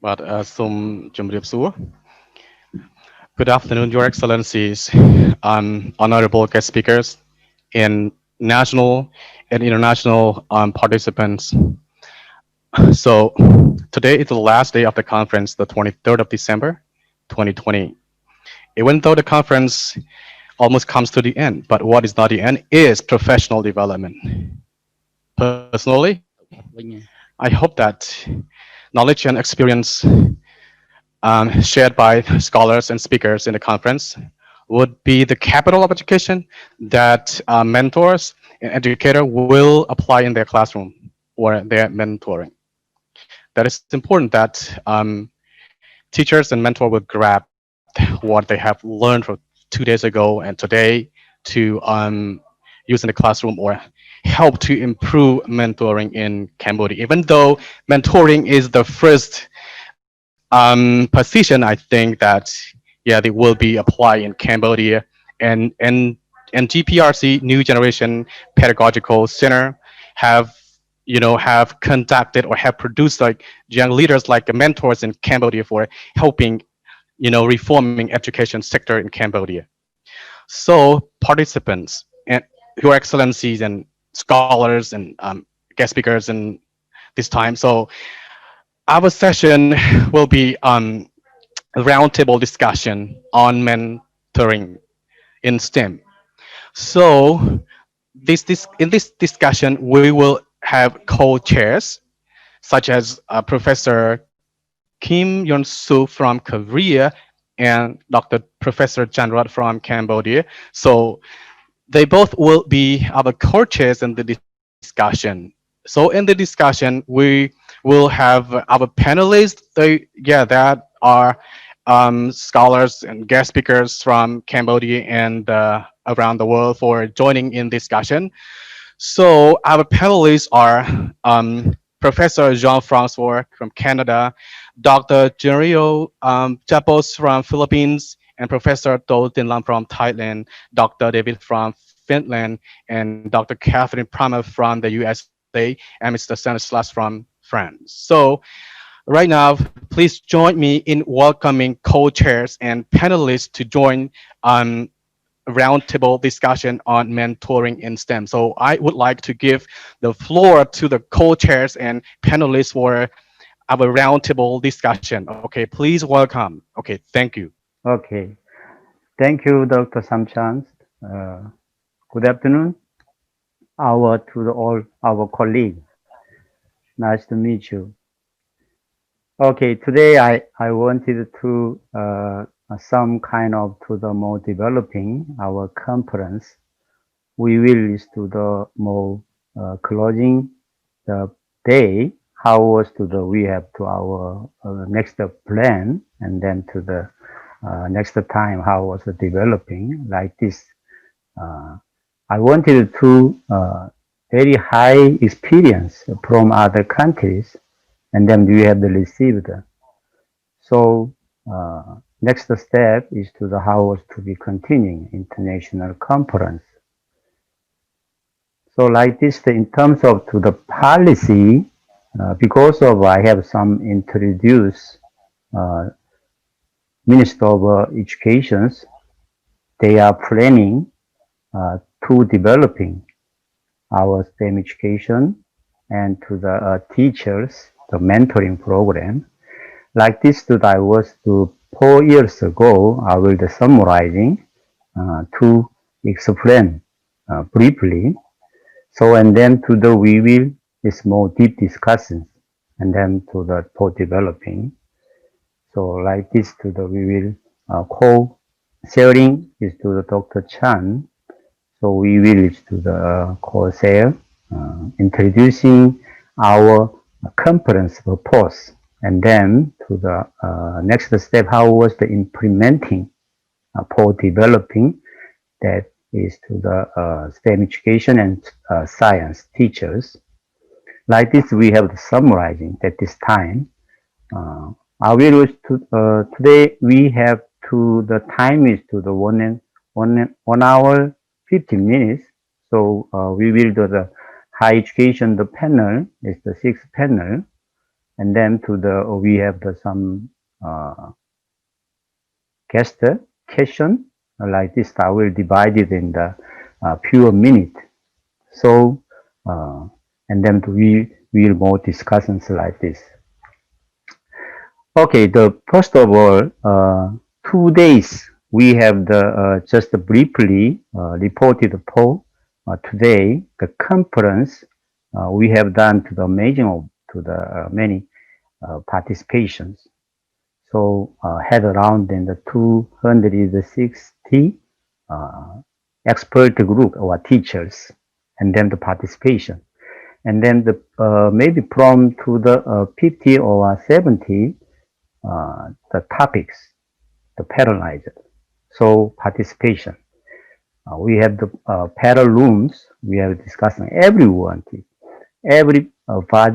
បាទសូមជម្រាបសួរ Good afternoon, Your Excellencies, honorable guest speakers, and national and international participants. So today is the last day of the conference, the 23rd of December, 2020. Even though the conference almost comes to the end, but what is not the end is professional development. Personally, I hope that knowledge and experience shared by scholars and speakers in the conference would be the capital of education that mentors and educator will apply in their classroom or their mentoring. That is important that teachers and mentor will grab what they have learned from 2 days ago and today to use in the classroom or help to improve mentoring in Cambodia. Even though mentoring is the first position, I think that yeah, they will be applied in Cambodia and GPRC New Generation Pedagogical Center have have conducted or have produced like young leaders like mentors in Cambodia for helping reforming education sector in Cambodia. So participants and your excellencies and scholars and guest speakers in this time. So our session will be a roundtable discussion on mentoring in STEM. So this in this discussion we will have co-chairs such as Professor Kim Yeon-soo from Korea and Dr. Professor Janrat from Cambodia. So they both will be our co-chairs in the discussion. So in the discussion, we will have our panelists. That are scholars and guest speakers from Cambodia and around the world for joining in discussion. So our panelists are Professor Jean-Francois from Canada, Dr. Genaro Japos from Philippines, and Professor Do Tin Lam from Thailand, Dr. Daavid from Finland, and Dr. Katherine Prammer from the USA, and Mr. Stanislas from France. So right now, please join me in welcoming co-chairs and panelists to join roundtable discussion on mentoring in STEM. So I would like to give the floor to the co-chairs and panelists for our roundtable discussion. Okay, please welcome. Okay, thank you. Okay. Thank you, Dr. Samchand. Good afternoon, all our colleagues. Nice to meet you. Okay, today I wanted to some kind of to the more developing our conference. We will is to the more closing the day. How was to the we have to our next plan and then to the next time how was it developing like this. I wanted to very high experience from other countries, and then we have received. So next step is to the how was to be continuing international conference. So like this, in terms of to the policy, because of I have some introduced Minister of Educations, they are planning to developing our STEM education and to the teachers, the mentoring program. Like this that I was to 4 years ago, I will be summarizing to explain briefly. So and then to the we will is more deep discussions and then to the for developing. So like this to the we will co-sharing is to the Dr. Chan. So we will is to the co-share introducing our conference purpose and then to the next step how was the implementing for developing that is to the STEM education and science teachers. Like this we have the summarizing at this time. I will today we have to the time is to the 1 hour 15 minutes. So we will do the high education. The panel is the sixth panel. and then we have some guest question like this. I will divide it in the few minute. So and then we will more discussions like this. Okay, first of all, 2 days we have just briefly reported for today the conference we have done to the amazing to the many participations. So had around in the 260 expert group or teachers, and then the participation, and then the maybe from to the 50 or 70 the topics, the paralyzer. So participation. We have the panel rooms. We are discussing everybody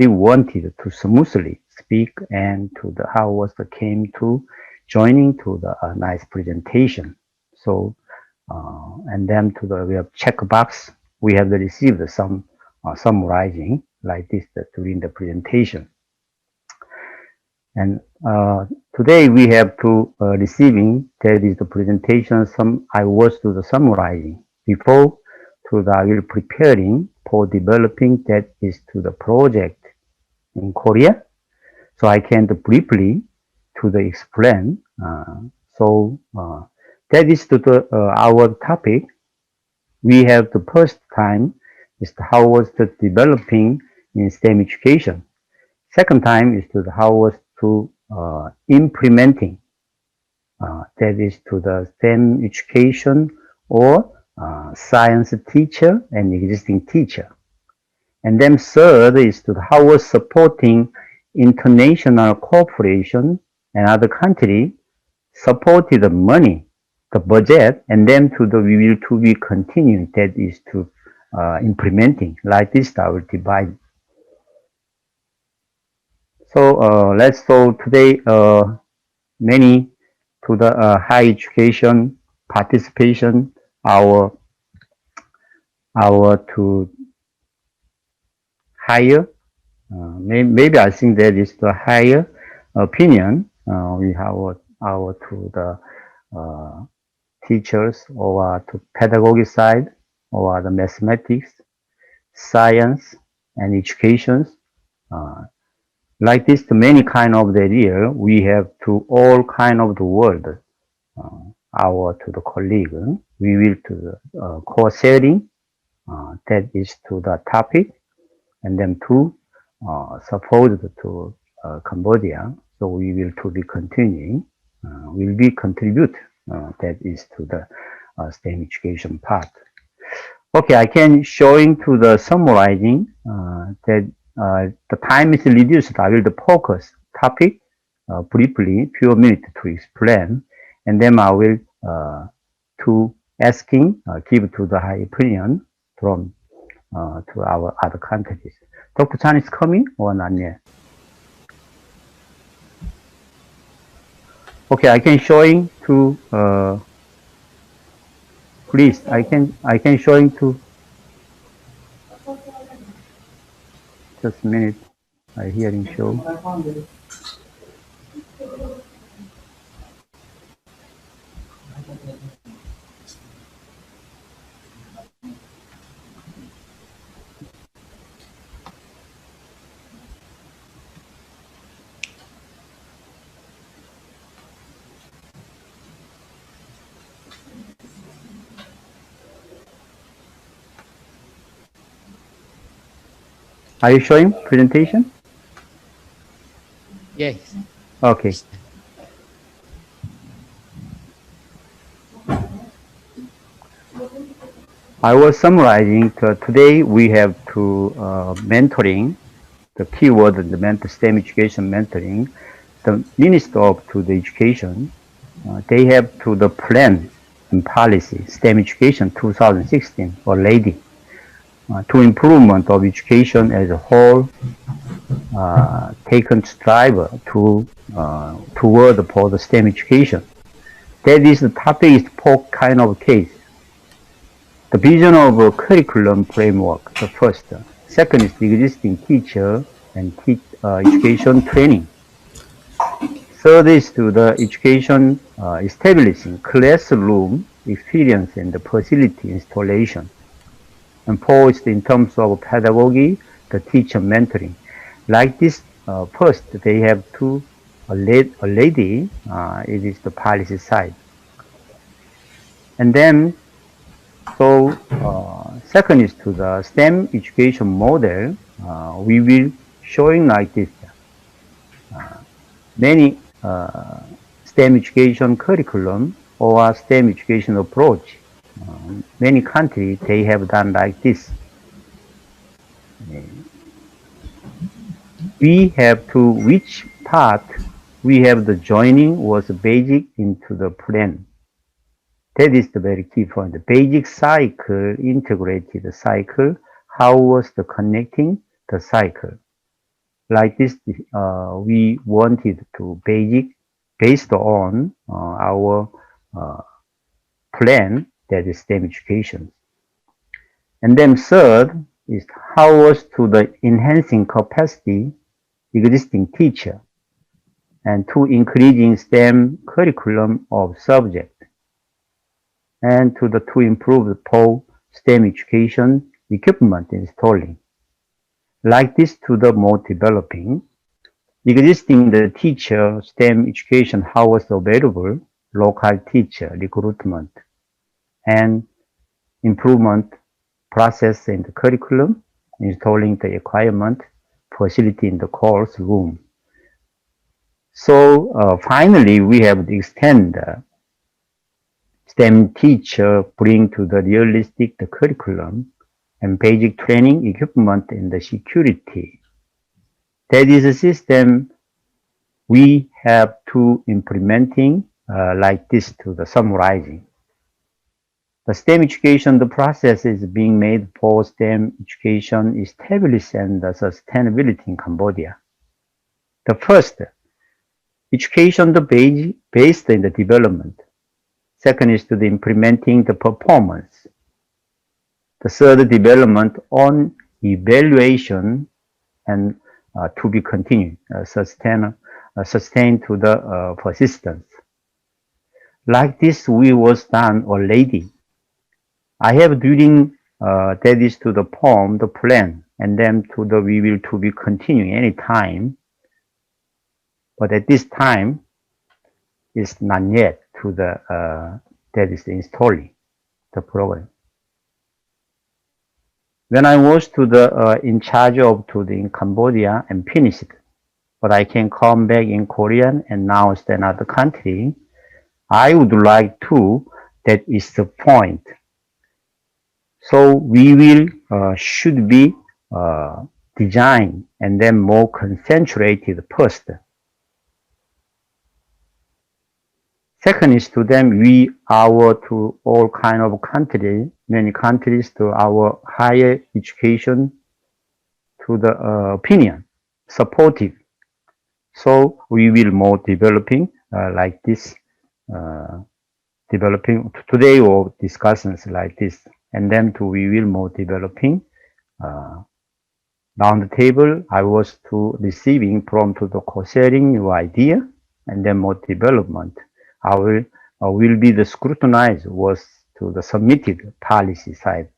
wanted to smoothly speak and to the how was the came to joining to the nice presentation. So and then to the we have checkbox. We have received some summarizing like this during the presentation. And today we have to receiving that is the presentation. I was to the summarizing before to the preparing for developing that is to the project in Korea. So I can briefly to the explain. That is to the our topic. We have the first time is how was the developing in STEM education. Second time is to the how was to implementing. That is to the STEM education or science teacher and existing teacher. And then third is to how was supporting international cooperation and other country supported the money, the budget, and then to the we will to be continuing. That is to implementing like this. I will divide. So let's so today many to the high education participation our to higher maybe I think that is the higher opinion we have our to the teachers or to pedagogy side or the mathematics, science and education. Like this, many kind of the area we have to all kind of the world. Our to the colleague, we will to the co-sharing. That is to the topic, and then to support to Cambodia. So we will to be continuing. Will be contribute. That is to the STEM education part. Okay, I can showing to the summarizing that the time is reduced. I will the focus topic briefly, few minutes to explain, and then I will to asking give to the high opinion from to our other countries. Dr. Chan is coming or not yet? Okay, I can showing to please. I can showing to just a minute. I hearing show. Are you showing presentation? Yes. Okay. I was summarizing today we have to mentoring, the keyword in the STEM education mentoring, the Minister of to the Education, they have to the plan and policy, STEM education 2016 already, to improvement of education as a whole, taken strive to toward for the STEM education. That is the topic is for kind of case. The vision of a curriculum framework, the first. Second is the existing teacher and education training. Third is to the education establishing classroom experience and the facility installation. And fourth is in terms of pedagogy, the teacher mentoring. Like this, first they have a lady, it is the policy side. And then, second is to the STEM education model, we will showing like this. Many STEM education curriculum or STEM education approach. Many countries, they have done like this. We have to, which part we have the joining was basic into the plan. That is the very key point. The basic cycle, integrated cycle, how was the connecting the cycle? Like this, we wanted to based on our plan, that is STEM education. And then third is how was to the enhancing capacity existing teacher and to increasing STEM curriculum of subject and to improve the post STEM education equipment installing. Like this to the more developing existing the teacher STEM education how was available local teacher recruitment and improvement process in the curriculum, installing the equipment, facility in the course room. So finally, we have to extend the STEM teacher bring to the realistic the curriculum and basic training equipment in the security. That is a system we have to implementing like this to the summarizing. The STEM education, the process is being made for STEM education established and the sustainability in Cambodia. The first, education the based in the development. Second is to the implementing the performance. The third, development on evaluation and to be continued, sustained to the persistence. Like this, we was done already. I have during that is to the form, the plan, and then to the we will to be continuing any time. But at this time, is not yet to the that is installing the program. When I was to the in charge of to the in Cambodia and finished, but I can come back in Korean and now it's another country. I would like to, that is the point. So we will should be designed and then more concentrated first. Second is to them, we our to all kind of countries, many countries to our higher education to the opinion, supportive. So we will more developing like this, developing today or discussions like this, and then to we will more developing down the table. I was to receiving from to the co-sharing new idea, and then more development. I will be the scrutinized was to the submitted policy side.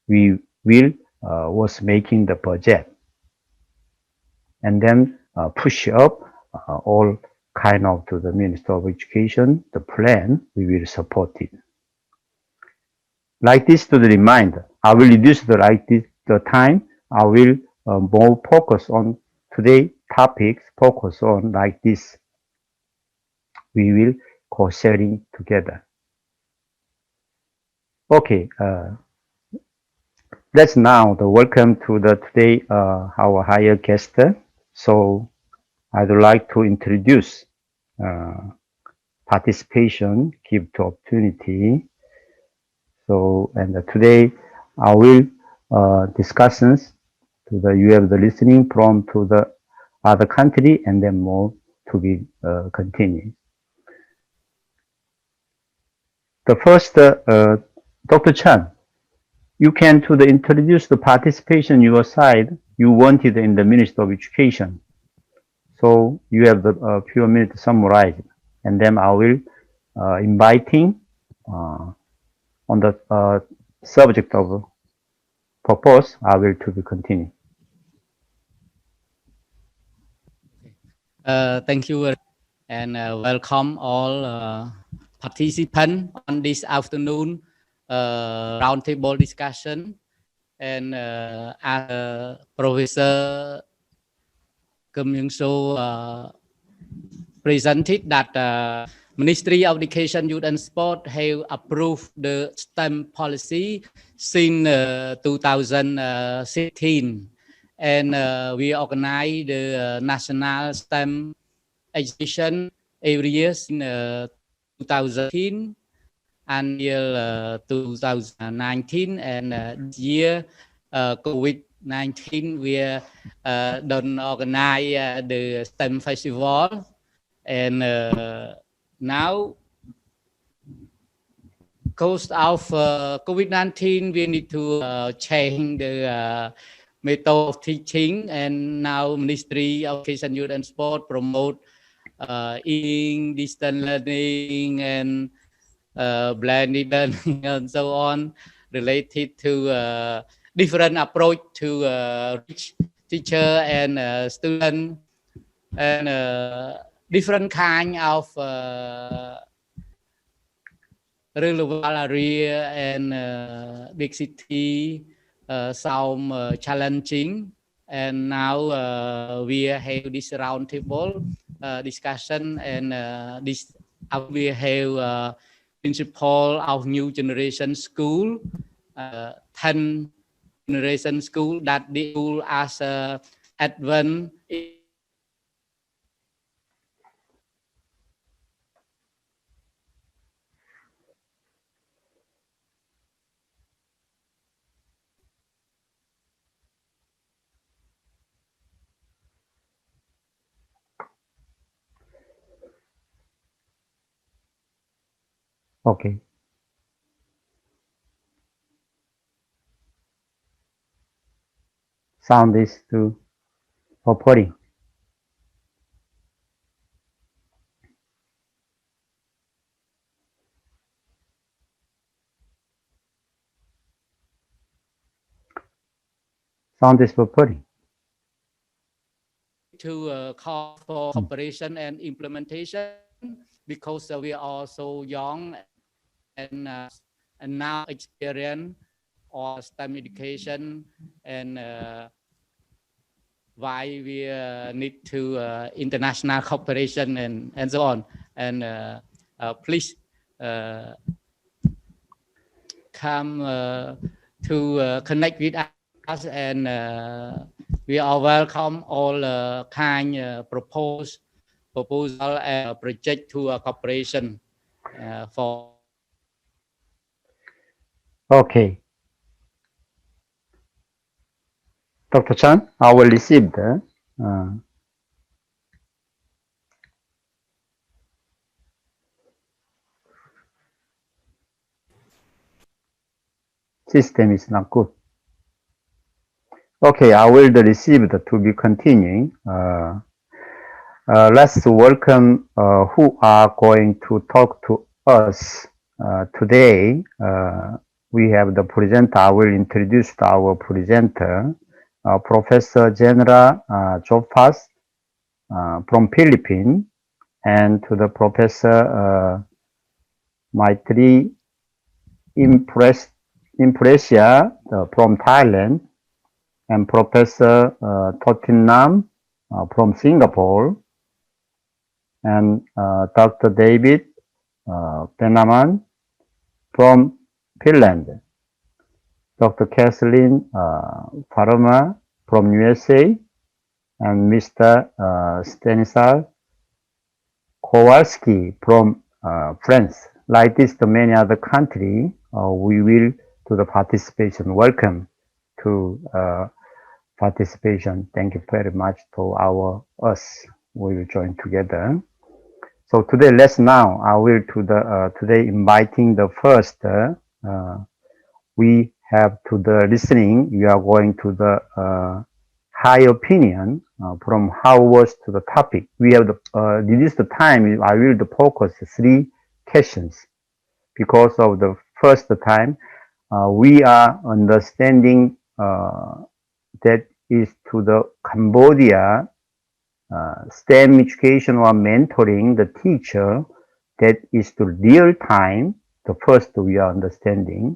We will was making the budget and then push up all kind of to the Minister of Education, the plan, we will support it. Like this to the reminder, I will reduce the like this the time. I will more focus on today topics, focus on like this. We will co-sharing together. Okay, let's now the welcome to the today our higher guest. So I'd like to introduce participation, give the opportunity. So and today I will discussions to the you have the listening from to the other country and then more to be continued. The first, Dr. Chan, you can to the introduce the participation your side you wanted in the Ministry of Education. So you have a few minutes to summarize, and then I will inviting on the subject of purpose. I will to be continue. Thank you and welcome all participants on this afternoon roundtable discussion. And as Professor Kim Young-so presented that Ministry of Education, Youth and Sport have approved the STEM policy since 2016. And we organize the National STEM Exhibition every year in 2018 until 2019, and this year COVID-19 we don't organize the STEM festival, and now because of COVID-19 we need to change the method of teaching, and now Ministry of Education, Youth and Sport promote in distance learning and blended learning and so on, related to different approach to reach teacher and student, and different kind of rural area and big city, some challenging. And now we have this roundtable discussion, and this we have principle of new generation school, 10 generation school that they do as advanced. Okay. Sound is to purporting. Sound is purporting. To call for cooperation and implementation, because we are all so young and now experience or STEM education, and why we need to international cooperation and so on. And please come to connect with us, and we are welcome all kind proposal and project to cooperation for. Okay. Dr. Chan, I will receive the system is not good. Okay, I will receive the to be continuing. Let's welcome who are going to talk to us today. We have the presenter. I will introduce our presenter, Professor Genaro Japos from Philippines, and to the Professor Maitree Inprasitha from Thailand, and Professor Nam from Singapore, and Dr. Daavid Väänänen from Finland, Dr. Katherine Prammer from USA, and Mr. Stanislas Kowalski from France. Like this, the many other countries, we will to the participation. Welcome to participation. Thank you very much to us. We will join together. So today, I will to the today inviting the first. We have to the listening. We are going to the Thai opinion from how was to the topic. We have the reduced the time. I will focus 3 questions because of the first time we are understanding that is to the Cambodia STEM education or mentoring the teacher that is to real time. The first we are understanding.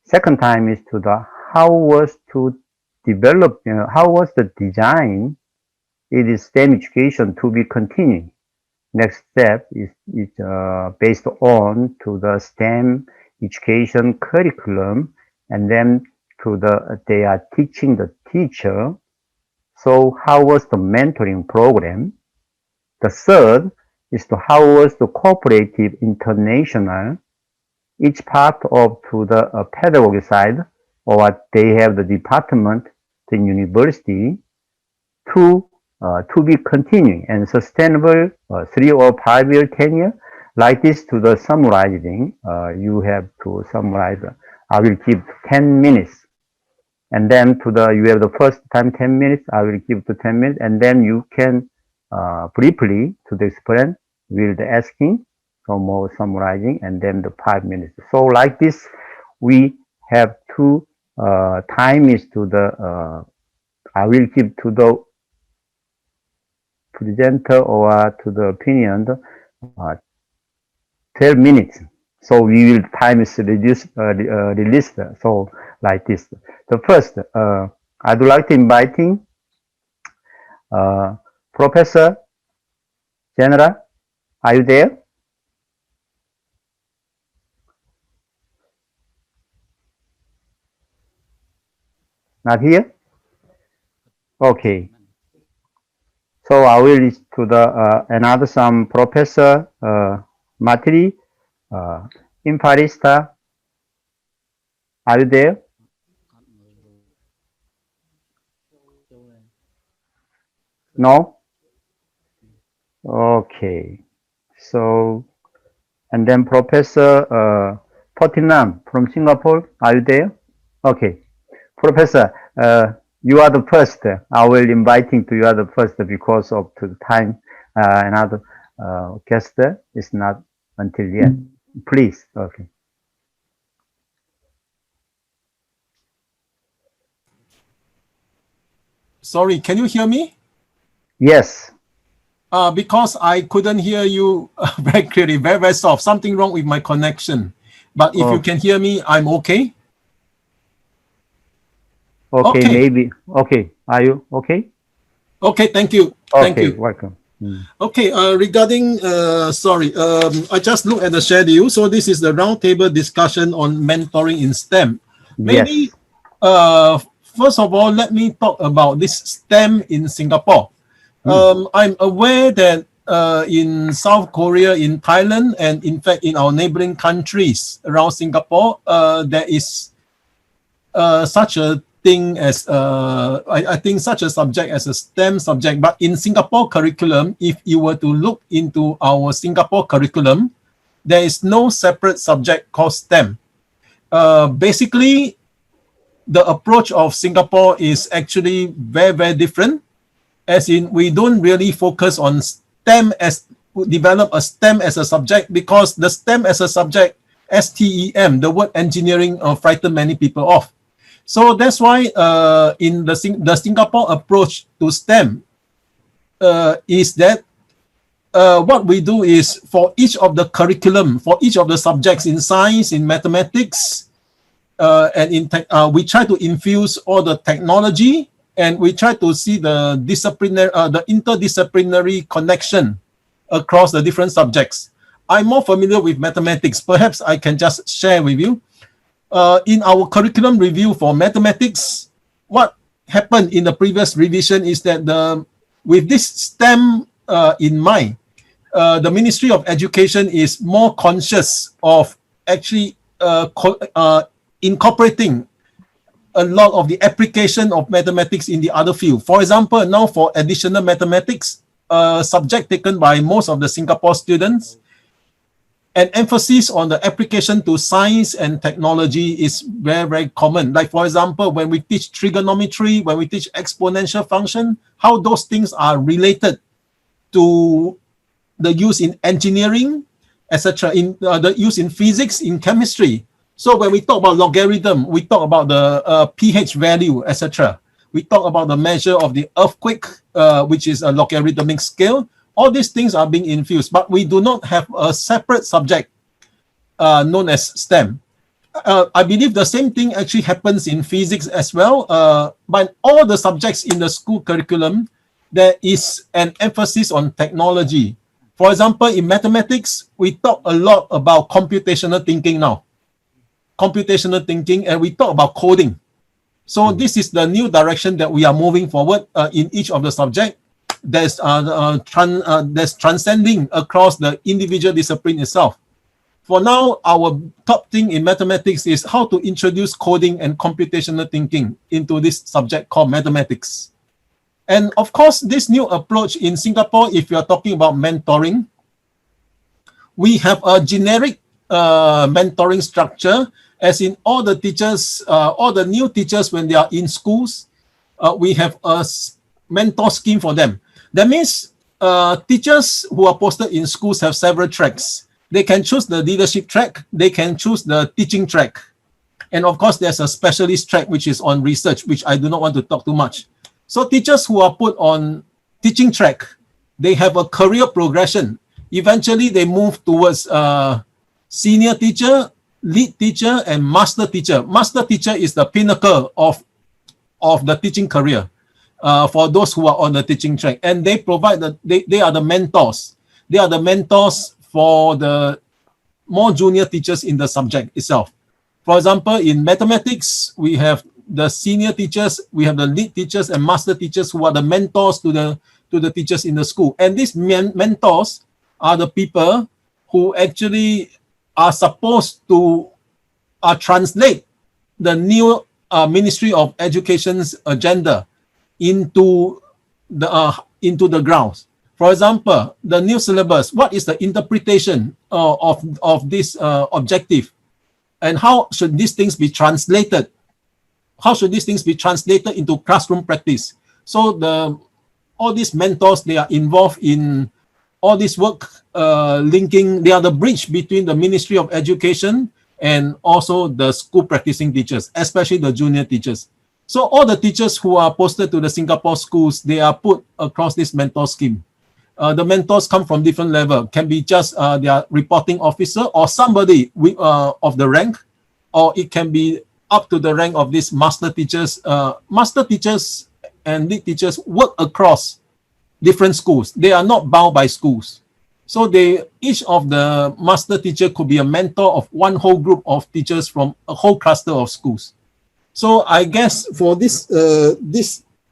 Second time is to the how was to develop, how was the design. It is STEM education to be continuing. Next step is based on to the STEM education curriculum, and then to the they are teaching the teacher. So how was the mentoring program? The third is to how was the cooperative international. Each part of to the pedagogy side, or they have the department, the university, to be continuing and sustainable 3 or 5 year, 10 year, like this to the summarizing. You have to summarize. I will give 10 minutes, and then to the you have the first time 10 minutes. I will give to 10 minutes, and then you can briefly to the explain with the asking, some more summarizing, and then the 5 minutes. So like this, we have 2 time is to the I will give to the presenter or to the opinion 12 minutes. So we will time is reduced released. So like this. The first, I'd like to inviting Professor Genaro. Are you there? Not here? Okay. So I will list to the another some Professor Maitree, Inprasitha. Are you there? No? Okay. So, and then Professor Tottenham from Singapore. Are you there? Okay. Professor, you are the first. I will inviting to you are the first because of the time. Another guest is not until yet. Please. Okay. Sorry, can you hear me? Yes. Because I couldn't hear you very clearly, very, very soft. Something wrong with my connection. But if you can hear me, I'm okay. Okay, maybe. Okay. Are you okay? Okay, thank you. Thank you. Welcome. Okay, regarding, sorry, I just looked at the schedule. So this is the roundtable discussion on mentoring in STEM. Maybe, first of all, let me talk about this STEM in Singapore. I'm aware that in South Korea, in Thailand, and in fact in our neighboring countries around Singapore, there is such a thing as I think such a subject as a STEM subject. But in Singapore curriculum, if you were to look into our Singapore curriculum, there is no separate subject called STEM. Basically, the approach of Singapore is actually very, very different. As in, we don't really focus on STEM as develop a STEM as a subject, because the STEM as a subject, STEM, the word engineering, frighten many people off. So that's why in the Singapore approach to STEM is that what we do is for each of the curriculum, for each of the subjects in science, in mathematics, and in we try to infuse all the technology, and we try to see the the interdisciplinary connection across the different subjects. I'm more familiar with mathematics. Perhaps I can just share with you. In our curriculum review for mathematics, what happened in the previous revision is that with this STEM in mind, the Ministry of Education is more conscious of actually incorporating a lot of the application of mathematics in the other field. For example, now for additional mathematics, subject taken by most of the Singapore students, an emphasis on the application to science and technology is very, very common. Like, for example, when we teach trigonometry, when we teach exponential function, how those things are related to the use in engineering, etc., in the use in physics, in chemistry. So when we talk about logarithm, we talk about the pH value, etc. We talk about the measure of the earthquake, which is a logarithmic scale. All these things are being infused, but we do not have a separate subject known as STEM. I believe the same thing actually happens in physics as well. But all the subjects in the school curriculum, there is an emphasis on technology. For example, in mathematics, we talk a lot about computational thinking now. Computational thinking, and we talk about coding. So this is the new direction that we are moving forward in each of the subject. There's transcending across the individual discipline itself. For now, our top thing in mathematics is how to introduce coding and computational thinking into this subject called mathematics. And of course, this new approach in Singapore, if you're talking about mentoring, we have a generic mentoring structure, as in all the teachers, all the new teachers, when they are in schools, we have a mentor scheme for them. That means teachers who are posted in schools have several tracks. They can choose the leadership track, they can choose the teaching track. And of course, there's a specialist track, which is on research, which I do not want to talk too much. So teachers who are put on teaching track, they have a career progression. Eventually, they move towards senior teacher, lead teacher, and master teacher. Master teacher is the pinnacle of the teaching career for those who are on the teaching track. And they provide, they are the mentors. They are the mentors for the more junior teachers in the subject itself. For example, in mathematics, we have the senior teachers, we have the lead teachers and master teachers who are the mentors to the teachers in the school. And these mentors are the people who actually are supposed to translate the new Ministry of Education's agenda into the grounds. For example, the new syllabus, what is the interpretation of this objective? And how should these things be translated? How should these things be translated into classroom practice? So all these mentors, they are involved in all this work, linking, they are the bridge between the Ministry of Education and also the school practicing teachers, especially the junior teachers. So all the teachers who are posted to the Singapore schools, they are put across this mentor scheme. The mentors come from different level, can be just their reporting officer or somebody of the rank, or it can be up to the rank of these master teachers. Master teachers and lead teachers work across different schools. They are not bound by schools. So each of the master teacher could be a mentor of one whole group of teachers from a whole cluster of schools. So I guess for this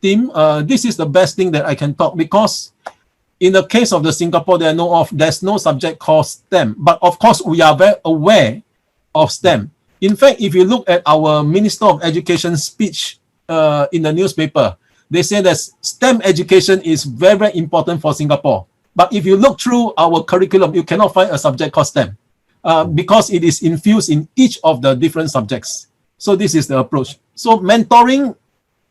team, this is the best thing that I can talk, because in the case of the Singapore, there's no subject called STEM. But of course, we are very aware of STEM. In fact, if you look at our Minister of Education speech in the newspaper, they say that STEM education is very, very important for Singapore. But if you look through our curriculum, you cannot find a subject called STEM because it is infused in each of the different subjects. So this is the approach. So mentoring,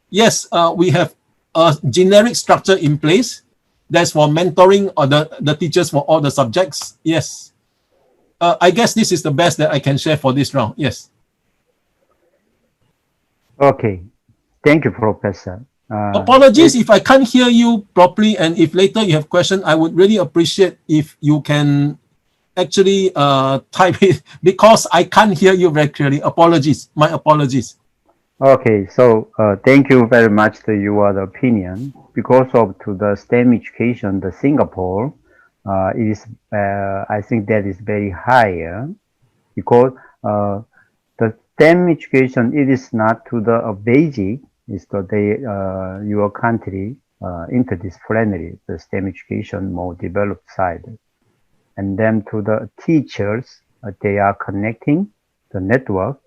yes, we have a generic structure in place. That's for mentoring or the teachers for all the subjects. Yes. I guess this is the best that I can share for this round. Yes. Okay. Thank you, Professor. Apologies if I can't hear you properly, and if later you have questions, I would really appreciate if you can actually type it, because I can't hear you very clearly. Apologies. My apologies. Okay, so thank you very much to your opinion. Because of to the STEM education, the Singapore is I think that is very high because the STEM education, it is not to the basic, is the your country interdisciplinary, the STEM education more developed side, and then to the teachers, they are connecting the network.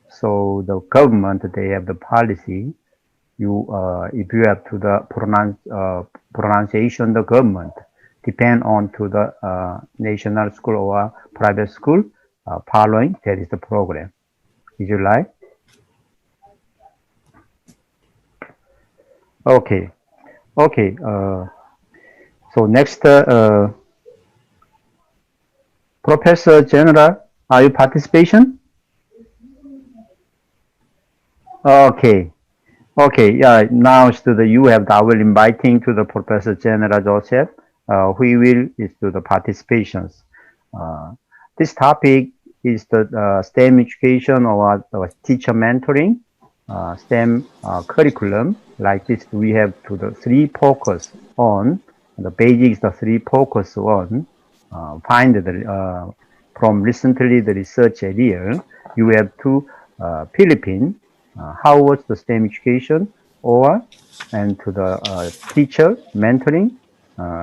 So the government, they have the policy. If you have to the pronunciation, the government, depend on to the national school or private school following that is the program. Is you like? Okay. Okay. So next, Professor Genaro, are you participation? Okay. Okay. Yeah. Now, student, you have I will inviting to the Professor Genaro Joseph. We will is to the participations. This topic is the STEM education or teacher mentoring, STEM curriculum. Like this, we have to the three focus on the basics. The three focus on find the from recently the research area. You have to Philippines. How was the STEM education or and to the teacher mentoring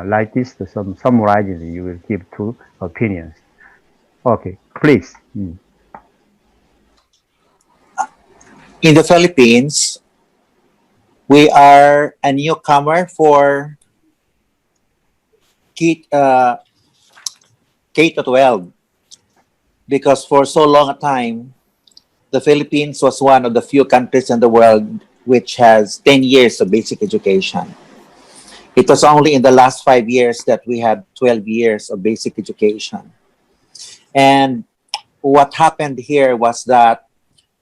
like this the some summarizes you will give two opinions. Okay, please. In the Philippines, we are a newcomer for K to 12 because for so long a time, the Philippines was one of the few countries in the world which has 10 years of basic education. It was only in the last 5 years that we had 12 years of basic education. And what happened here was that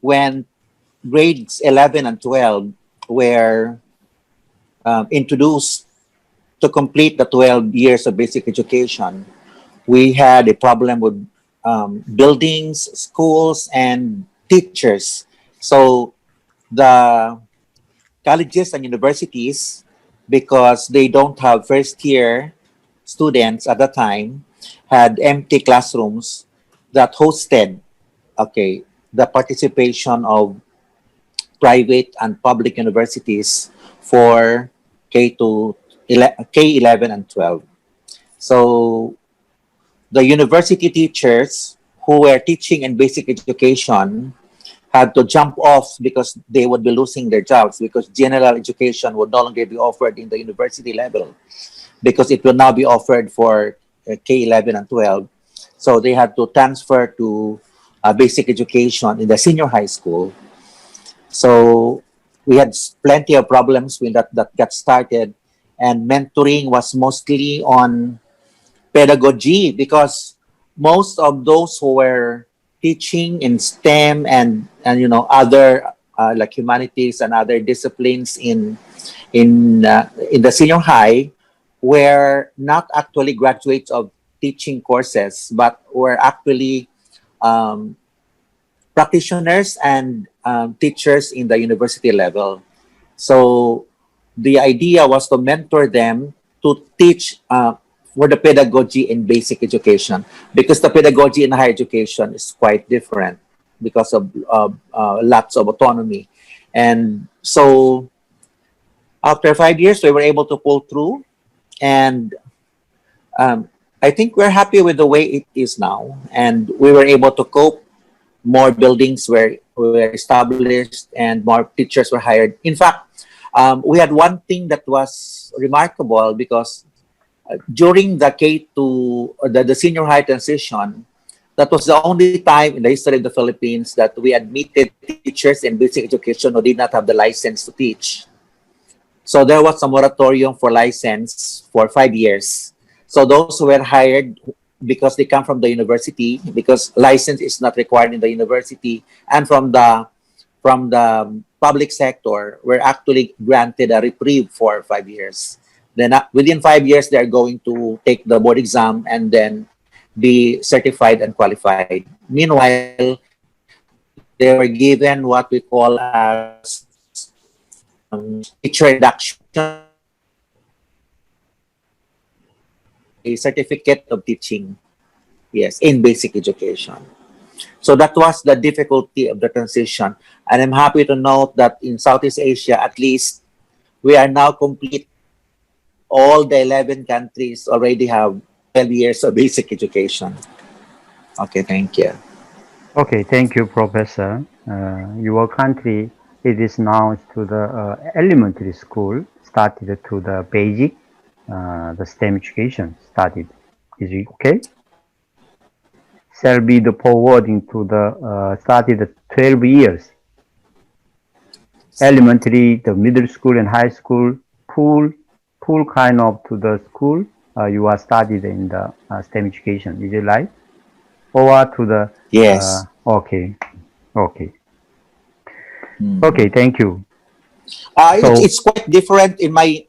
when grades 11 and 12 were introduced to complete the 12 years of basic education, we had a problem with buildings, schools, and teachers. So the colleges and universities, because they don't have first-year students at the time, had empty classrooms that hosted, the participation of private and public universities for K11 and 12. So the university teachers who were teaching in basic education had to jump off because they would be losing their jobs because general education would no longer be offered in the university level because it will now be offered for K11 and 12. So they had to transfer to basic education in the senior high school. So we had plenty of problems when that got started, and mentoring was mostly on pedagogy because most of those who were teaching in STEM and other like humanities and other disciplines in the senior high were not actually graduates of teaching courses, but were actually practitioners and teachers in the university level. So the idea was to mentor them to teach for the pedagogy in basic education, because the pedagogy in higher education is quite different because of lots of autonomy. And so after 5 years, we were able to pull through, and I think we're happy with the way it is now, and we were able to cope. More buildings were established and more teachers were hired. In fact, we had one thing that was remarkable because during the the senior high transition, that was the only time in the history of the Philippines that we admitted teachers in basic education who did not have the license to teach. So there was a moratorium for license for 5 years. So those who were hired because they come from the university, because license is not required in the university, and from the public sector, were actually granted a reprieve for 5 years. Then within 5 years, they're going to take the board exam and then be certified and qualified. Meanwhile, they were given what we call as teacher induction, a certificate of teaching, yes, in basic education. So that was the difficulty of the transition. And I'm happy to note that in Southeast Asia, at least, we are now complete. All the 11 countries already have 12 years of basic education. Okay, thank you. Okay, thank you, Professor. Your country, it is now to the elementary school, started to the basic the STEM education started. Is it okay? Shall be the forwarding to the started 12 years. Elementary, the middle school and high school, full kind of to the school. You are studied in the STEM education. Is it right? Or to the Yes. okay. Mm. Okay, thank you. It's quite different in my.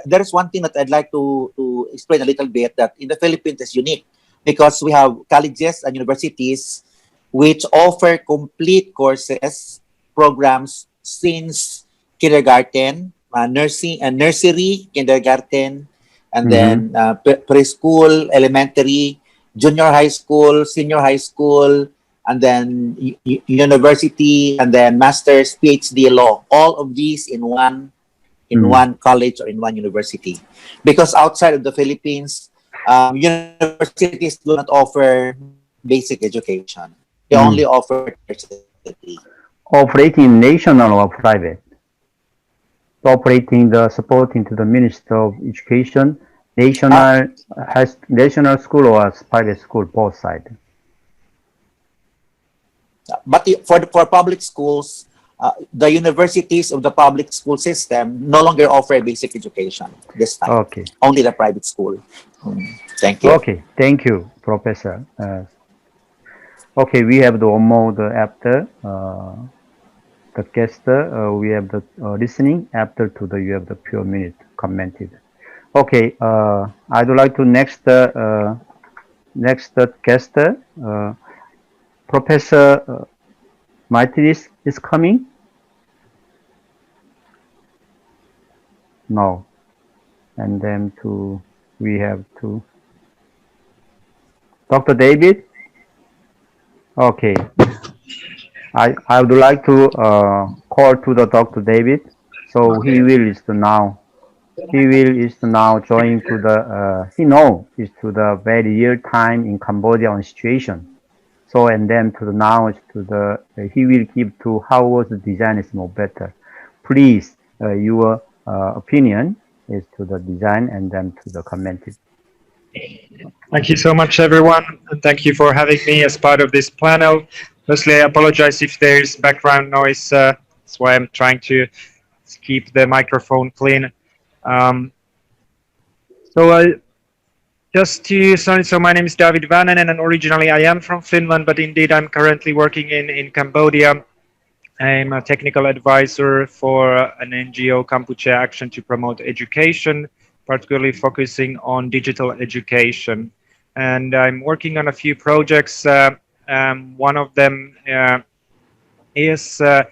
There's one thing that I'd like to explain a little bit, that in the Philippines is unique because we have colleges and universities which offer complete courses, programs since kindergarten, nursery, kindergarten, and then preschool, elementary, junior high school, senior high school, and then university, and then master's, PhD law. All of these in one college or in one university. Because outside of the Philippines, universities do not offer basic education. They only offer tertiary. Operating national or private? Operating the supporting to the Minister of Education, national has national school or private school, both sides. But for public schools, the universities of the public school system no longer offer basic education this time. Okay. Only the private school. Thank you. Okay, thank you, Professor. Okay, we have the one more after the guest. We have the listening after to the you have the few minute commented. Okay, I'd like to next guest. Professor Maitree is coming. No, and then we have to Dr. Daavid. Okay, I would like to call to the Dr. Daavid. So he will is now join to the is to the very real time in Cambodia on situation. So and then to the now to the he will give to how was the design is more better. Please your opinion is to the design and then to the commented. Thank you so much, everyone, and thank you for having me as part of this panel. Firstly, I apologize if there's background noise. That's why I'm trying to keep the microphone clean. Just to start, so my name is Daavid Väänänen, and originally I am from Finland, but indeed I'm currently working in Cambodia. I'm a technical advisor for an NGO, Kampuchea Action to Promote Education, particularly focusing on digital education. And I'm working on a few projects. One of them is a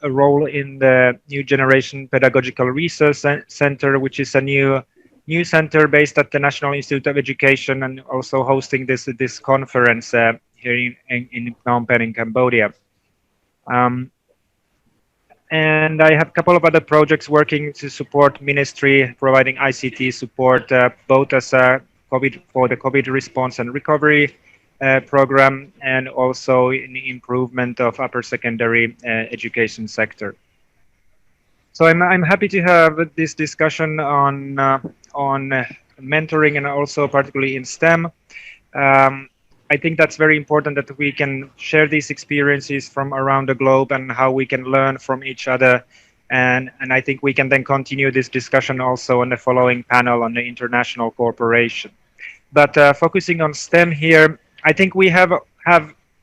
role in the New Generation Pedagogical Research Center, which is a new center based at the National Institute of Education, and also hosting this conference here in Phnom Penh in Cambodia. And I have a couple of other projects working to support ministry, providing ICT support, both as a for the COVID response and recovery program, and also in the improvement of upper secondary education sector. So I'm happy to have this discussion on mentoring, and also particularly in STEM. I think that's very important that we can share these experiences from around the globe and how we can learn from each other. And I think we can then continue this discussion also on the following panel on the international cooperation. But focusing on STEM here, I think we have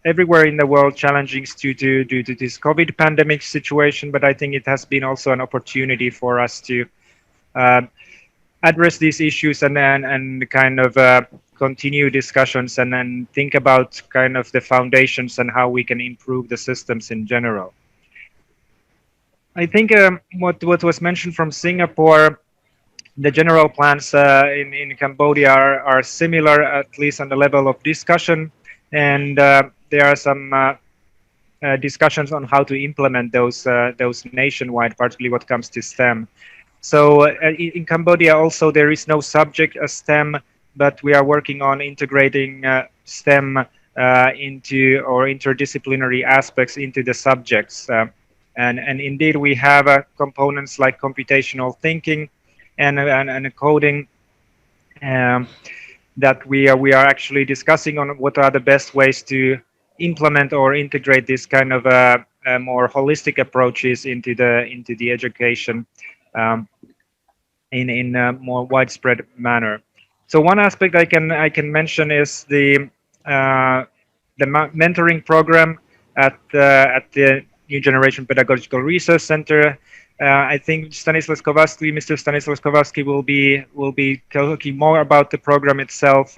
everywhere in the world challenges due to this COVID pandemic situation, but I think it has been also an opportunity for us to address these issues and kind of continue discussions and then think about kind of the foundations and how we can improve the systems in general. I think what was mentioned from Singapore, the general plans in Cambodia are similar, at least on the level of discussion, and there are some discussions on how to implement those nationwide, particularly what comes to STEM. So in Cambodia also there is no subject as STEM, but we are working on integrating STEM into or interdisciplinary aspects into the subjects. And indeed we have components like computational thinking and coding that we are actually discussing on what are the best ways to implement or integrate this kind of more holistic approaches into the education in a more widespread manner. So one aspect I can mention is the mentoring program at the New Generation Pedagogical Research Center. I think Stanislas Kowalski, Mr. Stanislas Kowalski, will be talking more about the program itself.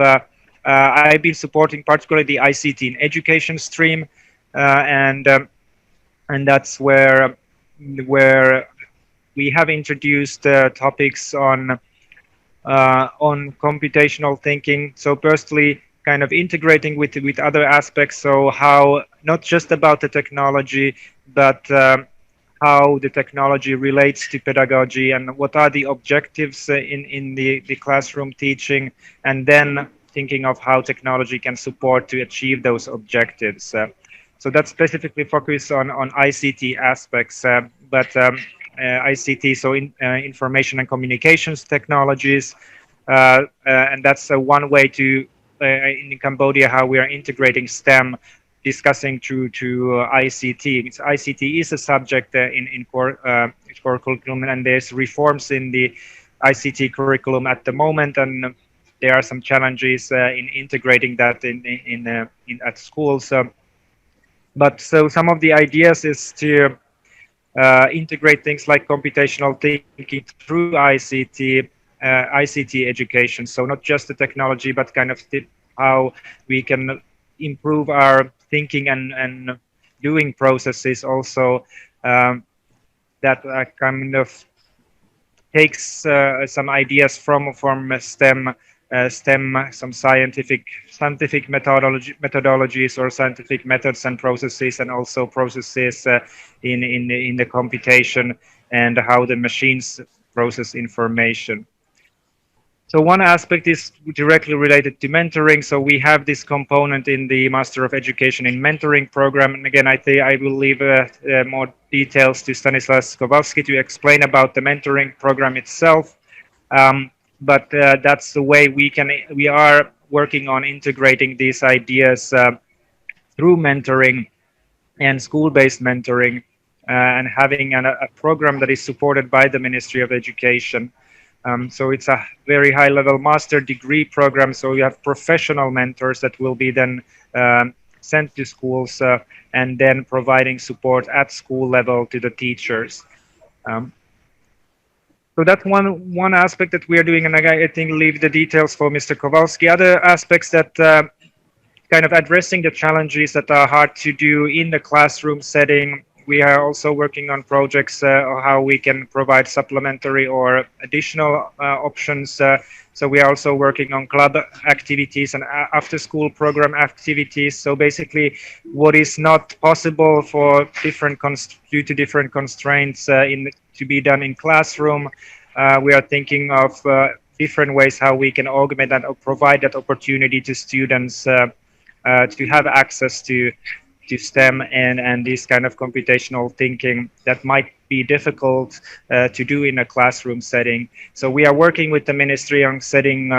I've been supporting particularly the ICT in education stream, and that's where we have introduced topics on computational thinking. So firstly, kind of integrating with other aspects. So how not just about the technology, but how the technology relates to pedagogy and what are the objectives in the classroom teaching, and then thinking of how technology can support to achieve those objectives. So that's specifically focused on ICT aspects, but ICT, so information and communications technologies, and that's one way to in Cambodia how we are integrating STEM, discussing to ICT. ICT is a subject in core curriculum, and there's reforms in the ICT curriculum at the moment, and there are some challenges in integrating that in at schools. But so some of the ideas is to integrate things like computational thinking through ICT education. So not just the technology, but kind of how we can improve our thinking and doing processes also, that kind of takes some ideas from STEM, some scientific methodologies or scientific methods and processes, and also processes in the computation and how the machines process information. So one aspect is directly related to mentoring. So we have this component in the Master of Education in Mentoring program. And again, I think I will leave more details to Stanislas Kowalski to explain about the mentoring program itself. But that's the way we are working on integrating these ideas through mentoring and school-based mentoring, and having a program that is supported by the Ministry of Education. So it's a very high-level master degree program. So you have professional mentors that will be then sent to schools and then providing support at school level to the teachers. So that's one aspect that we are doing, and I think leave the details for Mr. Kowalski. Other aspects that kind of addressing the challenges that are hard to do in the classroom setting. We are also working on projects on how we can provide supplementary or additional options. So we are also working on club activities and after-school program activities. So basically, what is not possible for due to different constraints to be done in classroom, we are thinking of different ways how we can augment and provide that opportunity to students to have access to STEM and this kind of computational thinking that might be difficult to do in a classroom setting. So we are working with the ministry on setting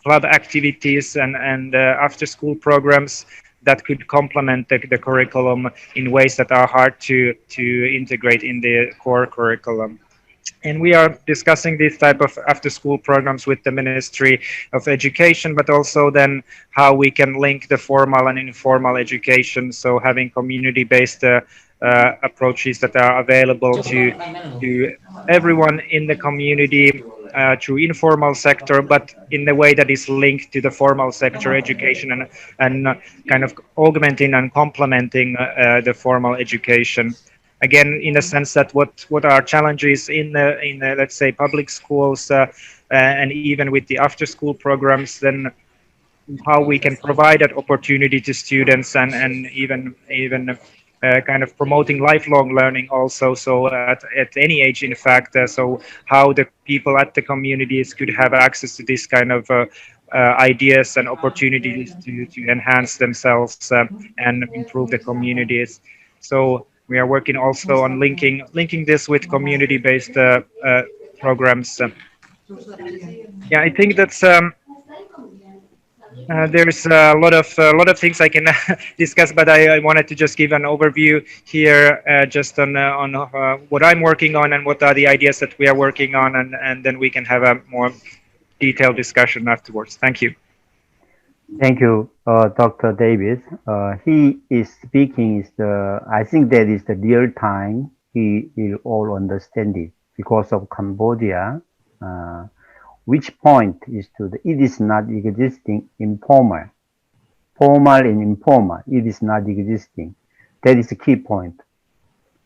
club activities and after-school programs that could complement the curriculum in ways that are hard to integrate in the core curriculum. And we are discussing this type of after-school programs with the Ministry of Education, but also then how we can link the formal and informal education. So having community-based approaches that are available to everyone in the community through informal sector, but in the way that is linked to the formal sector education and kind of augmenting and complementing the formal education. Again, in the sense that what are challenges in the let's say public schools and even with the after school programs, then how we can provide that opportunity to students and even kind of promoting lifelong learning also. So at any age, in fact, so how the people at the communities could have access to this kind of ideas and opportunities to enhance themselves and improve the communities. So we are working also on linking this with community-based programs. Yeah, I think that's there's a lot of things I can discuss, but I wanted to just give an overview here, just on what I'm working on and what are the ideas that we are working on, and then we can have a more detailed discussion afterwards. Thank you. Thank you, Dr. David. He is speaking is I think that is the real time. He will all understand it because of Cambodia. Which point is it is not existing informal. Formal and informal, it is not existing. That is the key point.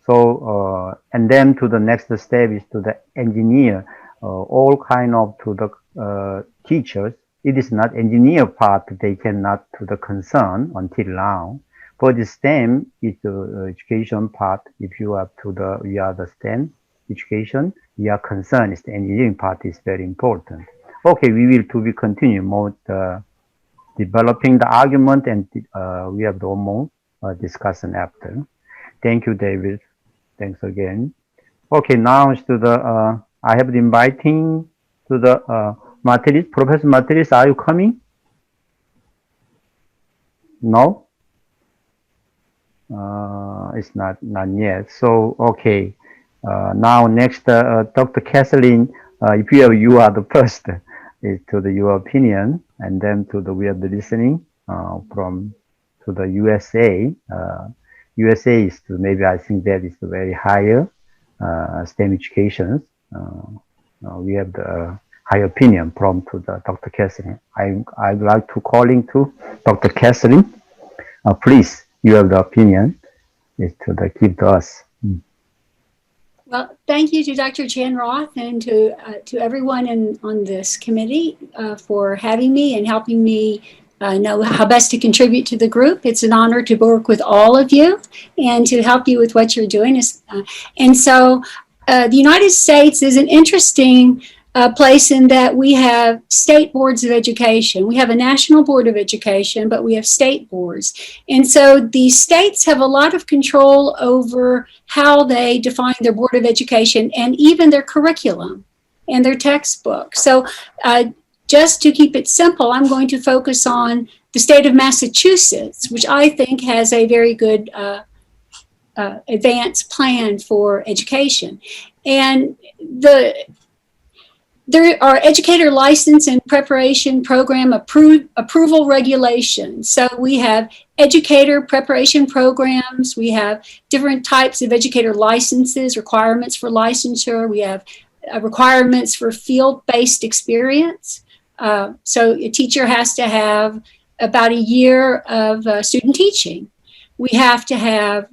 So, and then to the next step is to the engineer, all kind of to the teachers. It is not engineer part, they cannot to the concern until now. For the STEM, is the education part. If you have we are the STEM education, we are concerned is the engineering part is very important. Okay, we will be continue more developing the argument, and we have the more discussion after. Thank you, David. Thanks again. Okay, now is to the I have the inviting to the Matris. Professor Matris, are you coming? No. It's not yet. So okay. Now next, Dr. Katherine, if you are the first, is to your opinion, and then to we are the listening from to the USA. USA is maybe I think that is the very higher STEM education. We have the high opinion from to the Dr. Katherine. I'd like to calling to Dr. Katherine. Please, you have the opinion is to give to us. Well, thank you to Dr. Chan Roath and to everyone on this committee for having me and helping me know how best to contribute to the group. It's an honor to work with all of you and to help you with what you're doing. And so the United States is an interesting place in that we have state boards of education. We have a national board of education, but we have state boards. And so the states have a lot of control over how they define their board of education and even their curriculum and their textbook. So just to keep it simple, I'm going to focus on the state of Massachusetts, which I think has a very good advanced plan for education. And there are educator license and preparation program approval regulations. So we have educator preparation programs. We have different types of educator licenses, requirements for licensure. We have requirements for field-based experience. So a teacher has to have about a year of student teaching. We have to have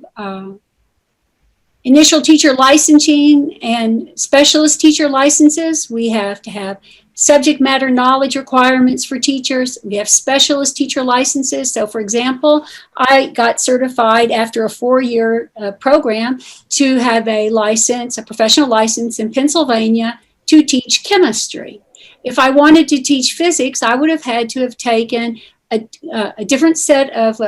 initial teacher licensing and specialist teacher licenses. We have to have subject matter knowledge requirements for teachers. We have specialist teacher licenses. So for example, I got certified after a 4-year program to have a license, a professional license in Pennsylvania to teach chemistry. If I wanted to teach physics, I would have had to have taken a different set of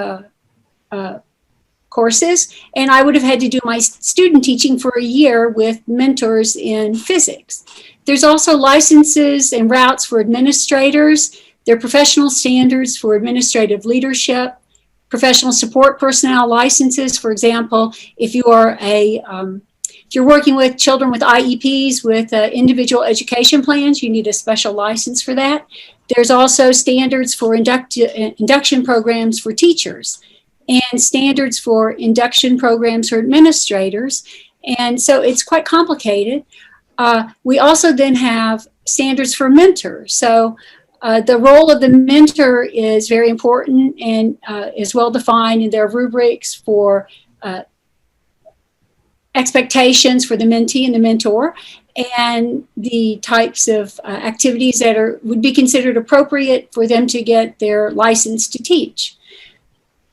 courses, and I would have had to do my student teaching for a year with mentors in physics. There's also licenses and routes for administrators. There are professional standards for administrative leadership, professional support personnel licenses. For example, if you are if you're working with children with IEPs with individual education plans, you need a special license for that. There's also standards for induction programs for teachers, and standards for induction programs for administrators. And so it's quite complicated. We also then have standards for mentors. So the role of the mentor is very important and is well defined in their rubrics for expectations for the mentee and the mentor, and the types of activities that would be considered appropriate for them to get their license to teach.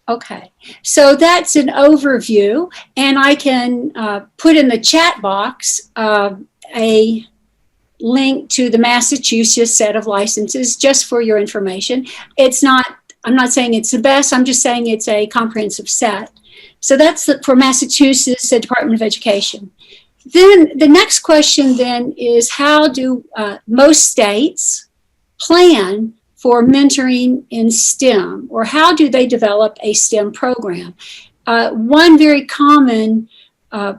Okay, so that's an overview, and I can put in the chat box a link to the Massachusetts set of licenses just for your information. I'm not saying it's the best, I'm just saying it's a comprehensive set. So that's for Massachusetts Department of Education. Then the next question then is, how do most states plan for mentoring in STEM, or how do they develop a STEM program? One very common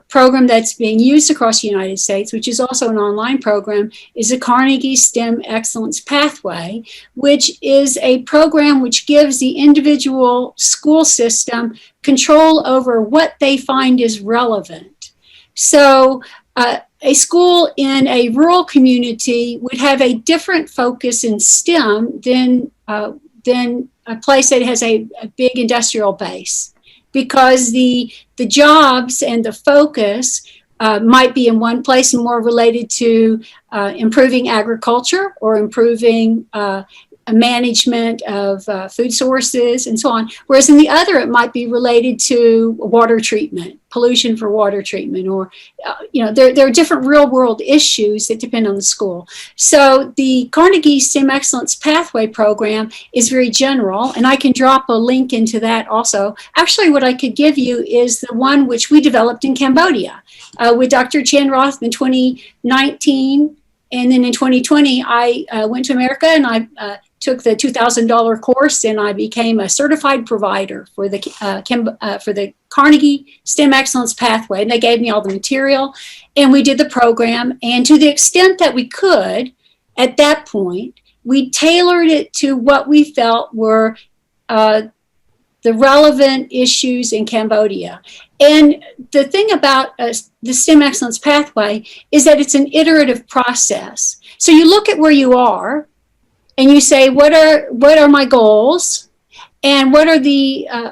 program that's being used across the United States, which is also an online program, is the Carnegie STEM Excellence Pathway, which is a program which gives the individual school system control over what they find is relevant. So a school in a rural community would have a different focus in STEM than a place that has a big industrial base, because the jobs and the focus might be in one place and more related to improving agriculture or improving management of food sources and so on. Whereas in the other, it might be related to water treatment, pollution for water treatment, or, there are different real world issues that depend on the school. So the Carnegie STEM Excellence Pathway program is very general, and I can drop a link into that also. Actually, what I could give you is the one which we developed in Cambodia with Dr. Chan Roath in 2019. And then in 2020, I went to America and I took the $2,000 course, and I became a certified provider for the Carnegie STEM Excellence Pathway. And they gave me all the material, and we did the program. And to the extent that we could, at that point, we tailored it to what we felt were the relevant issues in Cambodia. And the thing about the STEM Excellence Pathway is that it's an iterative process. So you look at where you are, and you say, what are my goals, and what are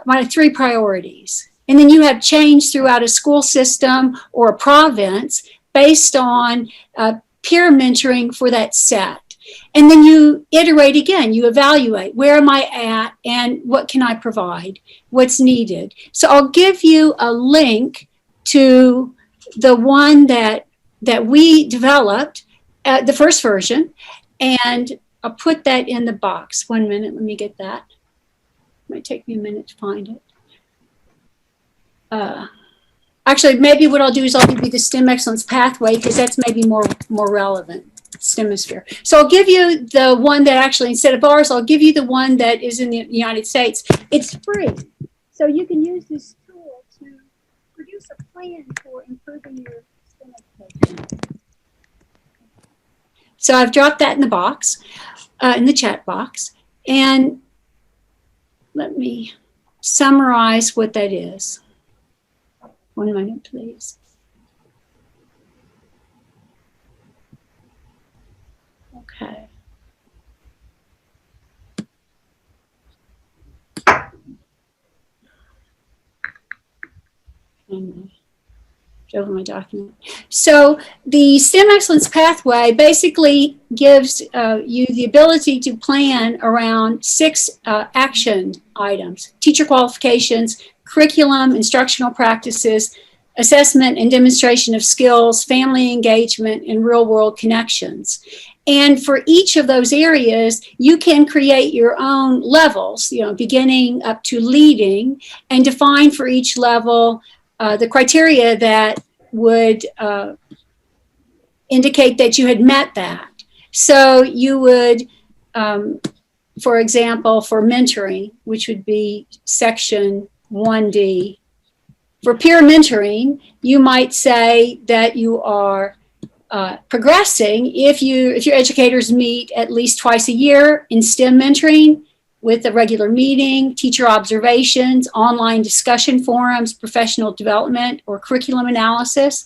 my 3 priorities? And then you have change throughout a school system or a province based on peer mentoring for that set. And then you iterate again, you evaluate, where am I at and what can I provide, what's needed. So I'll give you a link to the one that we developed, the first version, and I'll put that in the box. 1 minute, let me get that. It might take me a minute to find it. Actually, maybe what I'll do is I'll give you the STEM Excellence Pathway, because that's maybe more relevant, STEMosphere. So I'll give you the one that actually, instead of ours, I'll give you the one that is in the United States. It's free. So you can use this tool to produce a plan for improving your STEM education. So I've dropped that in the box, in the chat box. And let me summarize what that is. 1 minute, please. Okay. Over my document. So the STEM Excellence Pathway basically gives you the ability to plan around 6 action items: teacher qualifications, curriculum, instructional practices, assessment and demonstration of skills, family engagement, and real-world connections. And for each of those areas, you can create your own levels, beginning up to leading, and define for each level the criteria that would indicate that you had met that. So you would, for example, for mentoring, which would be section 1D, for peer mentoring, you might say that you are progressing if your educators meet at least twice a year in STEM mentoring, with a regular meeting, teacher observations, online discussion forums, professional development, or curriculum analysis,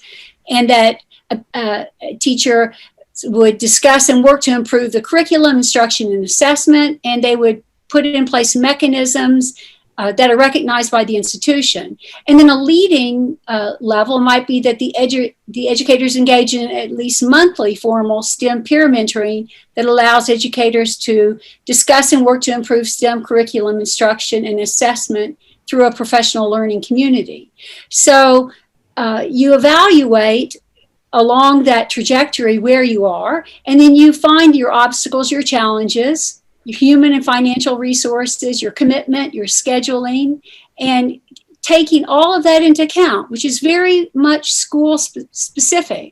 and that a teacher would discuss and work to improve the curriculum, instruction, and assessment, and they would put in place mechanisms that are recognized by the institution. And then a leading level might be that the educators engage in at least monthly formal STEM peer mentoring that allows educators to discuss and work to improve STEM curriculum, instruction, and assessment through a professional learning community. So you evaluate along that trajectory where you are, and then you find your obstacles, your challenges, your human and financial resources, your commitment, your scheduling, and taking all of that into account, which is very much school specific,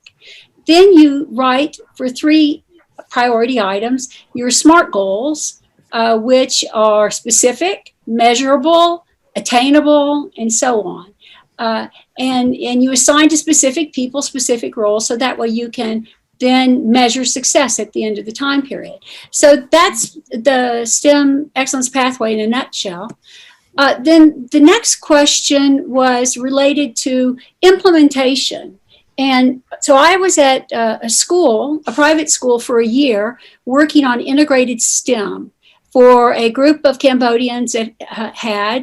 then you write for 3 priority items your SMART goals, which are specific, measurable, attainable, and so on. And you assign to specific people specific roles, so that way you can then measure success at the end of the time period. So that's the STEM Excellence Pathway in a nutshell. Then the next question was related to implementation. And so I was at a school, a private school, for a year working on integrated STEM for a group of Cambodians that had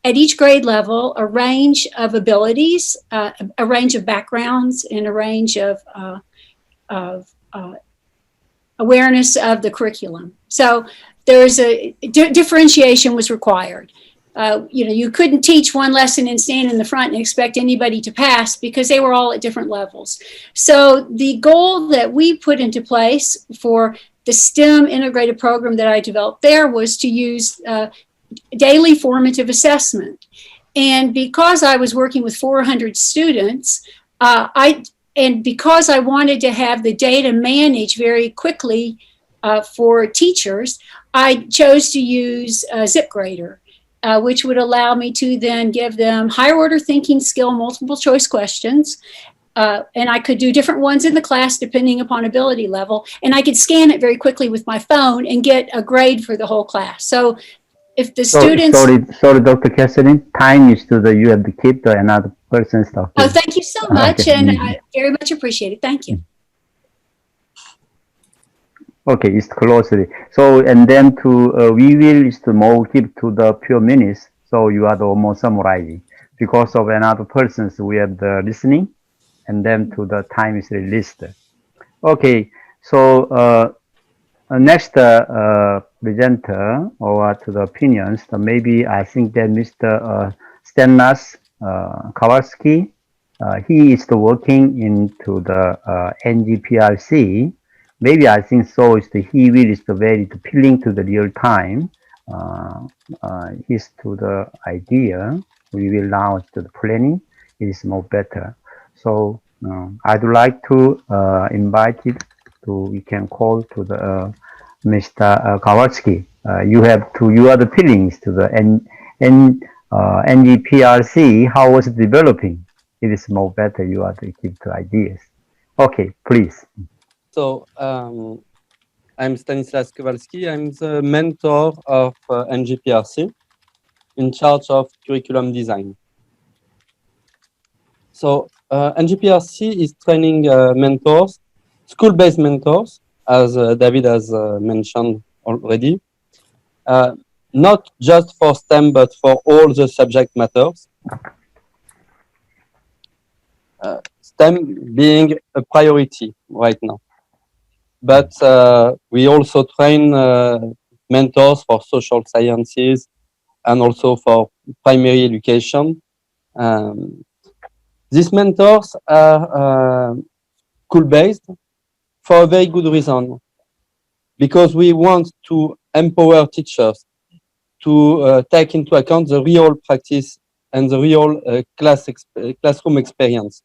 at each grade level a range of abilities, a range of backgrounds, and a range of awareness of the curriculum. So there's a differentiation was required. You couldn't teach one lesson and stand in the front and expect anybody to pass because they were all at different levels. So the goal that we put into place for the STEM integrated program that I developed there was to use daily formative assessment. And because I was working with 400 students, and because I wanted to have the data managed very quickly for teachers, I chose to use ZipGrader, which would allow me to then give them higher order thinking skill multiple choice questions. And I could do different ones in the class depending upon ability level. And I could scan it very quickly with my phone and get a grade for the whole class. So if the students... Sorry, Dr. Katherine, time is to you have to keep the another person's talking. Oh, thank you so much. Okay. And I very much appreciate it. Thank you. Okay, it's closely. So, and then we will is to more keep to the few minutes. So you are the almost summarizing. Because of another persons, we have the listening, and then to the time is released. Okay, so next presenter or to the opinions, maybe I think that Mr. Stanislas Kowalski, he is working into the NGPRC. Maybe I think so is he will is very appealing to the real time. Is to the idea. We will now to the planning. It is more better. So I'd like to invite it to, we can call to the Mr. Kowalski. You are the feelings to the NGPRC, how was it developing? It is more better, you are to give the ideas. Okay, please. So I'm Stanislas Kowalski. I'm the mentor of NGPRC in charge of curriculum design. So NGPRC is training mentors, school-based mentors, as Daavid has mentioned already, not just for STEM, but for all the subject matters. STEM being a priority right now. But we also train mentors for social sciences and also for primary education. These mentors are school-based for a very good reason, because we want to empower teachers to take into account the real practice and the real classroom experience.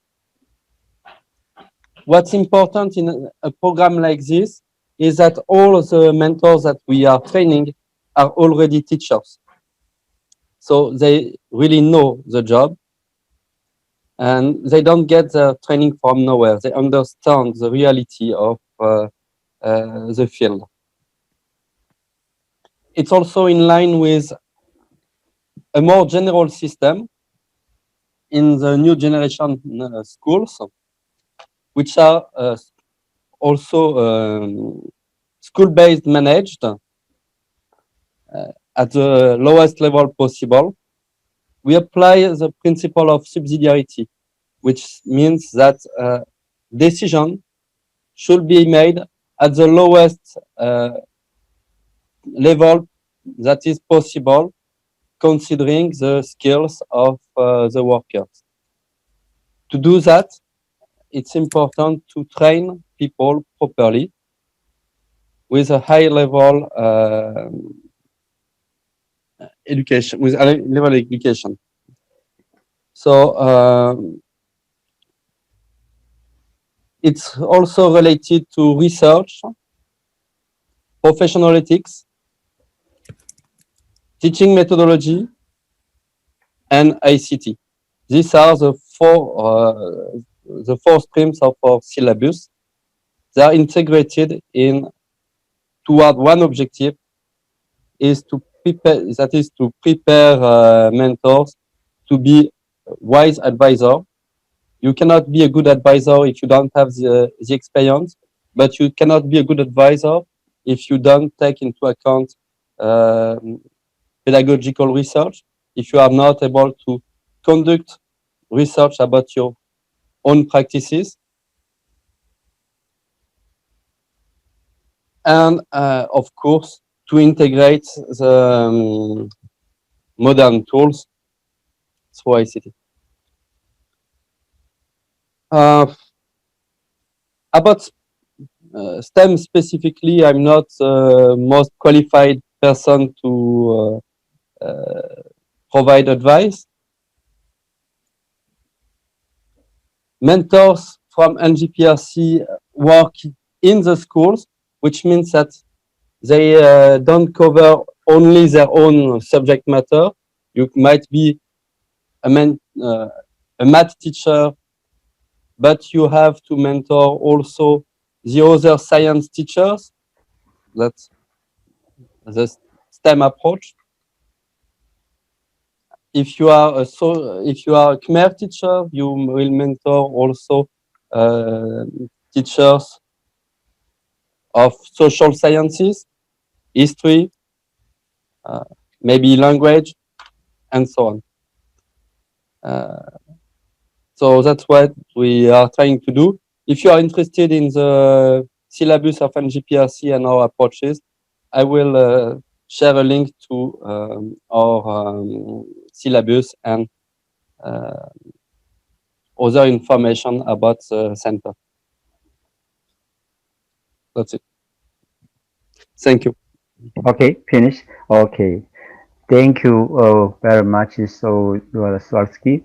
What's important in a program like this is that all the mentors that we are training are already teachers. So they really know the job and they don't get the training from nowhere. They understand the reality of the field. It's also in line with a more general system in the new generation schools, which are also school-based managed at the lowest level possible. We apply the principle of subsidiarity, which means that decision should be made at the lowest level that is possible, considering the skills of the workers. To do that, it's important to train people properly with a high level education, with a level education. So it's also related to research, professional ethics, teaching methodology, and ICT. These are the four streams of our syllabus. They are integrated in toward one objective, is to prepare, that is to prepare mentors to be wise advisor. You cannot be a good advisor if you don't have the experience, but you cannot be a good advisor if you don't take into account pedagogical research, if you are not able to conduct research about your own practices. And of course, to integrate the modern tools through ICT. About STEM specifically, I'm not the most qualified person to provide advice. Mentors from NGPRC work in the schools, which means that they don't cover only their own subject matter. You might be a math teacher, but you have to mentor also the other science teachers. That's the STEM approach. If you are a Khmer teacher, you will mentor also teachers of social sciences, history, maybe language, and so on. So that's what we are trying to do. If you are interested in the syllabus of NGPRC and our approaches, I will share a link to our syllabus and other information about the center. That's it. Thank you. Okay, finish. Okay. Thank you very much, so Kowalski.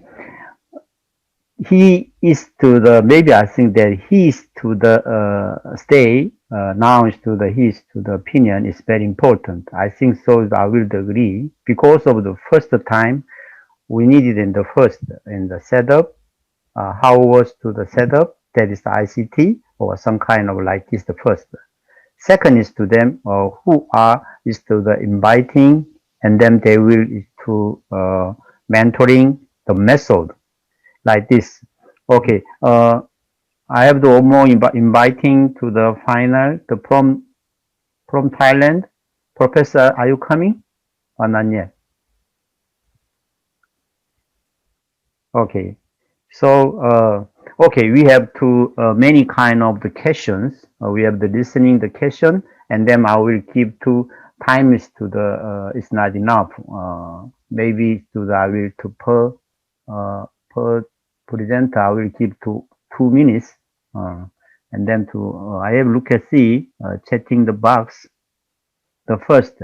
He is to the, maybe I think that he is to the stay, now is to the, he is to the opinion is very important. I think so, I will agree. Because of the first time, we needed in the setup, how was to the setup, that is the ICT, or some kind of like this, the first. Second is to them, who are, is to the inviting, and then they will to mentoring the method like this. Okay, I have the one more inviting to the final, the from Thailand. Professor, are you coming or not yet? Okay, so okay, we have two many kind of the questions. We have the listening the question, and then I will give two time is to the it's not enough. Maybe to the I will to per presenter I will give to 2 minutes, and then to I have look at see checking the box. The first.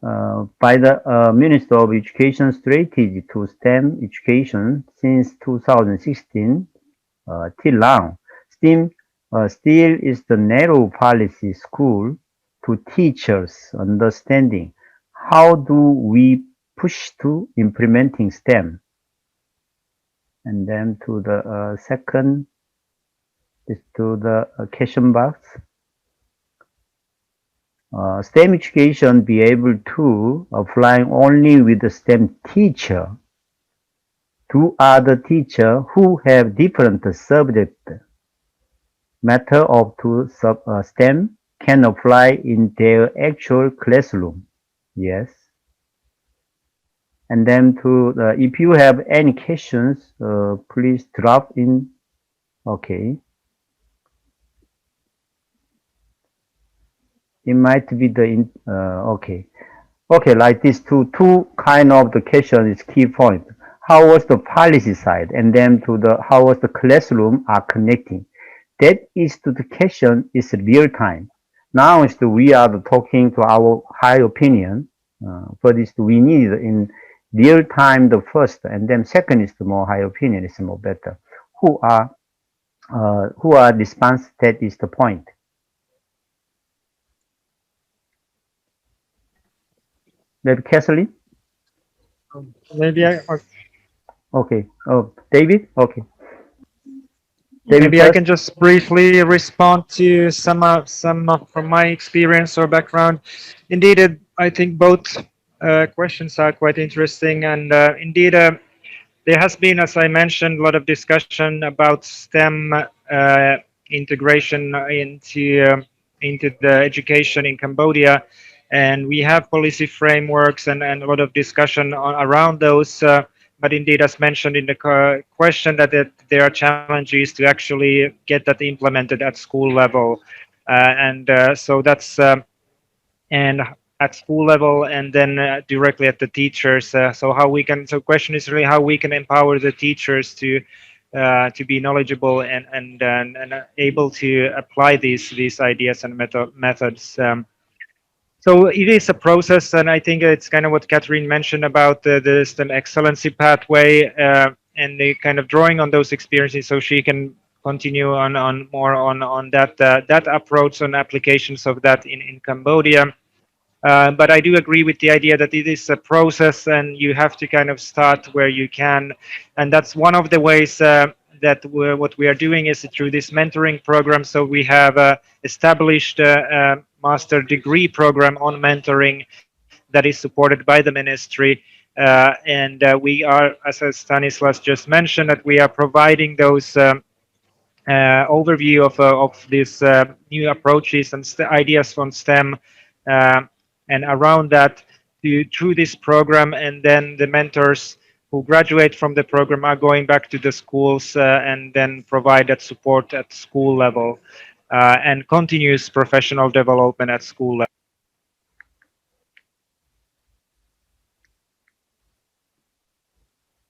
By the Minister of Education strategy to STEM education since 2016 till now, STEM still is the narrow policy school to teachers understanding. How do we push to implementing STEM? And then to the second is to the question box. STEM education be able to apply only with the STEM teacher to other teacher who have different subject matter of to STEM can apply in their actual classroom. Yes. And then to if you have any questions, please drop in. Okay. It might be the okay, like this two kind of the question is key point. How was the policy side, and then to the how was the classroom are connecting. That is to the question is real time. Now is we are talking to our high opinion. For this we need in real time the first, and then second is the more high opinion is more better. Who are response, that is the point. Maybe Kathleen? Maybe Okay. Oh, David? Okay. maybe I first. can just briefly respond to some from my experience or background. Indeed, I think both questions are quite interesting, and indeed, there has been, as I mentioned, a lot of discussion about STEM integration into the education in Cambodia, and we have policy frameworks and a lot of discussion around those. But indeed, as mentioned in the question, that there are challenges to actually get that implemented at school level, so that's and at school level, and then directly at the teachers. So how we can? So question is really how we can empower the teachers to be knowledgeable and able to apply these ideas and methods. So it is a process, and I think it's kind of what Katherine mentioned about the STEM excellency pathway, and the kind of drawing on those experiences, so she can continue on more on that approach on applications of that in Cambodia. But I do agree with the idea that it is a process, and you have to kind of start where you can, and that's one of the ways what we are doing is through this mentoring program. So we have established a master degree program on mentoring that is supported by the ministry, and we are, as Stanislas just mentioned, that we are providing those overview of these new approaches and ideas from STEM, and around that through this program, and then the mentors who graduate from the program are going back to the schools and then provide that support at school level, and continuous professional development at school level.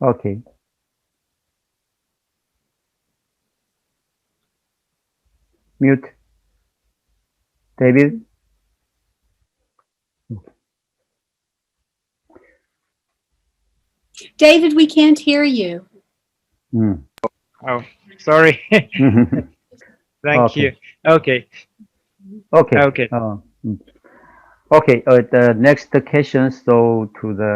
Okay. Mute. David? David, we can't hear you. Oh, sorry. Thank Okay. you. Okay. Okay. Okay. Okay. The next question, so to the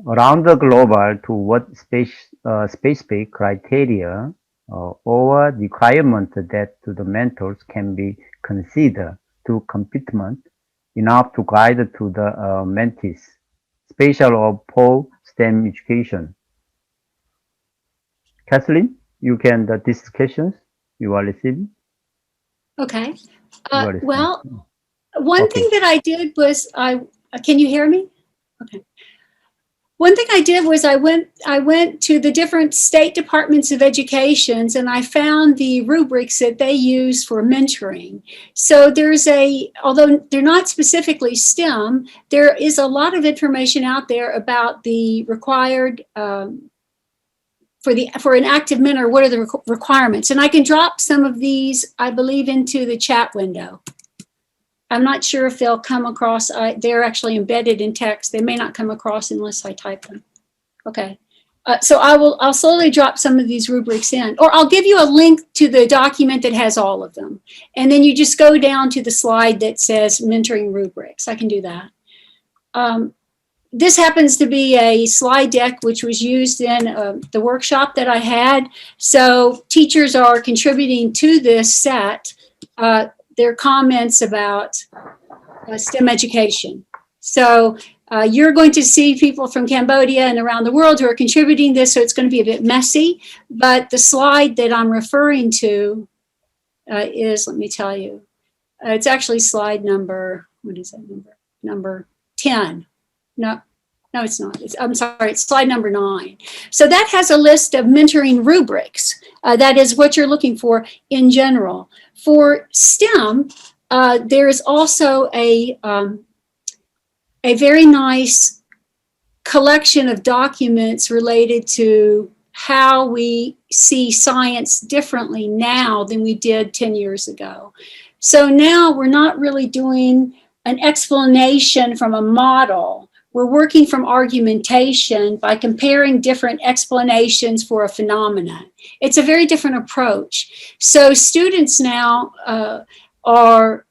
around the global, to what specific criteria or requirement that to the mentors can be considered to commitment enough to guide to the mentees, special or for STEM education. Kathleen, you can the discussions you are receiving. Okay. You are receiving. Well, one Okay. thing that I did was can you hear me? Okay. One thing I did was I went to the different state departments of educations, and I found the rubrics that they use for mentoring. So although they're not specifically STEM, there is a lot of information out there about the required for an active mentor. What are the requirements? And I can drop some of these, I believe, into the chat window. I'm not sure if they'll come across. They're actually embedded in text. They may not come across unless I type them. Okay. So I'll slowly drop some of these rubrics in, or I'll give you a link to the document that has all of them. And then you just go down to the slide that says mentoring rubrics. I can do that. This happens to be a slide deck which was used in the workshop that I had. So teachers are contributing to this set their comments about STEM education. So you're going to see people from Cambodia and around the world who are contributing this, so it's going to be a bit messy. But the slide that I'm referring to is, let me tell you, it's actually slide number, what is that number? Number 10. No, it's not. I'm sorry, it's slide number 9. So that has a list of mentoring rubrics. That is what you're looking for in general. For STEM, there is also a very nice collection of documents related to how we see science differently now than we did 10 years ago. So now we're not really doing an explanation from a model. we're working from argumentation by comparing different explanations for a phenomena. It's a very different approach. So students now are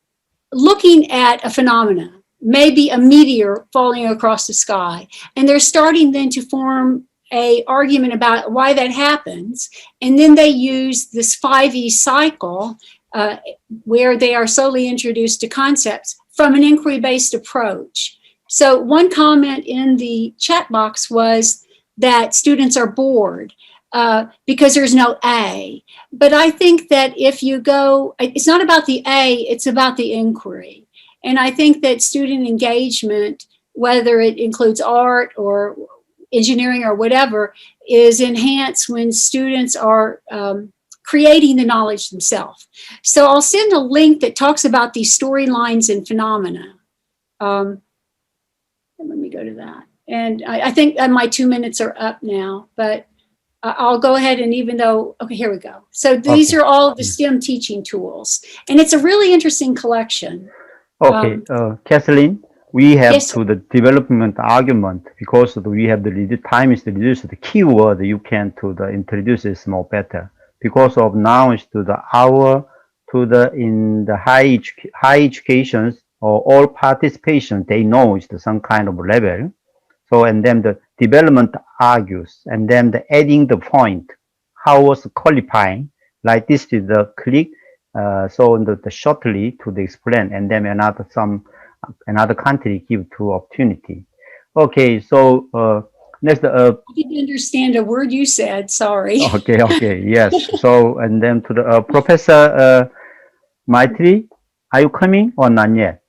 looking at a phenomena, maybe a meteor falling across the sky, and they're starting then to form a argument about why that happens. And then they use this 5E cycle where they are slowly introduced to concepts from an inquiry-based approach. So one comment in the chat box was that students are bored because there's no A. But I think that if you go, it's not about the A, it's about the inquiry. And I think that student engagement, whether it includes art or engineering or whatever, is enhanced when students are creating the knowledge themselves. So I'll send a link that talks about these storylines and phenomena. Let me go to that. And I think my 2 minutes are up now, but I'll go ahead and even though, okay, here we go. So these are all the STEM teaching tools. And it's a really interesting collection. Okay, Kathleen, we have Yes, to the development argument because we have the time is reduced. The keyword you can to the introduce is more better because of now is to the hour to the in the high education or all participation they know is the some kind of level. So and then the development argues and then the adding the point how was qualifying like this is the click. So the shortly to the explain and then another country give two opportunity. Okay, so next I didn't understand a word you said, sorry. okay, yes. So and then to the Professor Maitree, are you coming or not yet?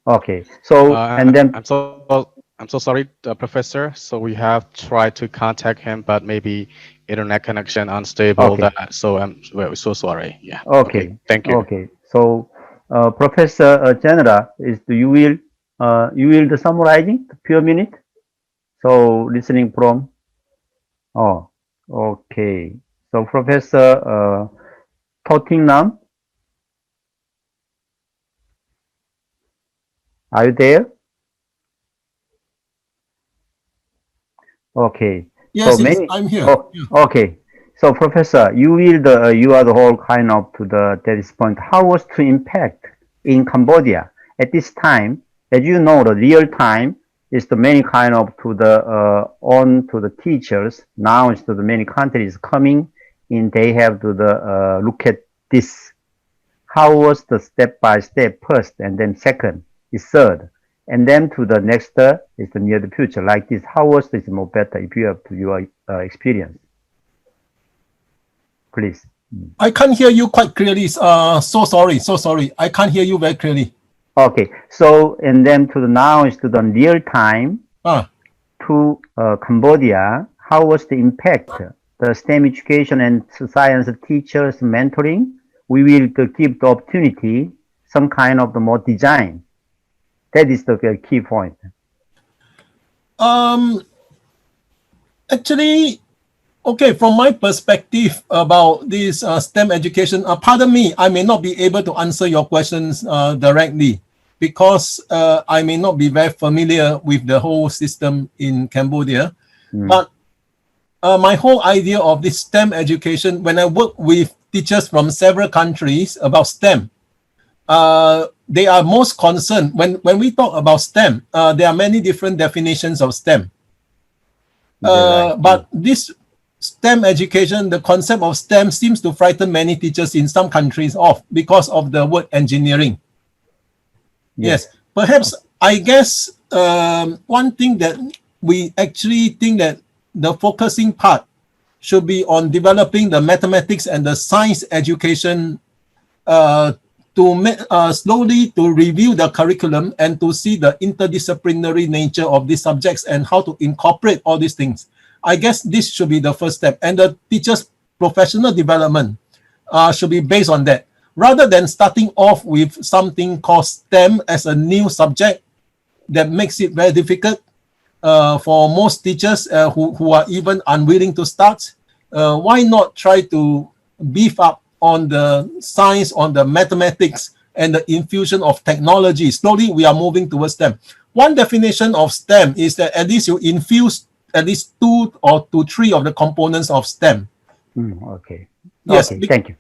Okay, so and then I'm so sorry, Professor. So we have tried to contact him, but maybe internet connection unstable. Okay. So we're so sorry. Yeah. Okay. Thank you. Okay. So Professor Genaro, you will the summarizing few minute. So listening from. Oh, okay. So Professor Tottingham, are you there? Okay. Yes, So yes, many, I'm here. oh, Yeah. okay. So Professor, you are the whole kind of to the at this point. How was to impact in Cambodia at this time? As you know, the real time is the many kind of to the on to the teachers. Now is to the many countries coming in. They have to the look at this. How was the step by step first and then second is third. And then to the next is the near the future like this. How was this more better if you have to your experience? Please. I can't hear you quite clearly. So sorry. I can't hear you very clearly. Okay. So and then to the now is to the real time to Cambodia. How was the impact? The STEM education and science teachers mentoring. We will give the opportunity some kind of the more design. That is the key point. Actually, okay, from my perspective about this STEM education, pardon me, I may not be able to answer your questions directly because I may not be very familiar with the whole system in Cambodia. But my whole idea of this STEM education, when I work with teachers from several countries about STEM, they are most concerned when we talk about STEM. There are many different definitions of STEM. But this STEM education, the concept of STEM seems to frighten many teachers in some countries off because of the word engineering. Yes, perhaps I guess one thing that we actually think that the focusing part should be on developing the mathematics and the science education to slowly to review the curriculum and to see the interdisciplinary nature of these subjects and how to incorporate all these things. I guess this should be the first step, and the teachers' professional development should be based on that, rather than starting off with something called STEM as a new subject that makes it very difficult for most teachers who are even unwilling to start. Why not try to beef up on the science, on the mathematics, and the infusion of technology. Slowly, we are moving towards STEM. One definition of STEM is that at least you infuse at least 2 or 3 of the components of STEM. Okay. Yes. Okay, thank you.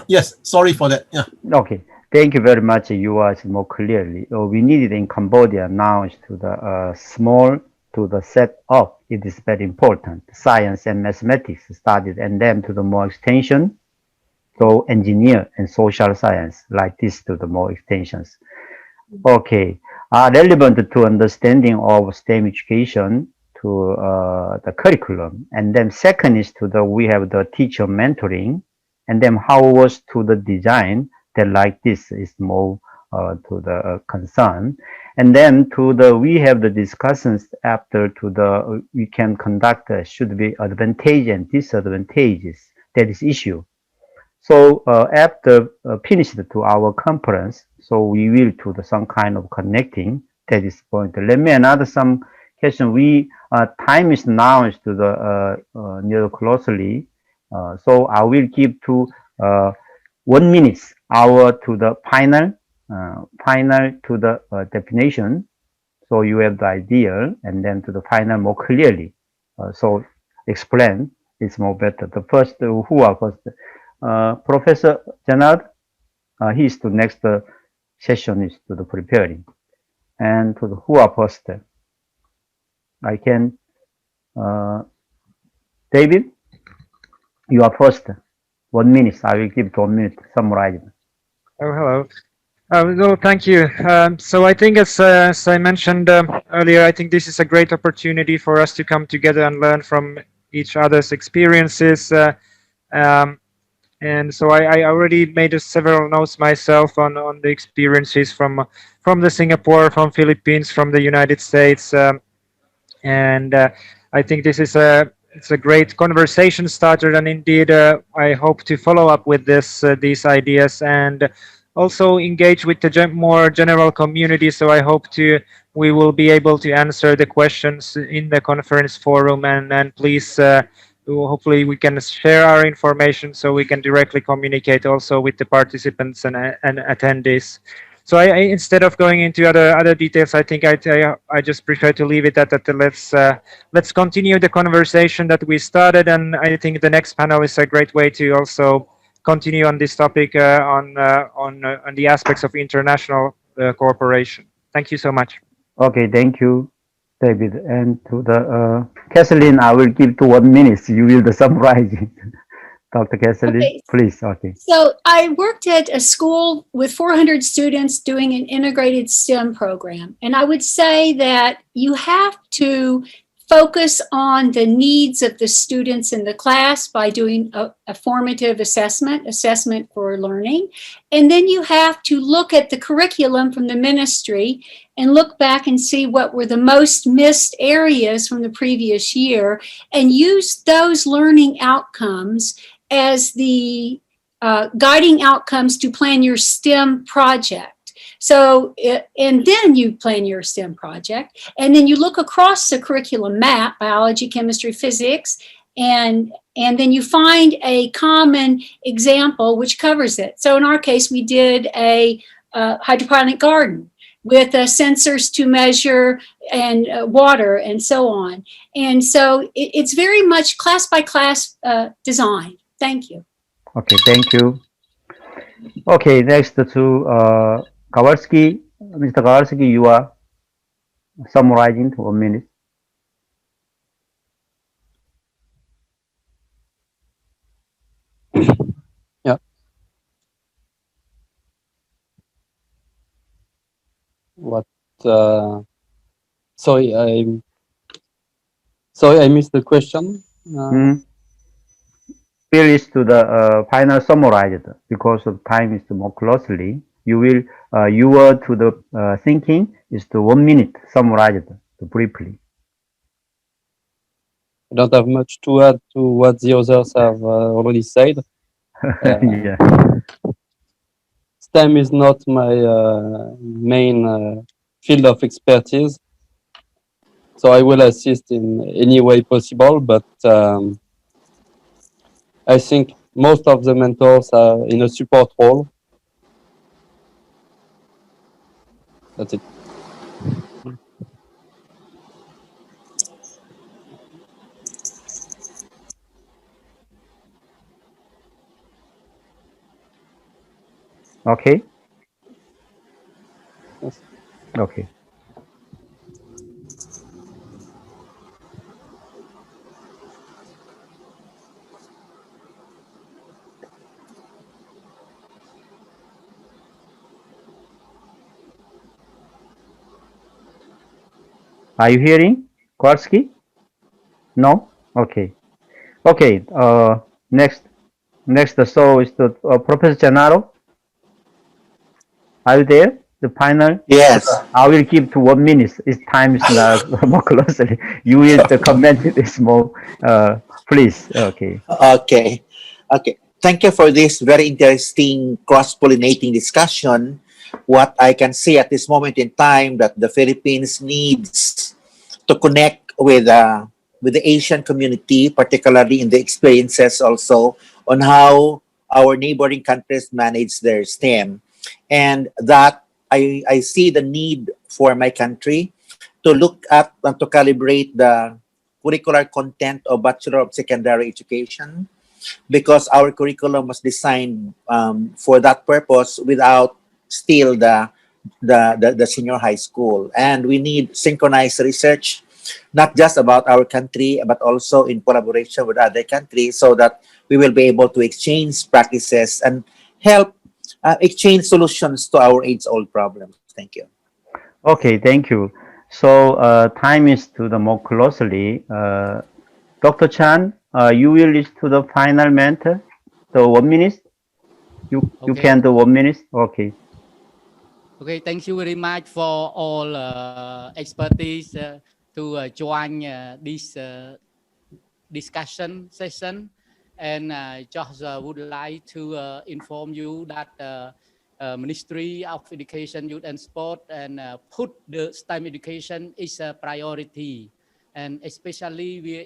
Yes. Sorry for that. Yeah. Okay. Thank you very much. You asked more clearly. We need it in Cambodia now is to the small to the set up. It is very important. Science and mathematics studied, and then to the more extension. So engineer and social science like this to the more extensions. Okay. Relevant to understanding of STEM education to the curriculum. And then second is to the, we have the teacher mentoring. And then how was to the design that like this is more to the concern. And then to the, we have the discussions after to the, we can conduct should be advantage and disadvantages. That is issue. So after finished to our conference, so we will to the some kind of connecting. That is point. Let me another some question. We time is now is to the near closely. So I will give to 1 minute our to the final to the definition. So you have the idea, and then to the final more clearly. So explain is more better. The first who are first. Professor Genaro, he is the next session is to the preparing. And to the who are first. I can, David, you are first. 1 minute. I will give 1 minute summarize. Oh, hello. No, thank you. So I think as I mentioned earlier, I think this is a great opportunity for us to come together and learn from each other's experiences. And so I already made several notes myself on the experiences from the Singapore, from Philippines, from the United States, and I think this is it's a great conversation starter, and indeed I hope to follow up with these ideas and also engage with the more general community. So I hope we will be able to answer the questions in the conference forum, and please. Hopefully we can share our information so we can directly communicate also with the participants and attendees. So I instead of going into other details, I think I just prefer to leave it at that. Let's continue the conversation that we started, and I think the next panel is a great way to also continue on this topic on the aspects of international cooperation. Thank you so much. Okay, thank you, David. And to the Katherine, I will give to 1 minute. You will the summarize it. Dr. Katherine, Okay. please. Okay. So I worked at a school with 400 students doing an integrated STEM program. And I would say that you have to focus on the needs of the students in the class by doing a formative assessment for learning. And then you have to look at the curriculum from the ministry and look back and see what were the most missed areas from the previous year and use those learning outcomes as the guiding outcomes to plan your STEM project. So, and then you plan your STEM project, and then you look across the curriculum map, biology, chemistry, physics, and then you find a common example which covers it. So in our case, we did a hydroponic garden with sensors to measure and water and so on. And so it's very much class by class design. Thank you. Okay, thank you. Okay, next to Kowalski. Mr. Kowalski, you are summarizing to 1 minute. Yeah. What? Sorry, I missed the question. Is to the final summarized because of time is more closely. You will your to the thinking is to 1 minute summarized briefly. I don't have much to add to what the others have already said. Yeah. STEM is not my main field of expertise, so I will assist in any way possible, but I think most of the mentors are in a support role. That's it. Okay. Yes. Okay. Are you hearing, Kowalski? No? Okay. Okay. Next. So is the Professor Genaro. Are you there? The final. Yes. I will give to 1 minute. It's time is not more closely. You will comment this more. Please. Okay. Okay. Okay. Thank you for this very interesting cross-pollinating discussion. What I can say at this moment in time that the Philippines needs to connect with the Asian community, particularly in the experiences also on how our neighboring countries manage their STEM, and that I see the need for my country to look at and to calibrate the curricular content of Bachelor of Secondary Education, because our curriculum was designed for that purpose without still the senior high school. And we need synchronized research, not just about our country, but also in collaboration with other countries, so that we will be able to exchange practices and help exchange solutions to our age-old problems. Thank you. Okay. Thank you. So time is to the more closely. Dr. Chan, you will list to the final mentor. The 1 minute. You Okay. can do 1 minute. Okay. Okay, thank you very much for all expertise to join this discussion session. And just would like to inform you that Ministry of Education, Youth and Sport and put the STEM education is a priority. And especially we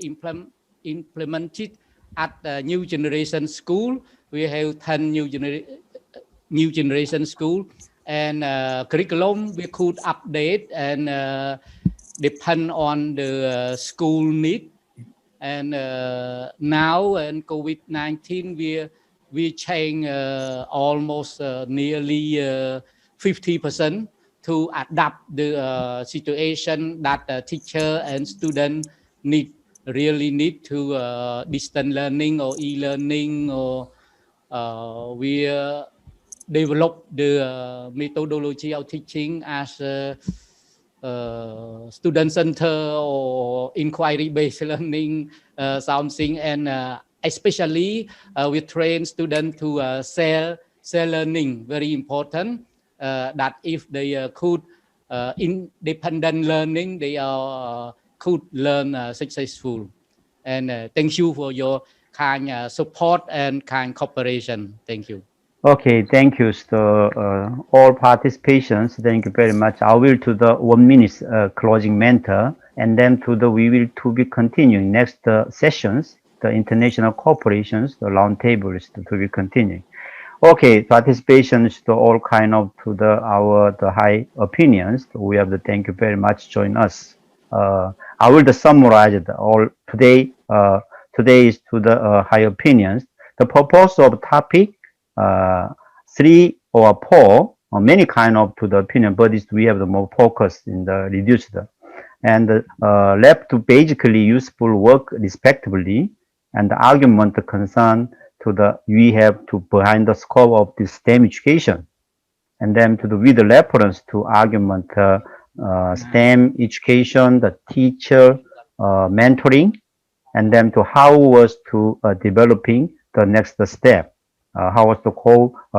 implemented at the new generation school. We have 10 new generation school. And curriculum we could update and depend on the school need. And now in COVID-19 we change almost nearly 50% to adapt the situation that teacher and student really need to distance learning or e-learning, or we develop the methodology of teaching as student center or inquiry based learning, something. And especially we train students to self learning, very important, that if they could independent learning, they could learn successful. And thank you for your kind support and kind cooperation. Thank you. Okay, thank you to all participations. Thank you very much. I will to the 1 minute closing mentor, and then we will to be continuing next sessions, the international corporations, the round tables to be continuing. Okay, participations to all kind of to the high opinions. We have to thank you very much. Join us. I will summarize it all today. Today is to the high opinions. The purpose of topic 3 or 4, or many kind of to the opinion, but we have the more focus in the reduced and left to basically useful work respectively, and the argument concern to the we have to behind the scope of this STEM education, and then to the with reference to argument STEM education, the teacher mentoring, and then to how was to developing the next step. How was the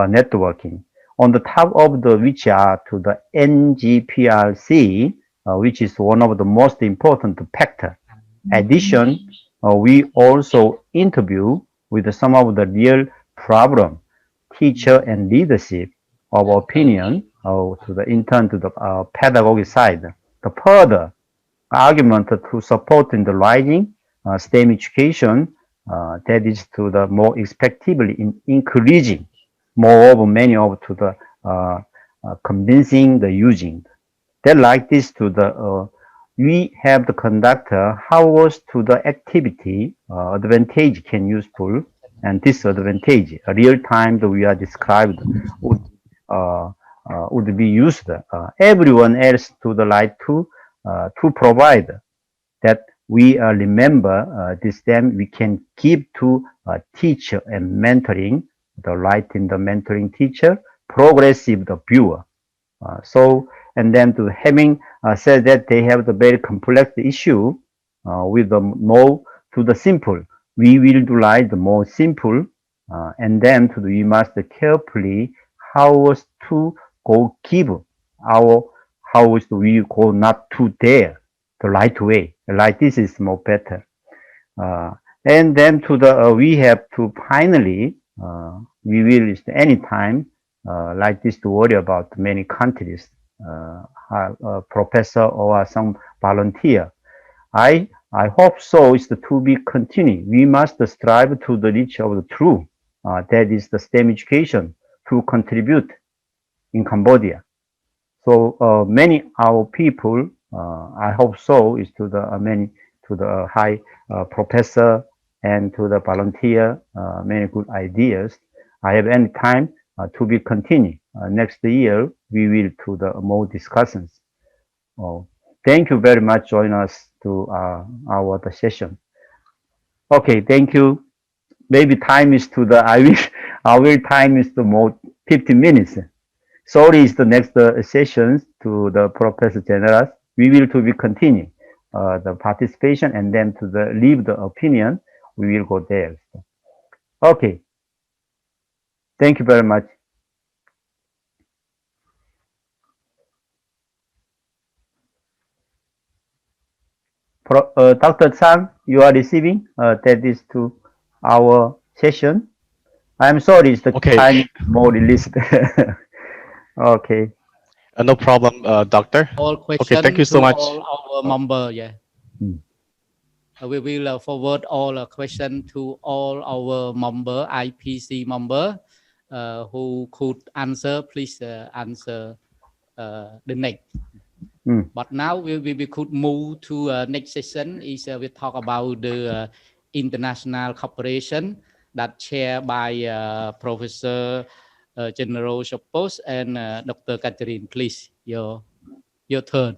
networking on the top of the which are to the NGPRC, which is one of the most important factor. Addition, we also interview with some of the real problem, teacher and leadership of opinion to the intern to the pedagogy side. The further argument to support in the rising STEM education, that is to the more effectively in encouraging moreover many of to the convincing the using. That like this to the we have the conductor how was to the activity advantage can useful and disadvantage real time that we are described would be used. Everyone else to the right to provide that we remember this then we can give to teacher and mentoring the right in the mentoring teacher progressive the viewer. So and then to having said that they have the very complex issue with the more to the simple. We will do like the more simple and then to the, we must carefully how to go give our how we go not to there the right way. Like this is more better. And then to the we have to finally we will anytime like this to worry about many countries professor or some volunteer. I hope so is to be continued. We must strive to the reach of the true that is the STEM education to contribute in Cambodia. So many our people I hope so is to the many to the high professor and to the volunteer many good ideas. I have any time to be continued. Next year we will to the more discussions. Oh, thank you very much join us to our the session. Okay, thank you. Maybe time is to the I wish our time is the more 15 minutes. Sorry, is the next sessions to the Professor General. We will to be continue the participation and then to the leave the opinion. We will go there. Okay. Thank you very much. Dr. Sang, you are receiving that is to our session. I'm sorry, it's the Okay. time more released. Okay. No problem, doctor. All Okay, questions thank you so to much. all our member. Yeah. Hmm. We will forward all questions to all our member, IPC member, who could answer. Please answer the next. But now we could move to next session. Is we talk about the international cooperation that chaired by Professor Genaro Japos and Dr. Katherine. Please, your turn.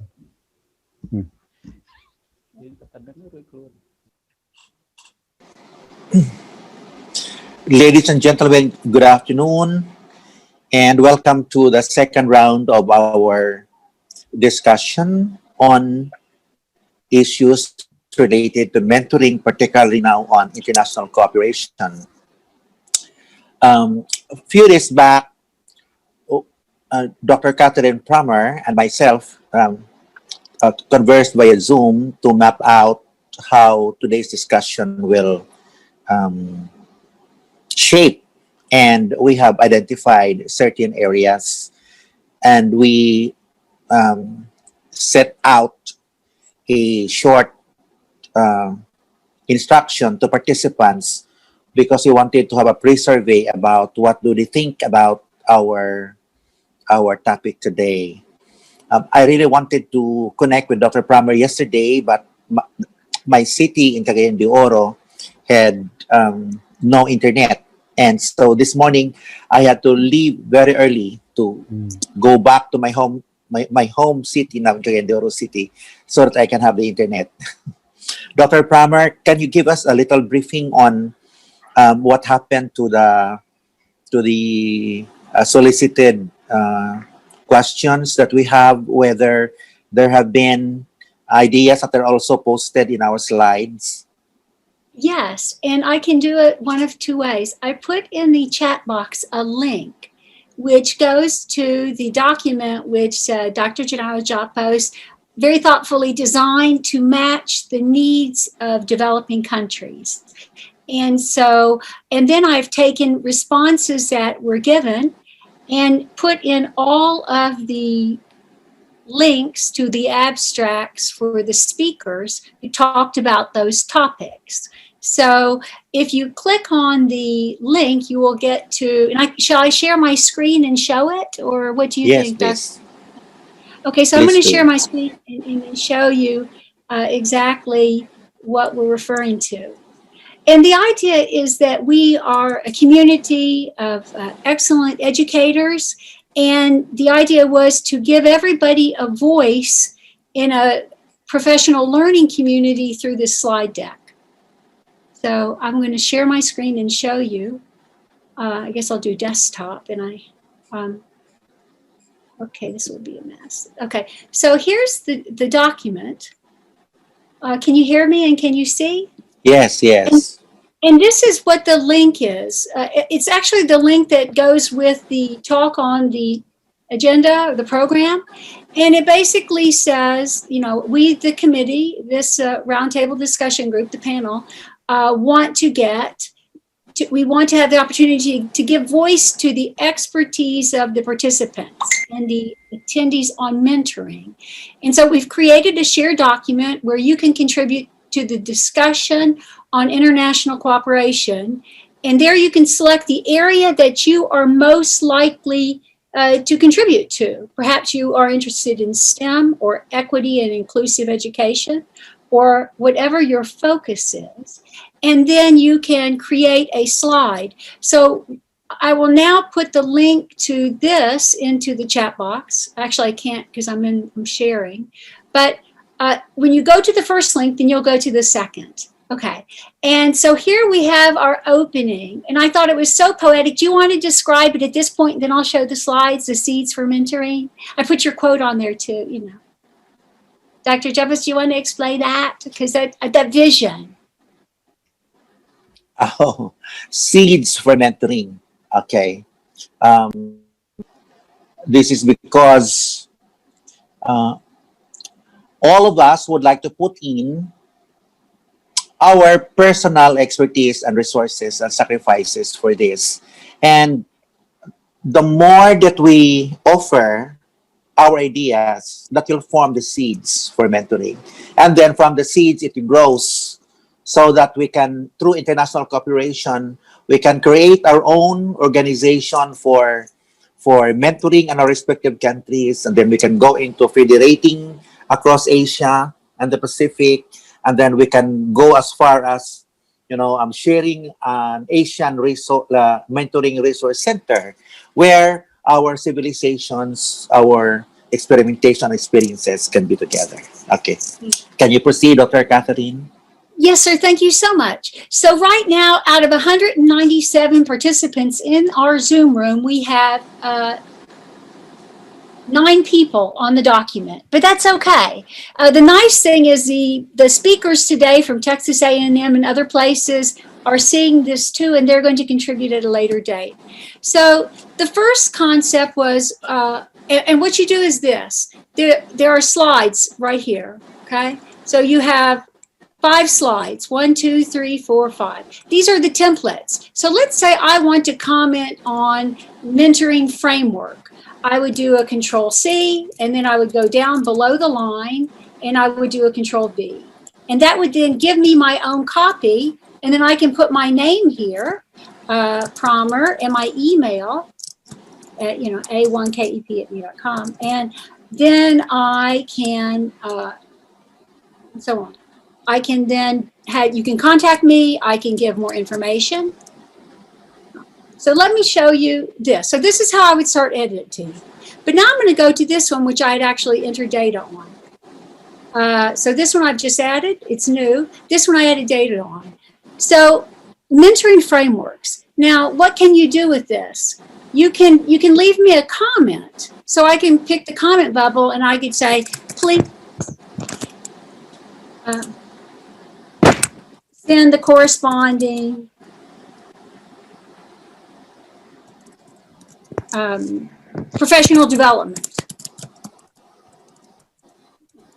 Ladies and gentlemen, good afternoon and welcome to the second round of our discussion on issues related to mentoring, particularly now on international cooperation. A few days back, Dr. Katherine Prammer and myself conversed via Zoom to map out how today's discussion will shape, and we have identified certain areas and we set out a short instruction to participants because we wanted to have a pre-survey about what do they think about our topic today. I really wanted to connect with Dr. Prammer yesterday, but my city in Cagayan de Oro had no internet. And so this morning, I had to leave very early to go back to my home city now, Cagayan de Oro City, so that I can have the internet. Dr. Prammer, can you give us a little briefing on what happened to the solicited questions that we have, whether there have been ideas that are also posted in our slides? Yes, and I can do it one of two ways. I put in the chat box a link which goes to the document which Dr. Genaro Japos very thoughtfully designed to match the needs of developing countries. And then I've taken responses that were given and put in all of the links to the abstracts for the speakers who talked about those topics. So if you click on the link, you will get to, and shall I share my screen and show it? Or what do you think? Yes, please. Okay, so I'm Please going to do. share my screen and show you exactly what we're referring to. And the idea is that we are a community of excellent educators, and the idea was to give everybody a voice in a professional learning community through this slide deck. So I'm going to share my screen and show you. I guess I'll do desktop, and okay, this will be a mess. Okay, so here's the document. Can you hear me and can you see? Yes, yes. And this is what the link is. It's actually the link that goes with the talk on the agenda of the program. And it basically says, you know, we, the committee, this roundtable discussion group, the panel, want to we want to have the opportunity to give voice to the expertise of the participants and the attendees on mentoring. And so we've created a shared document where you can contribute to the discussion on international cooperation. And there you can select the area that you are most likely to contribute to. Perhaps you are interested in STEM or equity and inclusive education, or whatever your focus is. And then you can create a slide. So I will now put the link to this into the chat box. Actually, I can't because I'm sharing. But when you go to the first link, then you'll go to the second. Okay. And so here we have our opening. And I thought it was so poetic. Do you want to describe it at this point? Then I'll show the slides, the seeds for mentoring. I put your quote on there too, you know. Dr. Japos, do you want to explain that? Because that vision. Oh, seeds for mentoring. Okay. This is because all of us would like to put in our personal expertise and resources and sacrifices for this. And the more that we offer our ideas, that will form the seeds for mentoring. And then from the seeds, it grows so that we can, through international cooperation, we can create our own organization for mentoring in our respective countries. And then we can go into federating across Asia and the Pacific. And then we can go as far as, you know, I'm sharing an Asian mentoring resource center where our civilizations, our experimentation experiences can be together. Okay. Can you proceed, Dr. Katherine? Yes, sir. Thank you so much. So right now, out of 197 participants in our Zoom room, we have 9 people on the document, but that's okay. The nice thing is the speakers today from Texas A&M and other places are seeing this too, and they're going to contribute at a later date. So the first concept was, and what you do is this. There are slides right here, okay? So you have 5 slides, 1, 2, 3, 4, 5. These are the templates. So let's say I want to comment on mentoring framework. I would do a Control C, and then I would go down below the line, and I would do a Control V. And that would then give me my own copy, and then I can put my name here, Prammer, and my email, at, you know, a1kep@me.com, and then I can, and so on. I can then you can contact me, I can give more information. So let me show you this. So this is how I would start editing. But now I'm going to go to this one, which I had actually entered data on. So this one I've just added. It's new. This one I added data on. So mentoring frameworks. Now, what can you do with this? You can leave me a comment. So I can pick the comment bubble and I could say, please send the corresponding professional development.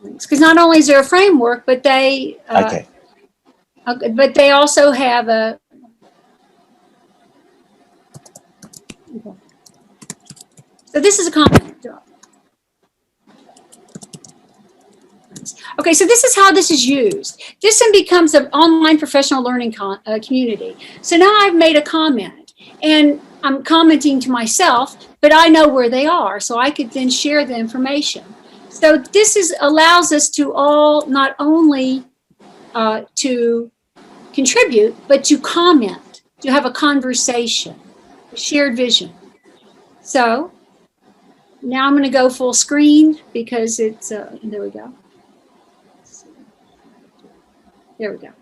Because not only is there a framework, but they but they also have a. So this is a comment. Okay, so this is how this is used. This then becomes an online professional learning community. So now I've made a comment, and I'm commenting to myself, but I know where they are, so I could then share the information. So this allows us to all not only to contribute, but to comment, to have a conversation, a shared vision. So now I'm going to go full screen because it's, there we go. There we go.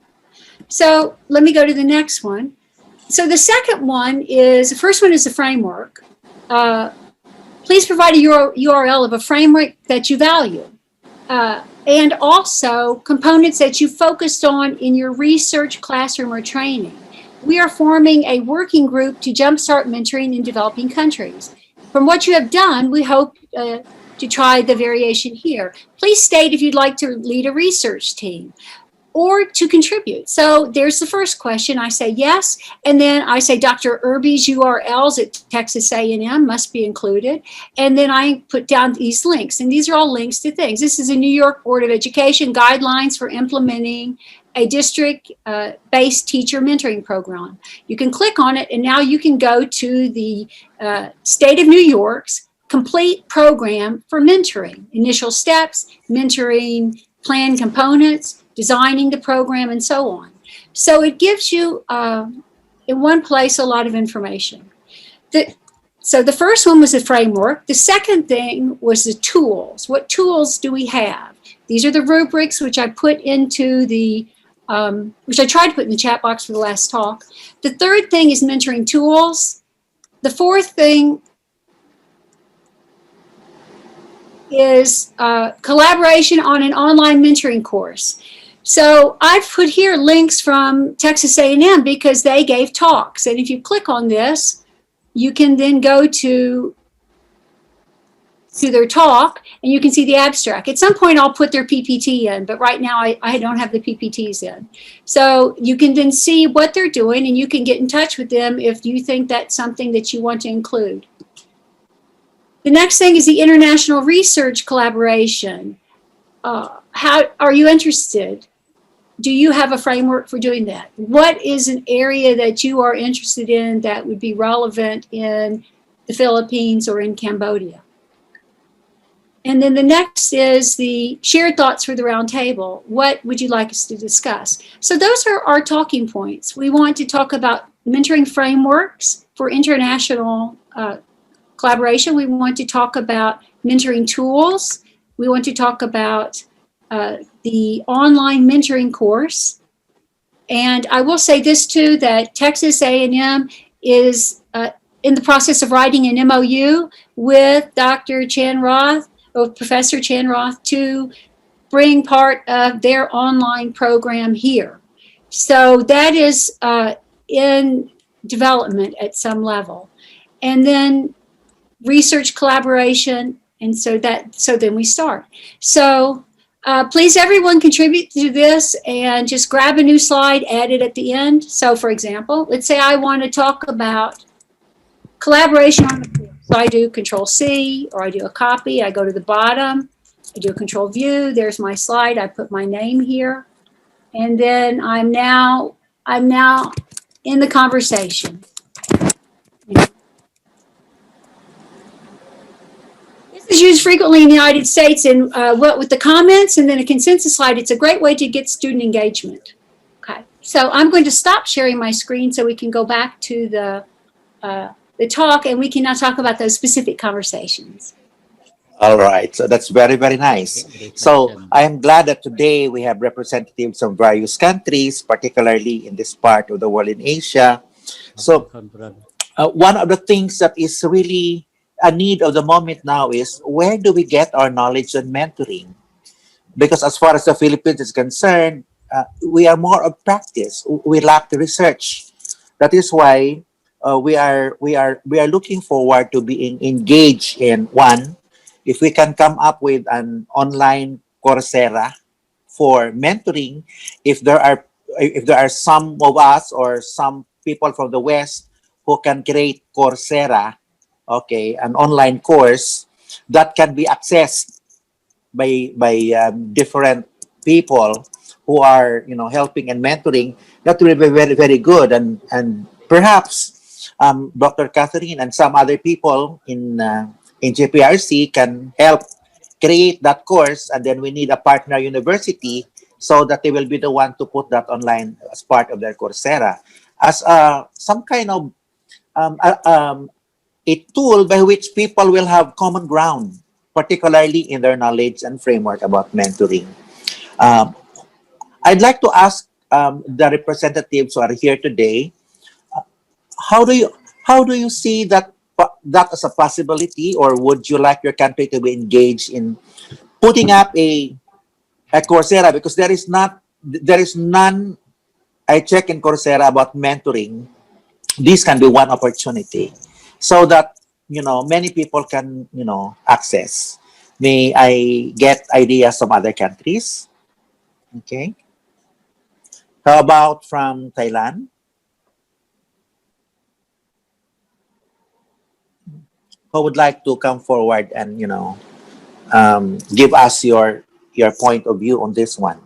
So let me go to the next one. So the second one is, the first one is the framework. Please provide a URL of a framework that you value. And also components that you focused on in your research, classroom, or training. We are forming a working group to jumpstart mentoring in developing countries. From what you have done, we hope to try the variation here. Please state if you'd like to lead a research team or to contribute. So there's the first question. I say yes, and then I say Dr. Irby's URLs at Texas A&M must be included, and then I put down these links, and these are all links to things. This is a New York Board of Education guidelines for implementing a district-based teacher mentoring program. You can click on it, and now you can go to the State of New York's complete program for mentoring, initial steps, mentoring plan components, designing the program, and so on. So it gives you, in one place, a lot of information. So the first one was the framework. The second thing was the tools. What tools do we have? These are the rubrics, which I put into the, which I tried to put in the chat box for the last talk. The third thing is mentoring tools. The fourth thing is collaboration on an online mentoring course. So I've put here links from Texas A&M because they gave talks. And if you click on this, you can then go to their talk and you can see the abstract. At some point I'll put their PPT in, but right now I don't have the PPTs in. So you can then see what they're doing and you can get in touch with them if you think that's something that you want to include. The next thing is the international research collaboration. How are you interested? Do you have a framework for doing that? What is an area that you are interested in that would be relevant in the Philippines or in Cambodia? And then the next is the shared thoughts for the round table. What would you like us to discuss? So those are our talking points. We want to talk about mentoring frameworks for international collaboration. We want to talk about mentoring tools. We want to talk about the online mentoring course. And I will say this too, that Texas A&M is in the process of writing an MOU with Dr. Roath, or Professor Roath, to bring part of their online program here. So that is in development at some level. And then research collaboration, and so then we start. So please everyone contribute to this and just grab a new slide, add it at the end. So for example, let's say I want to talk about collaboration on the course. So I do Control C, or I do a copy, I go to the bottom, I do a Control View, there's my slide, I put my name here, and then I'm now in the conversation. This is used frequently in the United States, and what with the comments and then a consensus slide, it's a great way to get student engagement. Okay, so I'm going to stop sharing my screen so we can go back to the talk, and we can now talk about those specific conversations. All right, so that's very, very nice. So I am glad that today we have representatives from various countries, particularly in this part of the world in Asia. So one of the things that is really a need of the moment now is, where do we get our knowledge on mentoring? Because as far as the Philippines is concerned, we are more of practice. We lack the research. That is why we are looking forward to being engaged in one. If we can come up with an online Coursera for mentoring, if there are some of us or some people from the West who can create Coursera, okay, an online course that can be accessed by different people who are helping and mentoring, that will be very, very good. And perhaps Dr. Katherine and some other people in NGPRC can create that course, and then we need a partner university so that they will be the one to put that online as part of their Coursera, as some kind of a tool by which people will have common ground, particularly in their knowledge and framework about mentoring. I'd like to ask the representatives who are here today, how do you see that as a possibility, or would you like your country to be engaged in putting up a Coursera? Because there is none I check in Coursera about mentoring. This can be one opportunity, so that many people can access. May I get ideas from other countries? Okay. How about from Thailand? Who would like to come forward and give us your point of view on this one?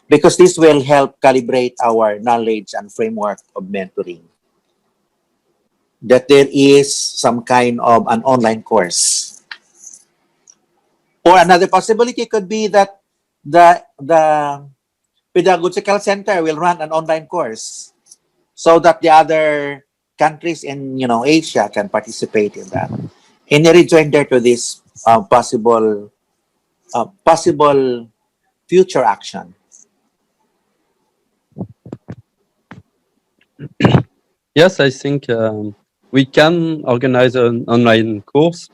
Because this will help calibrate our knowledge and framework of mentoring. That there is some kind of an online course. Or another possibility could be that the pedagogical center will run an online course so that the other countries in Asia can participate in that. Any rejoinder to this possible future action? Yes, I think we can organize an online course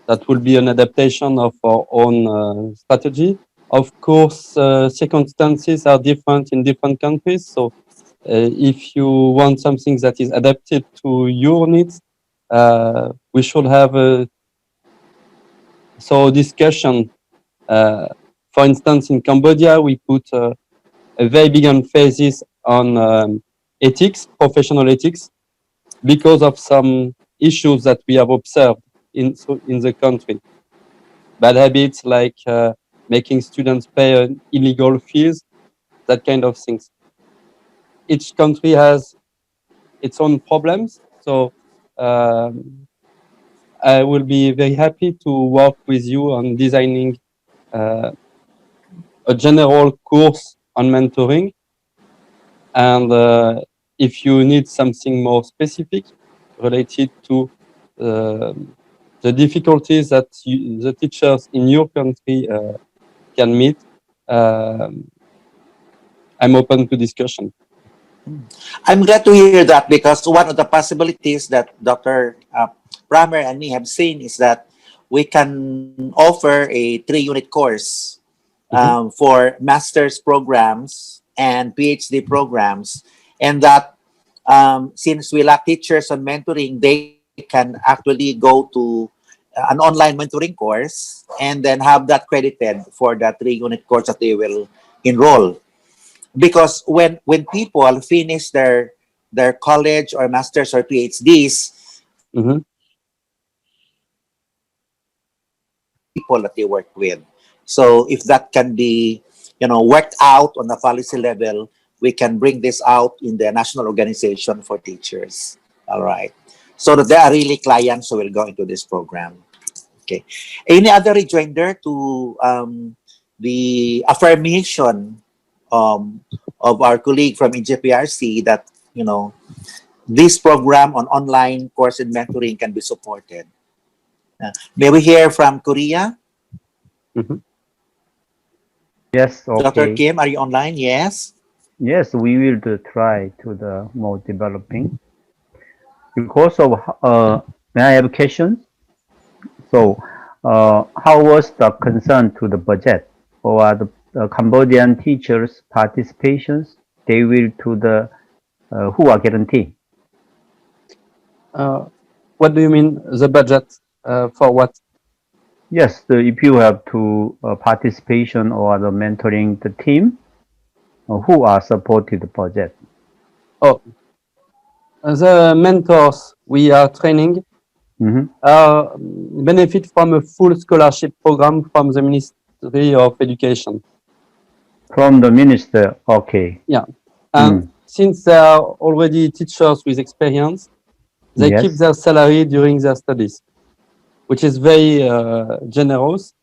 that will be an adaptation of our own strategy. Of course, circumstances are different in different countries. So if you want something that is adapted to your needs, we should have a discussion. For instance, in Cambodia, we put a very big emphasis on ethics, professional ethics, because of some issues that we have observed in the country. Bad habits like making students pay illegal fees, that kind of things. Each country has its own problems, so I will be very happy to work with you on designing a general course on mentoring. And if you need something more specific related to the difficulties that the teachers in your country can meet, I'm open to discussion. I'm glad to hear that, because one of the possibilities that Dr. Prammer and me have seen is that we can offer a 3-unit course for master's programs and PhD programs, and that since we lack teachers on mentoring, they can actually go to an online mentoring course and then have that credited for the 3-unit course that they will enroll. Because when people finish their college or masters or PhDs, people that they work with. So if that can be worked out on the policy level, we can bring this out in the national organization for teachers. All right. So that there are really clients who will go into this program. Okay. Any other rejoinder to the affirmation of our colleague from NGPRC that this program on online course and mentoring can be supported? May we hear from Korea? Yes, okay. Dr. Kim, are you online? Yes. Yes, we will try to the more developing. Because of may I have questions? So, how was the concern to the budget or the Cambodian teachers' participations? They will to the who are guaranteed? What do you mean, the budget for what? Yes, if you have to participation or the mentoring the team, who are supported the budget? Oh, the mentors we are training benefit from a full scholarship program from the Ministry of Education. From the minister, okay. Yeah, and since they are already teachers with experience, they keep their salary during their studies, which is very generous.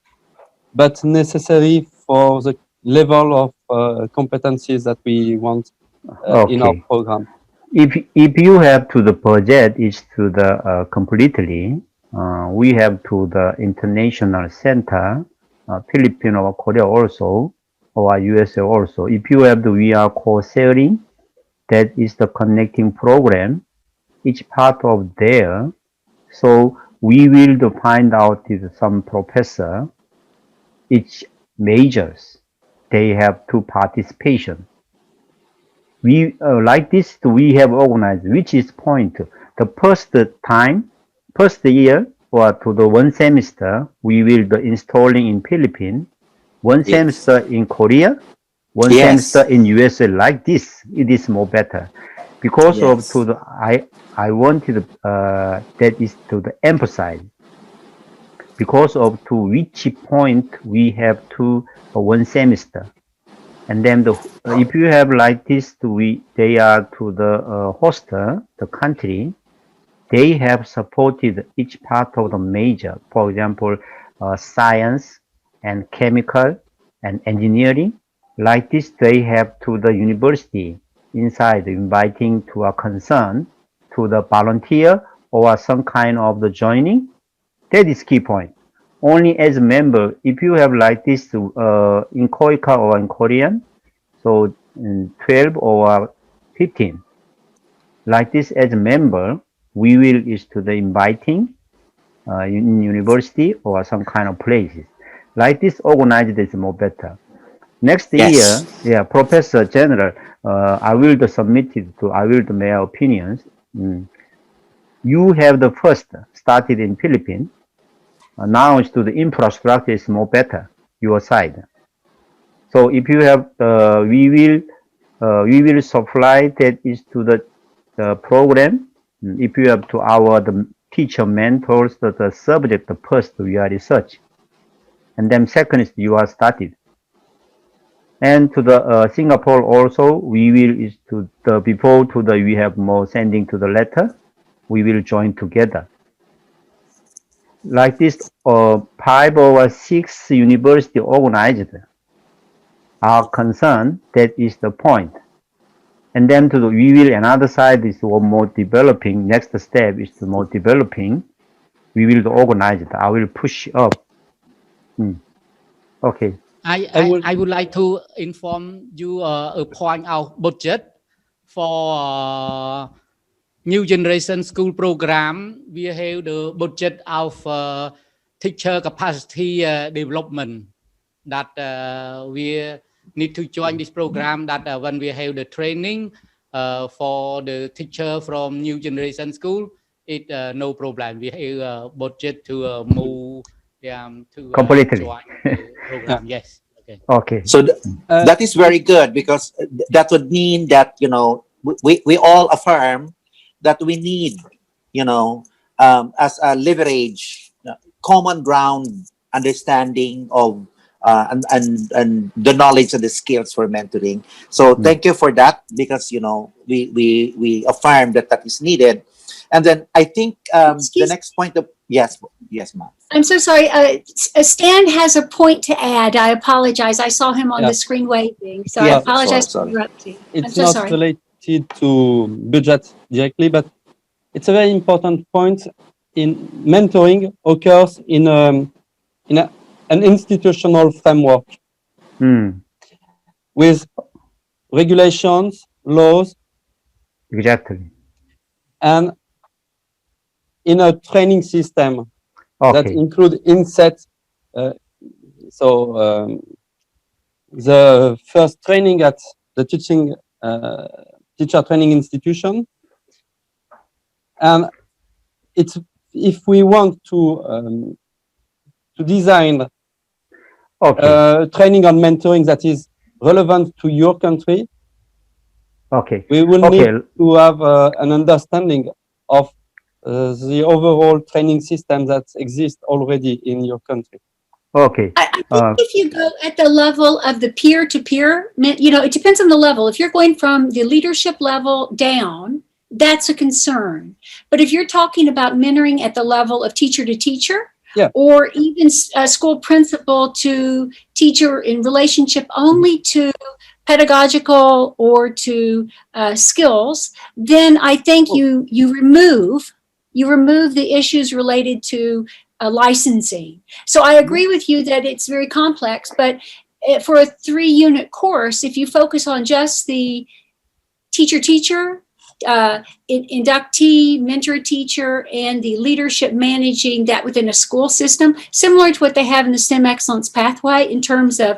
but necessary for the level of competencies that we want in our Okay. program. If you have to the project is to the completely, we have to the international center, Philippines or Korea also, or USA also. If you have the VR co-sharing, that is the connecting program, each part of there. So we will to find out is some professor, each majors, they have two participation. We like this we have organized which is point the first year or to the one semester we will the installing in Philippines, one Yes. semester in Korea, one Yes. semester in USA. Like this it is more better because of Yes. to the I wanted that is to the emphasize because of to which point we have to one semester. And then if you have like this, they are to the hoster, the country, they have supported each part of the major. For example, science and chemical and engineering. Like this, they have to the university inside inviting to a concern to the volunteer or some kind of the joining. That is key point. Only as a member, if you have like this in Koika or in Korean, so 12 or 15. Like this as a member, we will is to the inviting in university or some kind of places. Like this organized is more better. Next Yes. year, yeah, Professor General, I will submit it to, I will make opinions. You have the first started in Philippines. Now it's to the infrastructure is more better, your side. So if you have, we will supply that is to the program. If you have to our the teacher mentors the subject first we are research, and then second is you are started. And to the Singapore also we will is to the before to the we have more sending to the letter. We will join together. Like this, 5 or 6 university organized are concerned. That is the point. And then to the, we will another side is more developing. Next step is to more developing. We will organize it. I will push up. Okay. I would like to inform you a point out budget for new generation school program. We have the budget of teacher capacity development that we need to join this program. That when we have the training for the teacher from new generation school, it no problem. We have budget to move to completely join the program. Yes. Okay. Okay. So that is very good because that would mean that, you know, we all affirm that we need, you know, as a leverage, common ground understanding of and the knowledge and the skills for mentoring. So thank you for that because, you know, we affirm that is needed. And then I think the next point of yes, ma'am. I'm so sorry. Stan has a point to add. I apologize. I saw him on the screen waving, so I apologize for interrupting. It's not related to budget directly, but it's a very important point. In mentoring occurs in an institutional framework with regulations, laws, exactly, and in a training system that include inset. The first training at the teacher training institution, and it's if we want to design training on mentoring that is relevant to your country, we will need to have an understanding of the overall training system that exists already in your country. Okay. I think if you go at the level of the peer-to-peer, you know, it depends on the level. If you're going from the leadership level down, that's a concern. But if you're talking about mentoring at the level of teacher to teacher, Yeah. or even a school principal to teacher in relationship only to pedagogical or to skills, then I think you remove the issues related to licensing. So I agree with you that it's very complex, but for a 3-unit course, if you focus on just the teacher, inductee, mentor teacher, and the leadership managing that within a school system, similar to what they have in the STEM Excellence Pathway in terms of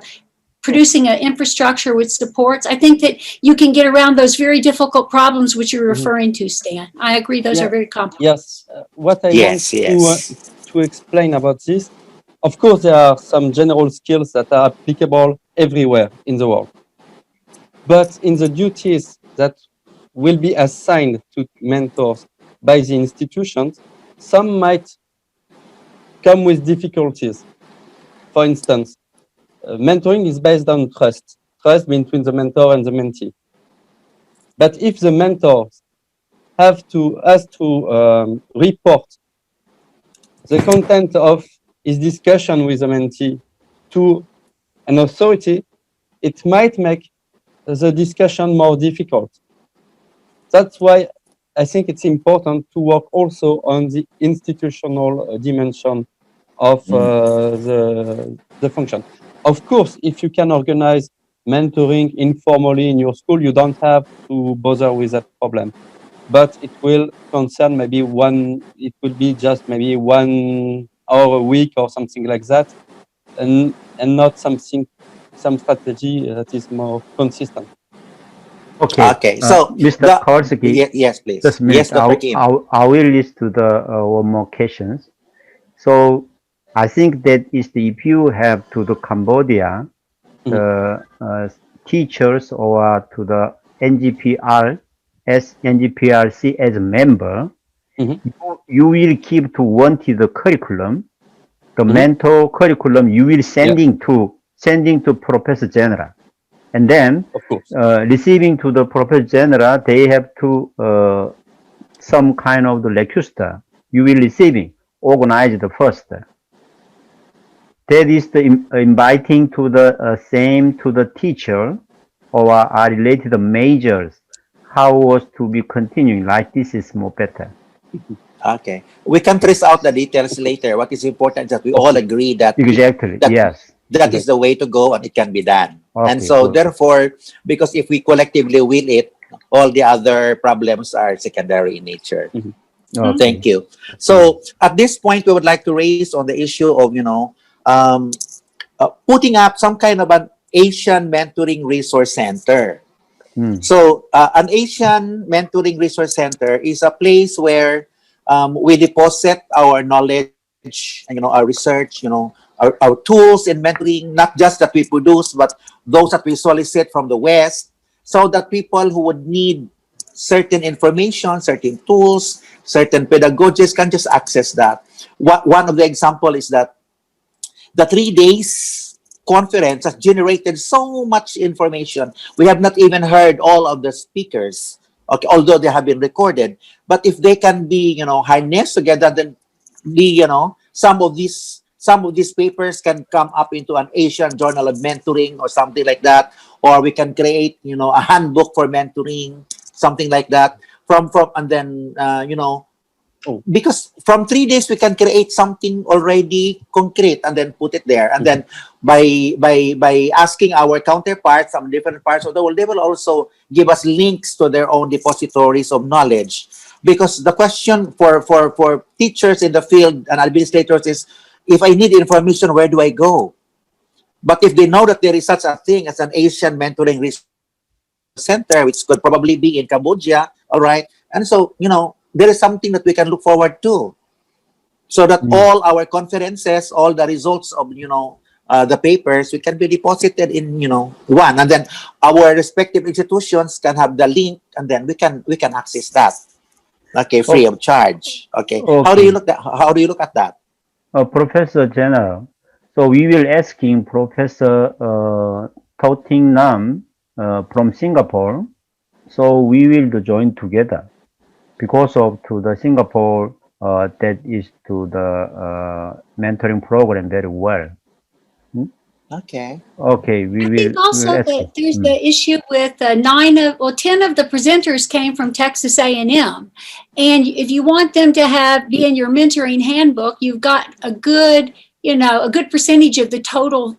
producing an infrastructure which supports, I think that you can get around those very difficult problems which you're referring to, Stan. I agree, those are very complex. Yes. What I Yes, want yes. to explain about this, of course, there are some general skills that are applicable everywhere in the world. But in the duties that will be assigned to mentors by the institutions, some might come with difficulties. For instance, mentoring is based on trust between the mentor and the mentee. But if the mentors has to report the content of his discussion with the mentee to an authority, it might make the discussion more difficult. That's why I think it's important to work also on the institutional dimension of the function. Of course, if you can organize mentoring informally in your school, you don't have to bother with that problem. But it will concern maybe it will be just maybe 1 hour a week or something like that, and not some strategy that is more consistent. Okay, so Mr. Kowalski, yes, please. just a Yes, minute. Dr. Kim. I will list to the one more questions. So I think that is if you have to the Cambodia, the teachers or to the NGPRC as a member, you will keep to wanted the curriculum, the mentor curriculum you will sending to Professor General. And then receiving to the Professor General, they have to some kind of the requester you will receiving, organize the first. That is the inviting to the same to the teacher or are related majors. How was to be continuing like this is more better. Okay, we can trace out the details later. What is important is that we all agree that exactly that is the way to go and it can be done. Okay, and so therefore, because if we collectively will it, all the other problems are secondary in nature. Okay. Thank you. So at this point, we would like to raise on the issue of putting up some kind of an Asian Mentoring Resource Center. So an Asian Mentoring Resource Center is a place where we deposit our knowledge, our research, our tools in mentoring, not just that we produce, but those that we solicit from the West, so that people who would need certain information, certain tools, certain pedagogies can just access that. One of the example is that the 3 days conference has generated so much information. We have not even heard all of the speakers, okay, although they have been recorded. But if they can be, harnessed together, then some of these papers can come up into an Asian Journal of Mentoring or something like that, or we can create, a handbook for mentoring, something like that. And then because from 3 days we can create something already concrete and then put it there, and then by asking our counterparts from different parts of the world, they will also give us links to their own depositories of knowledge. Because the question for teachers in the field and administrators is, if I need information, where do I go? But if they know that there is such a thing as an Asian Mentoring Resource Center, which could probably be in Cambodia, all right, and so there is something that we can look forward to, so that all our conferences, all the results of the papers, we can be deposited in one, and then our respective institutions can have the link, and then we can access that, okay, free of charge. Okay. How do you look at that? Professor General, so we will asking Professor Tauting Nam from Singapore, so we will join together because of to the Singapore that is to the mentoring program very well. Okay. Okay, we I will. think also ask that you. there's the issue with 10 of the presenters came from Texas A&M. And if you want them to be in your mentoring handbook, you've got a good percentage of the total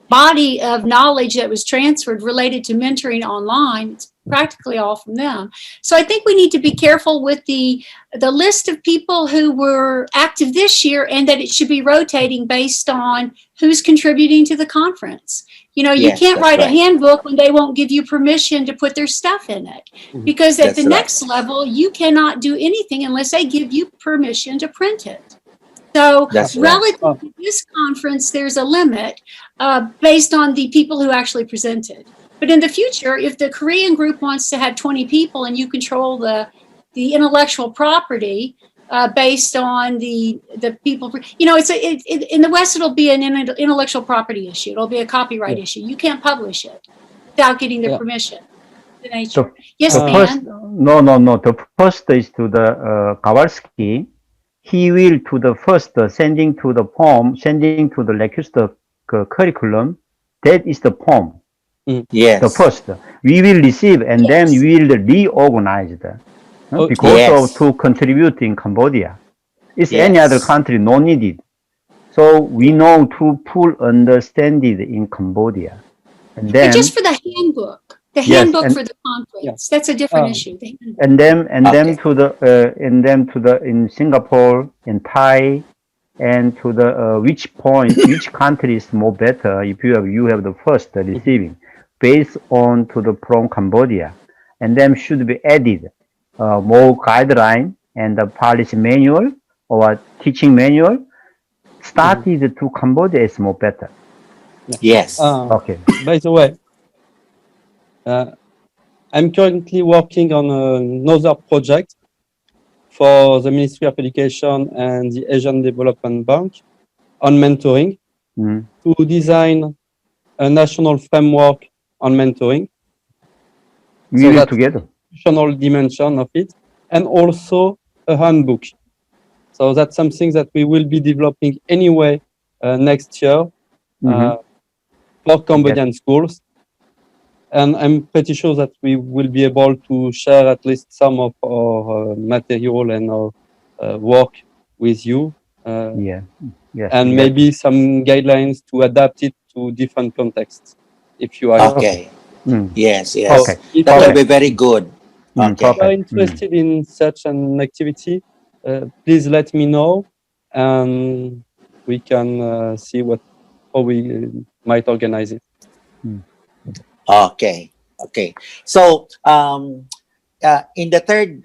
body of knowledge that was transferred related to mentoring online. It's practically all from them. So I think we need to be careful with the list of people who were active this year, and that it should be rotating based on who's contributing to the conference. You Yes, can't that's write a right. handbook when they won't give you permission to put their stuff in it. Because at That's the right. next level, you cannot do anything unless they give you permission to print it. So That's right. relative to this conference, there's a limit based on the people who actually presented. But in the future, if the Korean group wants to have 20 people and you control the intellectual property based on the people, in the West, it'll be an intellectual property issue. It'll be a copyright issue. You can't publish it without getting their permission. The nature. Yes, first, Dan? no. The first is to the Kowalski. He will to the first sending to the form, sending to the requester curriculum. That is the form. Yes. The first we will receive, and then we will reorganize because to contribute in Cambodia. It's any other country no needed. So we know to full understand it in Cambodia, and then But just for the handbook, for the conference, that's a different issue. And then to the in Singapore, in Thai, and to the which country is more better if you have the first receiving based on to the from Cambodia, and then should be added more guideline and the policy manual or teaching manual started to Cambodia is more better. Yes. Okay. By the way, I'm currently working on another project for the Ministry of Education and the Asian Development Bank on mentoring to design a national framework on mentoring. We will together. National dimension of it, and also a handbook. So that's something that we will be developing anyway next year for Cambodian schools. And I'm pretty sure that we will be able to share at least some of our material and our work with you. And maybe some guidelines to adapt it to different contexts, if you are okay. Yes. That will be very good. If you are interested in such an activity, please let me know, and we can see how we might organize it. Okay. So in the third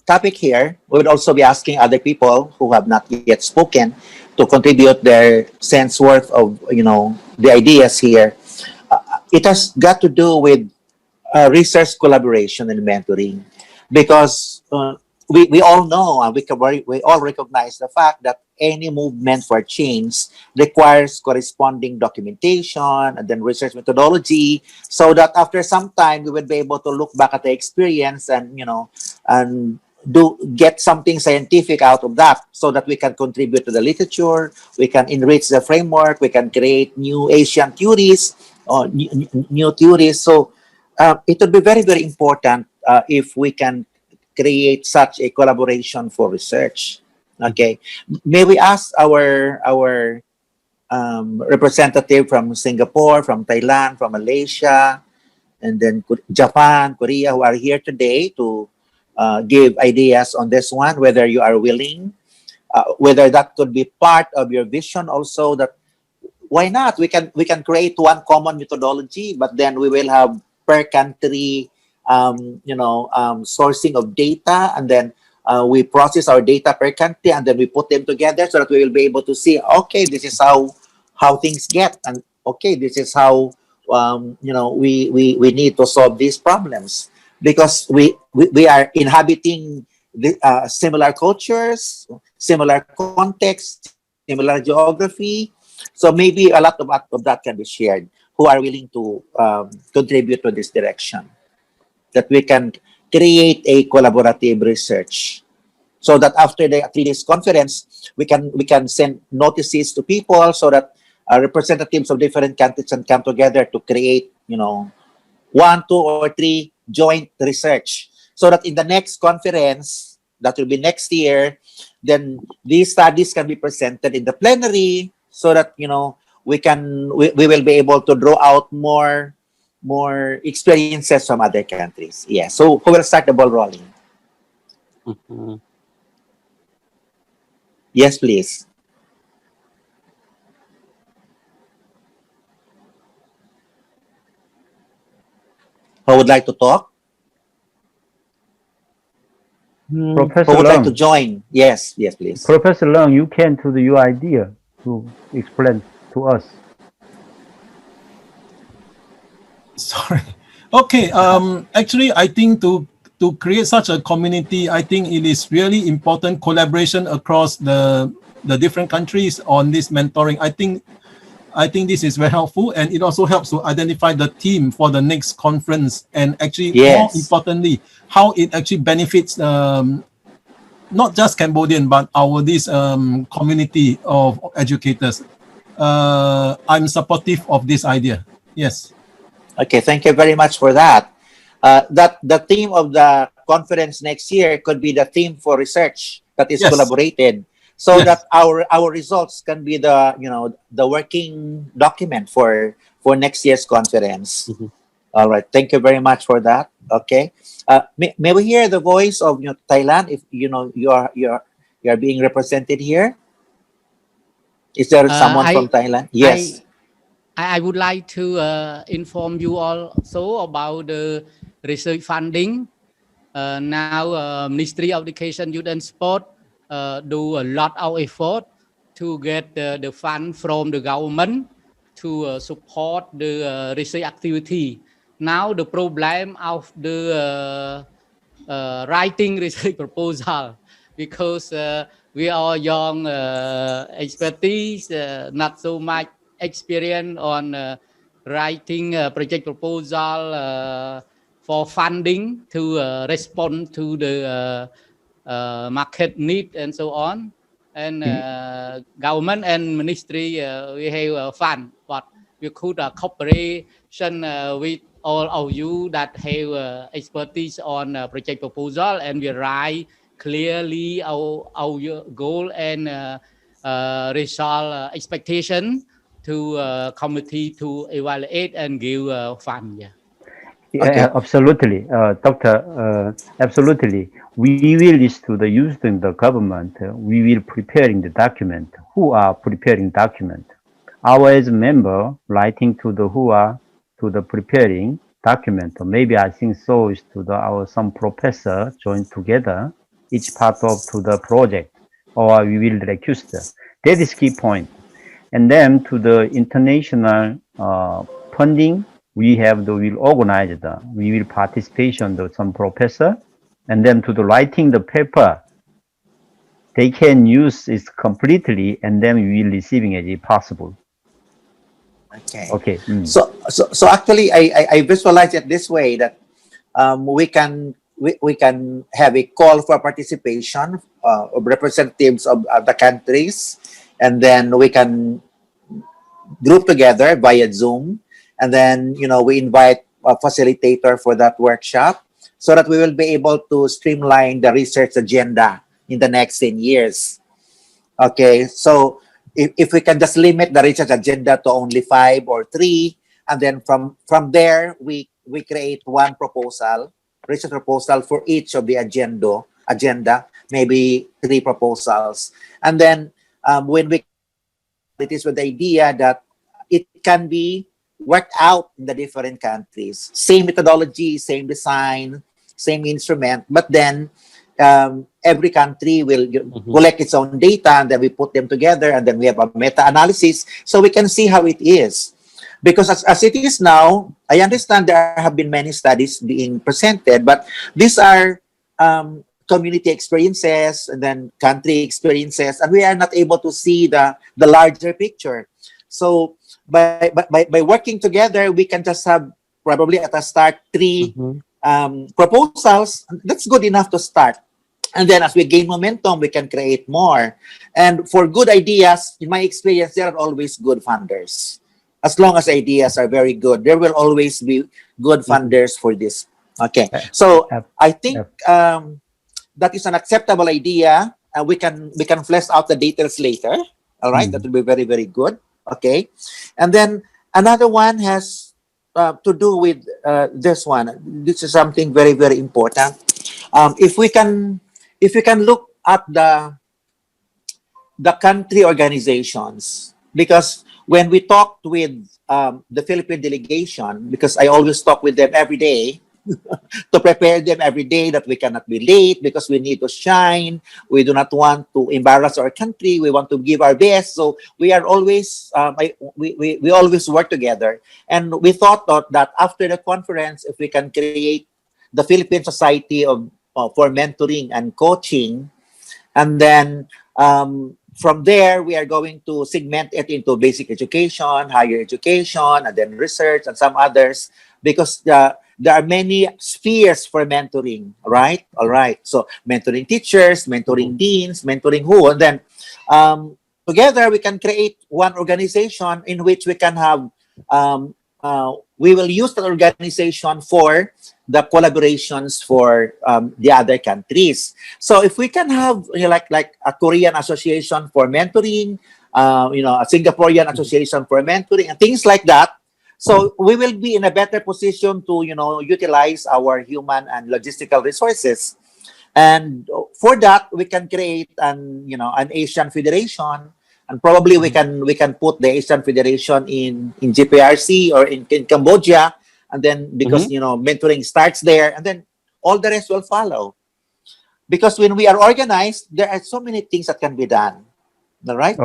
topic here, we would also be asking other people who have not yet spoken to contribute their sense worth of the ideas here. It has got to do with research collaboration and mentoring, because we all know and we all recognize the fact that any movement for change requires corresponding documentation and then research methodology, so that after some time we would be able to look back at the experience and get something scientific out of that, so that we can contribute to the literature, we can enrich the framework, we can create new Asian theories or new theories. So it would be very, very important if we can create such a collaboration for research. Okay, may we ask our representative from Singapore, from Thailand, from Malaysia, and then Japan, Korea, who are here today to give ideas on this one, whether you are willing, whether that could be part of your vision also, that why not? We can create one common methodology, but then we will have per country sourcing of data, and then we process our data per country, and then we put them together so that we will be able to see, okay, this is how things get, and okay, this is how we need to solve these problems, because we are inhabiting similar cultures, similar contexts, similar geography. So maybe a lot of that can be shared, who are willing to contribute to this direction, that we can create a collaborative research so that after the 3 days conference, we can send notices to people so that representatives of different countries can come together to create, 1, 2, or 3 joint research, so that in the next conference, that will be next year, then these studies can be presented in the plenary, so that we will be able to draw out more experiences from other countries. Yeah. So who will start the ball rolling? Mhm. Yes, please. Who would like to talk? Who Professor would like to Leung, join? Yes, please. Professor Leung, you came to your idea to explain to us. Sorry. Okay. Actually, I think to create such a community, I think it is really important collaboration across the different countries on this mentoring. I think this is very helpful, and it also helps to identify the theme for the next conference, and actually more Yes. importantly, how it actually benefits not just Cambodian but this community of educators. I'm supportive of this idea. Yes. Okay, thank you very much for that. That the theme of the conference next year could be the theme for research that is Yes. collaborated, so Yes. that our results can be the the working document for next year's conference. Mhm. All right, thank you very much for that. Okay, may we hear the voice of Thailand? If you are being represented here. Is there someone from Thailand? Yes. I would like to inform you also about the research funding. Now, Ministry of Education, Youth and Sport do a lot of effort to get the fund from the government to support the research activity. Now, the problem of the writing research proposal, because we are young expertise, not so much experience on writing a project proposal for funding to respond to the market need and so on. And government and ministry, we have a fund, but we could cooperation with all of you that have expertise on project proposal, and we write clearly our goal and result expectation to committee to evaluate and give fund. Yeah. Yeah, Okay. absolutely, Doctor. Absolutely. We will is to the using the government. We will preparing the document. Who are preparing document? Our as member writing to the who are to the preparing document. Or maybe I think so is to the our some professor join together each part of to the project, or we will request. That is key point. And then to the international funding, we will organize we will participation to some professor, and then to the writing the paper, they can use it completely, and then we will receiving as possible. Okay. Okay. So actually, I visualize it this way, that we can have a call for participation of representatives of the countries, and then we can group together via Zoom, and then we invite a facilitator for that workshop, so that we will be able to streamline the research agenda in the next 10 years. Okay, so if we can just limit the research agenda to only 5 or 3, and then from there we create one research proposal for each of the agenda, maybe 3 proposals, and then when it is with the idea that it can be worked out in the different countries, same methodology, same design, same instrument, but then every country will collect its own data, and then we put them together, and then we have a meta-analysis, so we can see how it is. Because as it is now, I understand there have been many studies being presented, but these are community experiences and then country experiences, and we are not able to see the larger picture. So by working together, we can just have probably at the start 3 proposals. That's good enough to start. And then as we gain momentum, we can create more. And for good ideas, in my experience, there are always good funders. As long as ideas are very good, there will always be good funders for this. Okay, so I think that is an acceptable idea. We can flesh out the details later. All right, that will be very, very good. Okay, and then another one has to do with this one. This is something very, very important. If we can look at the country organizations, because when we talked with the Philippine delegation, because I always talk with them every day to prepare them every day that we cannot be late because we need to shine. We do not want to embarrass our country. We want to give our best. So we are always, we always work together. And we thought that after the conference, if we can create the Philippine Society for Mentoring and Coaching, and then from there, we are going to segment it into basic education, higher education, and then research and some others, because there are many spheres for mentoring, right? All right. So mentoring teachers, mentoring deans, mentoring who, and then together we can create one organization in which we can have, we will use the organization for the collaborations for the other countries. So if we can have like a Korean association for mentoring, a Singaporean association for mentoring and things like that, so we will be in a better position to utilize our human and logistical resources. And for that, we can create an Asian Federation, and probably we can put the Asian Federation in GPRC or in Cambodia. And then because, mentoring starts there, and then all the rest will follow. Because when we are organized, there are so many things that can be done. All right?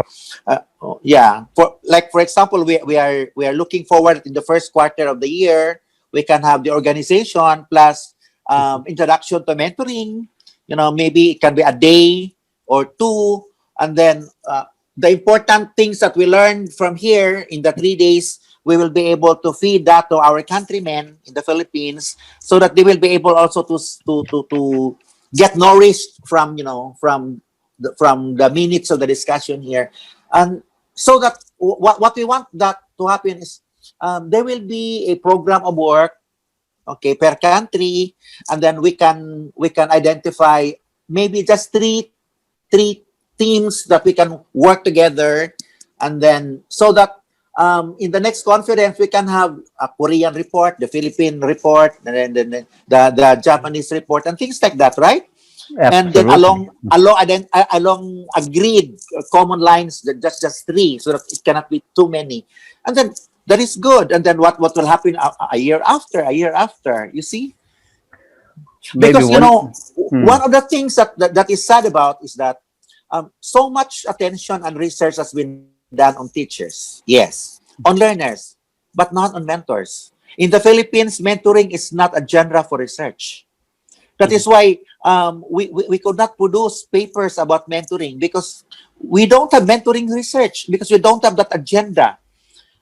Yeah. For example, we are looking forward in the first quarter of the year, we can have the organization plus introduction to mentoring. Maybe it can be a day or two. And then the important things that we learned from here in the 3 days, we will be able to feed that to our countrymen in the Philippines, so that they will be able also to get nourished from the minutes of the discussion here. And so that what we want that to happen is there will be a program of work, okay, per country, and then we can identify maybe just three teams that we can work together, and then so that in the next conference we can have a Korean report, the Philippine report, and then the Japanese report, and things like that, right? And then along agreed common lines, just three, so that it cannot be too many. And then that is good. And then what will happen a year after, you see? Because one of the things that is sad about is that so much attention and research has been done on teachers, yes, on learners, but not on mentors. In the Philippines, mentoring is not a genre for research. That is why we could not produce papers about mentoring, because we don't have mentoring research, because we don't have that agenda.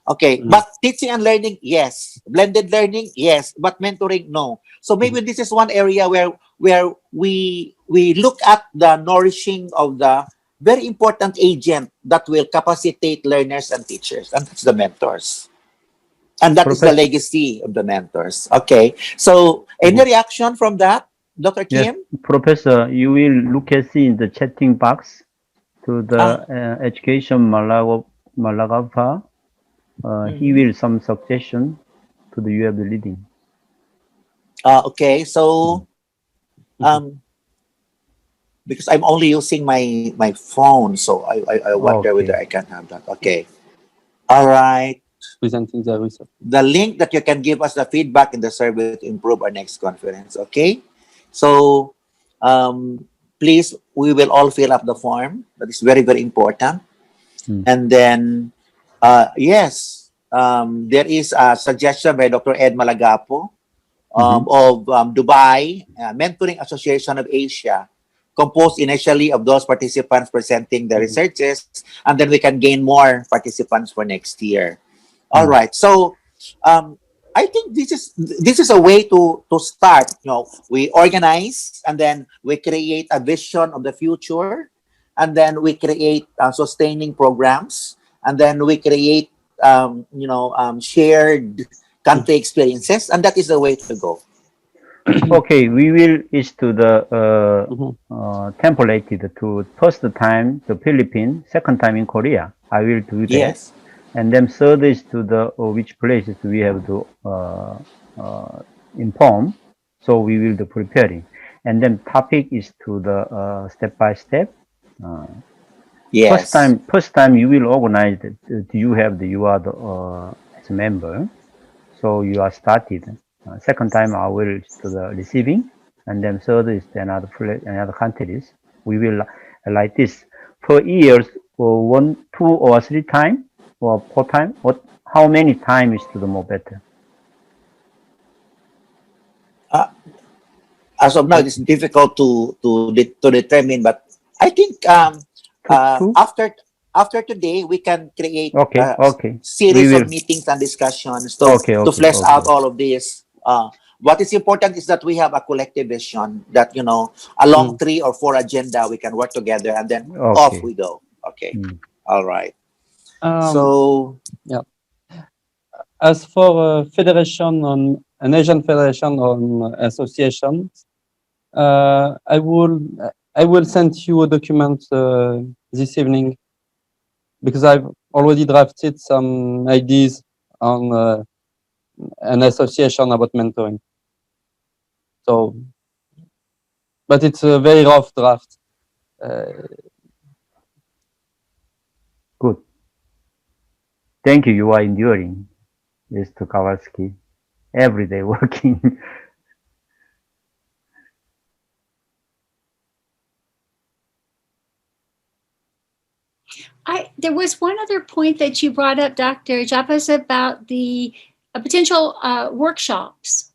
Okay, but teaching and learning, yes. Blended learning, yes. But mentoring, no. So maybe this is one area where we look at the nourishing of the very important agent that will capacitate learners and teachers, and that's the mentors. And that is the legacy of the mentors. Okay, so any reaction from that, Dr. Kim? Yes, Professor, you will look at see in the chatting box to the education Malagapa. He will some suggestion to the you have the leading. Okay, so because I'm only using my phone, so I wonder whether I can have that. Okay, all right. Presenting the research. The link that you can give us the feedback in the survey to improve our next conference. Okay, so please, we will all fill up the form. That is very, very important. And then yes, there is a suggestion by Dr. Ed Malagapo of Dubai Mentoring Association of Asia, composed initially of those participants presenting the researches, and then we can gain more participants for next year. All right. So I think this is a way to start. You know, we organize and then we create a vision of the future, and then we create sustaining programs, and then we create shared country experiences, and that is the way to go. Okay, we will issue the template to first time the Philippines, second time in Korea. I will do that. Yes. And then third is to the which places we have to inform. So we will do preparing. And then topic is to the step by step. Yes. First time you will organize. You are the as a member, so you are started. Second time I will to the receiving, and then third is another countries. We will like this per years for 1, 2, or 3 times or 4 times. What? How many times is to the more better? As of now, it's difficult to determine, but I think after today we can create series of meetings and discussions to flesh out all of this. What is important is that we have a collective vision that, along 3 or 4 agenda, we can work together and then off we go. Okay. All right. Yeah. As for an Asian Federation on associations, I will send you a document this evening, because I've already drafted some ideas on an association about mentoring. So, but it's a very rough draft. Good. Thank you. You are enduring, Mr. Kowalski. Every day working. There was one other point that you brought up, Dr. Japos, about the potential workshops.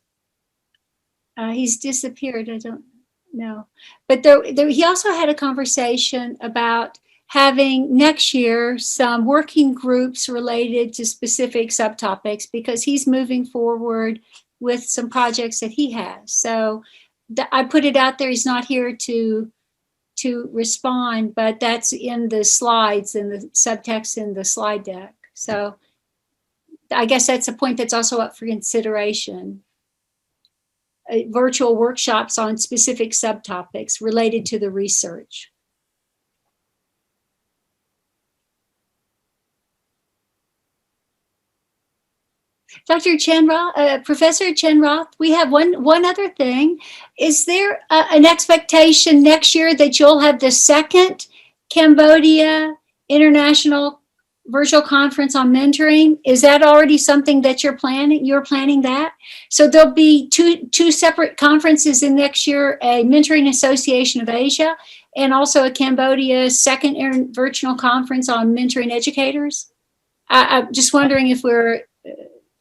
He's disappeared. I don't know. But he also had a conversation about having next year some working groups related to specific subtopics, because he's moving forward with some projects that he has. So I put it out there. He's not here to respond, but that's in the slides and the subtext in the slide deck. So I guess that's a point that's also up for consideration. Virtual workshops on specific subtopics related to the research. Dr. Chenroth, Professor Chenroth, we have one other thing. Is there an expectation next year that you'll have the second Cambodia International Virtual Conference on Mentoring? Is that already something that you're planning? You're planning that? So there'll be two separate conferences in next year, a Mentoring Association of Asia and also a Cambodia second virtual conference on mentoring educators. I'm just wondering if we're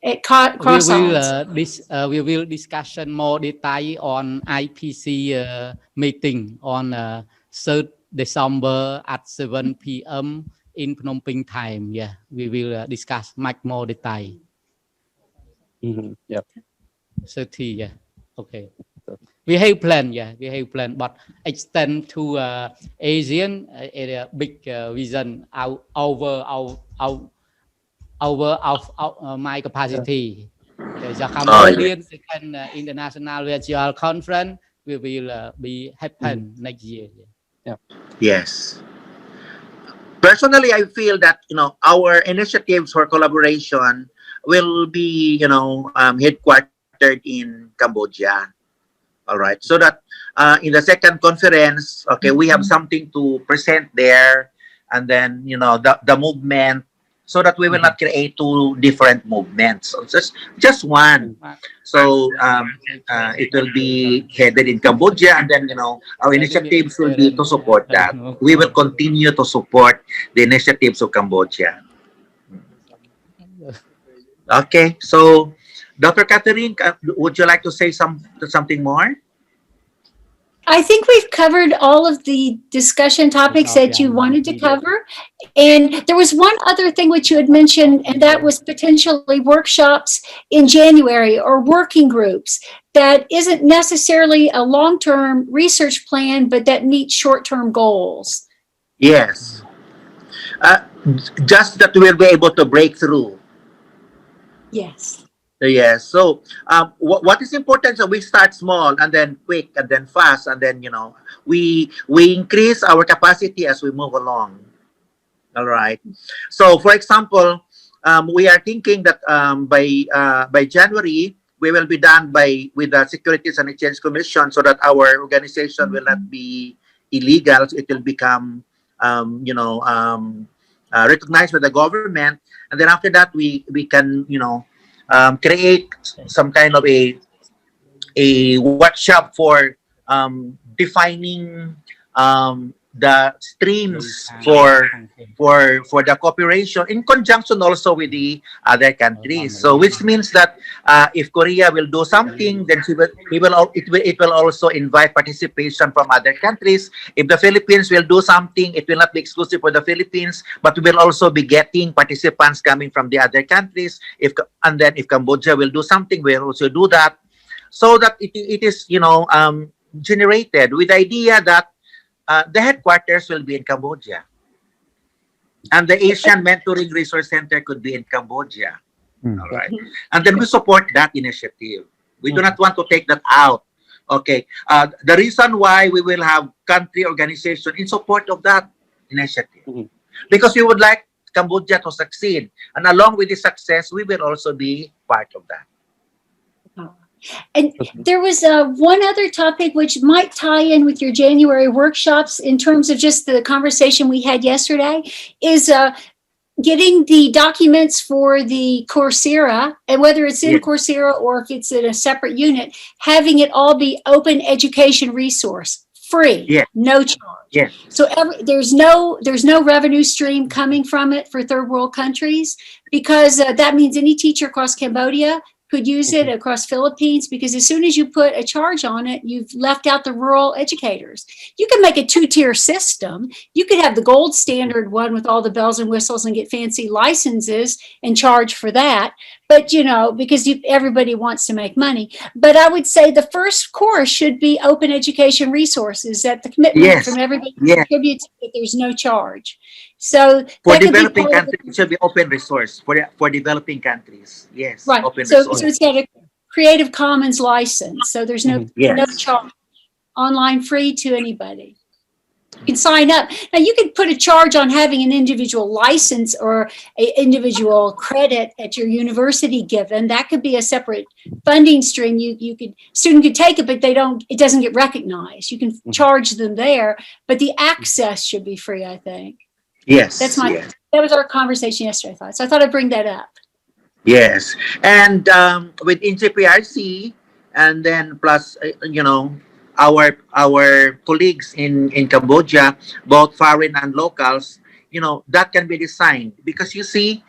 at cross we will discussion more detail on IPC meeting on 3rd December at 7 p.m. in Phnom Penh time. Yeah, we will discuss much more detail. Yeah. 30, yeah. Okay. We have plan, yeah. We have plan, but extend to Asian big vision over my capacity. The Cambodian second international virtual conference will be happen next year. Yeah. Yes. Personally, I feel that our initiatives for collaboration will be headquartered in Cambodia. All right, so that in the second conference, we have something to present there, and then the movement, so that we will not create 2 different movements. So just one. So it will be headed in Cambodia, and then our initiatives will be to support that. We will continue to support the initiatives of Cambodia. Okay, so Dr. Katherine, would you like to say something more? I think we've covered all of the discussion topics that you wanted to cover. And there was one other thing which you had mentioned, and that was potentially workshops in January or working groups that isn't necessarily a long-term research plan, but that meet short-term goals. Yes. Just that we'll be able to break through. Yes. Yes. So what is important? So we start small and then quick and then fast and then we increase our capacity as we move along. All right. So for example, we are thinking that by January we will be done with the Securities and Exchange Commission, so that our organization will not be illegal. So it will become recognized by the government, and then after that we can create some kind of a workshop for defining the streams for the cooperation in conjunction also with the other countries. So which means that if Korea will do something, then it will also invite participation from other countries. If the Philippines will do something, it will not be exclusive for the Philippines, but we will also be getting participants coming from the other countries. And then if Cambodia will do something, we'll also do that, so that it is generated with the idea that the headquarters will be in Cambodia, and the Asian Mentoring Resource Center could be in Cambodia. All right, and then we support that initiative. We do not want to take that out. Okay, the reason why we will have country organization in support of that initiative, because we would like Cambodia to succeed, and along with the success, we will also be part of that. And there was one other topic which might tie in with your January workshops in terms of just the conversation we had yesterday, is getting the documents for the Coursera, and whether it's in Coursera or if it's in a separate unit, having it all be open education resource, free, no charge. So there's no revenue stream coming from it for third world countries, because that means any teacher across Cambodia could use it across Philippines, because as soon as you put a charge on it, you've left out the rural educators. You can make a two-tier system. You could have the gold standard one with all the bells and whistles and get fancy licenses and charge for that. But, because everybody wants to make money. But I would say the first course should be open education resources, that the commitment from everybody contributes, that there's no charge. So for developing countries, it should be open resource for developing countries. Yes, right. Open so resource. So it's got a Creative Commons license, so there's no charge. Online, free to anybody. You can sign up. Now you could put a charge on having an individual license or an individual credit at your university given. That could be a separate funding stream. Student could take it, but it doesn't get recognized. You can charge them there, but the access should be free, I think. Yes. That was our conversation yesterday, I thought. So I thought I'd bring that up. Yes. And with NGPRC, and then plus our colleagues in Cambodia, both foreign and locals, that can be designed, because you see,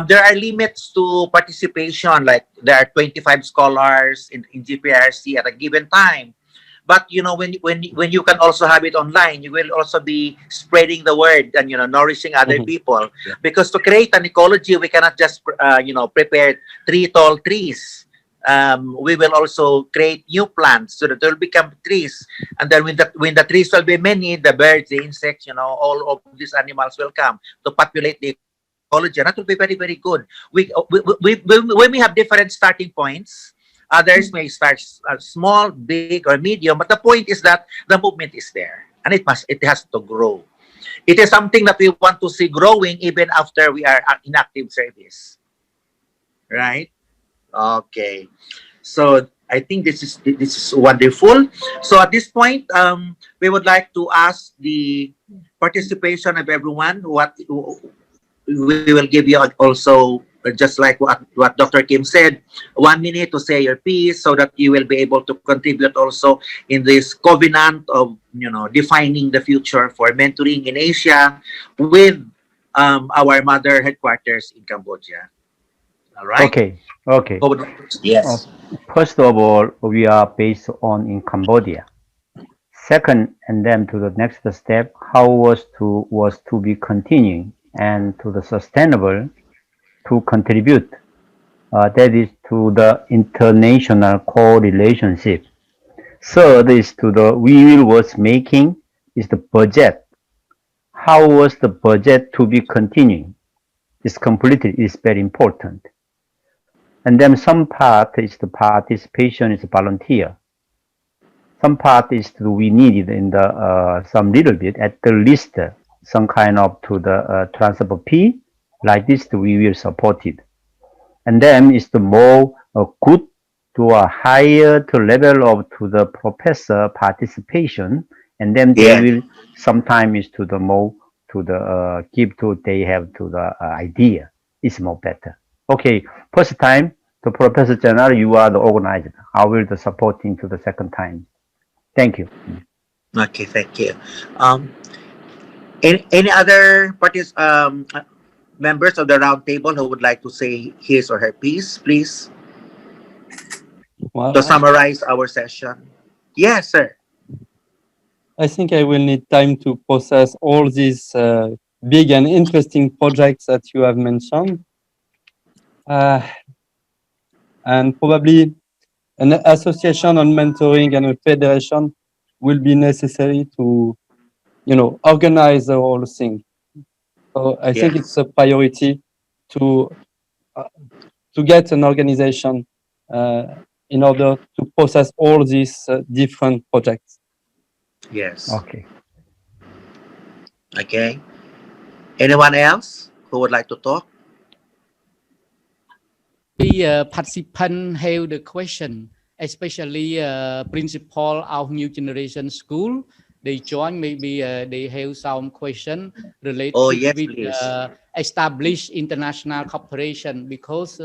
there are limits to participation. Like there are 25 scholars in GPRC at a given time. But when you can also have it online, you will also be spreading the word and nourishing other people. Because to create an ecology, we cannot just prepare 3 tall trees. We will also create new plants so that they will become trees. And then when the trees will be many, the birds, the insects, all of these animals will come to populate the ecology. And that will be very, very good. When we have different starting points, others may start small, big, or medium, but the point is that the movement is there, and it has to grow. It is something that we want to see growing even after we are in active service, right? Okay, so I think this is wonderful. So at this point, we would like to ask the participation of everyone. We will give you also, just like what Dr. Kim said, 1 minute to say your piece, so that you will be able to contribute also in this covenant of defining the future for mentoring in Asia with our mother headquarters in Cambodia. All right. Okay. Yes. First of all, we are based in Cambodia. Second, and then to the next step, how was to be continuing and to the sustainable to contribute. That is to the international co-relationship. Third is to the we will was making is the budget. How was the budget to be continuing? Is completed is very important. And then some part is the participation is volunteer. Some part is we needed in the some little bit at the least some kind of to the transfer fee like this we will support it. And then is the more good to a higher to level of to the professor participation, and then they will sometimes is to the more to the give to they have to the idea is more better. Okay, first time to Professor Genaro, you are the organizer. I will the supporting to the second time. Thank you. Okay, thank you. Any other members of the round table who would like to say his or her piece, please, Well, to summarize our session? Yes, sir. I think I will need time to process all these big and interesting projects that you have mentioned. And probably an association on mentoring and a federation will be necessary to, organize the whole thing. So I think it's a priority to get an organization in order to process all these different projects. Yes. Okay. Okay. Anyone else who would like to talk? The participant have the question, especially principal of new generation school. They join, maybe they have some question related with established international cooperation, because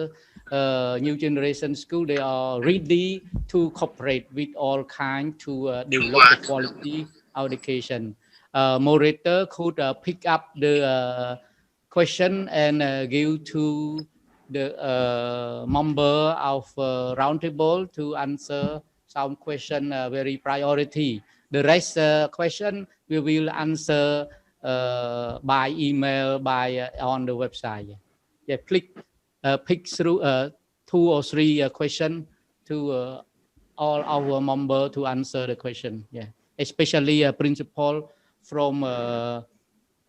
new generation school, they are ready to cooperate with all kinds to develop the quality of education. Moderator could pick up the question and give to the member of roundtable to answer some question very priority. The rest question we will answer by email, by on the website. Yeah, click pick through 2 or 3 question to all our member to answer the question. Yeah, especially principal from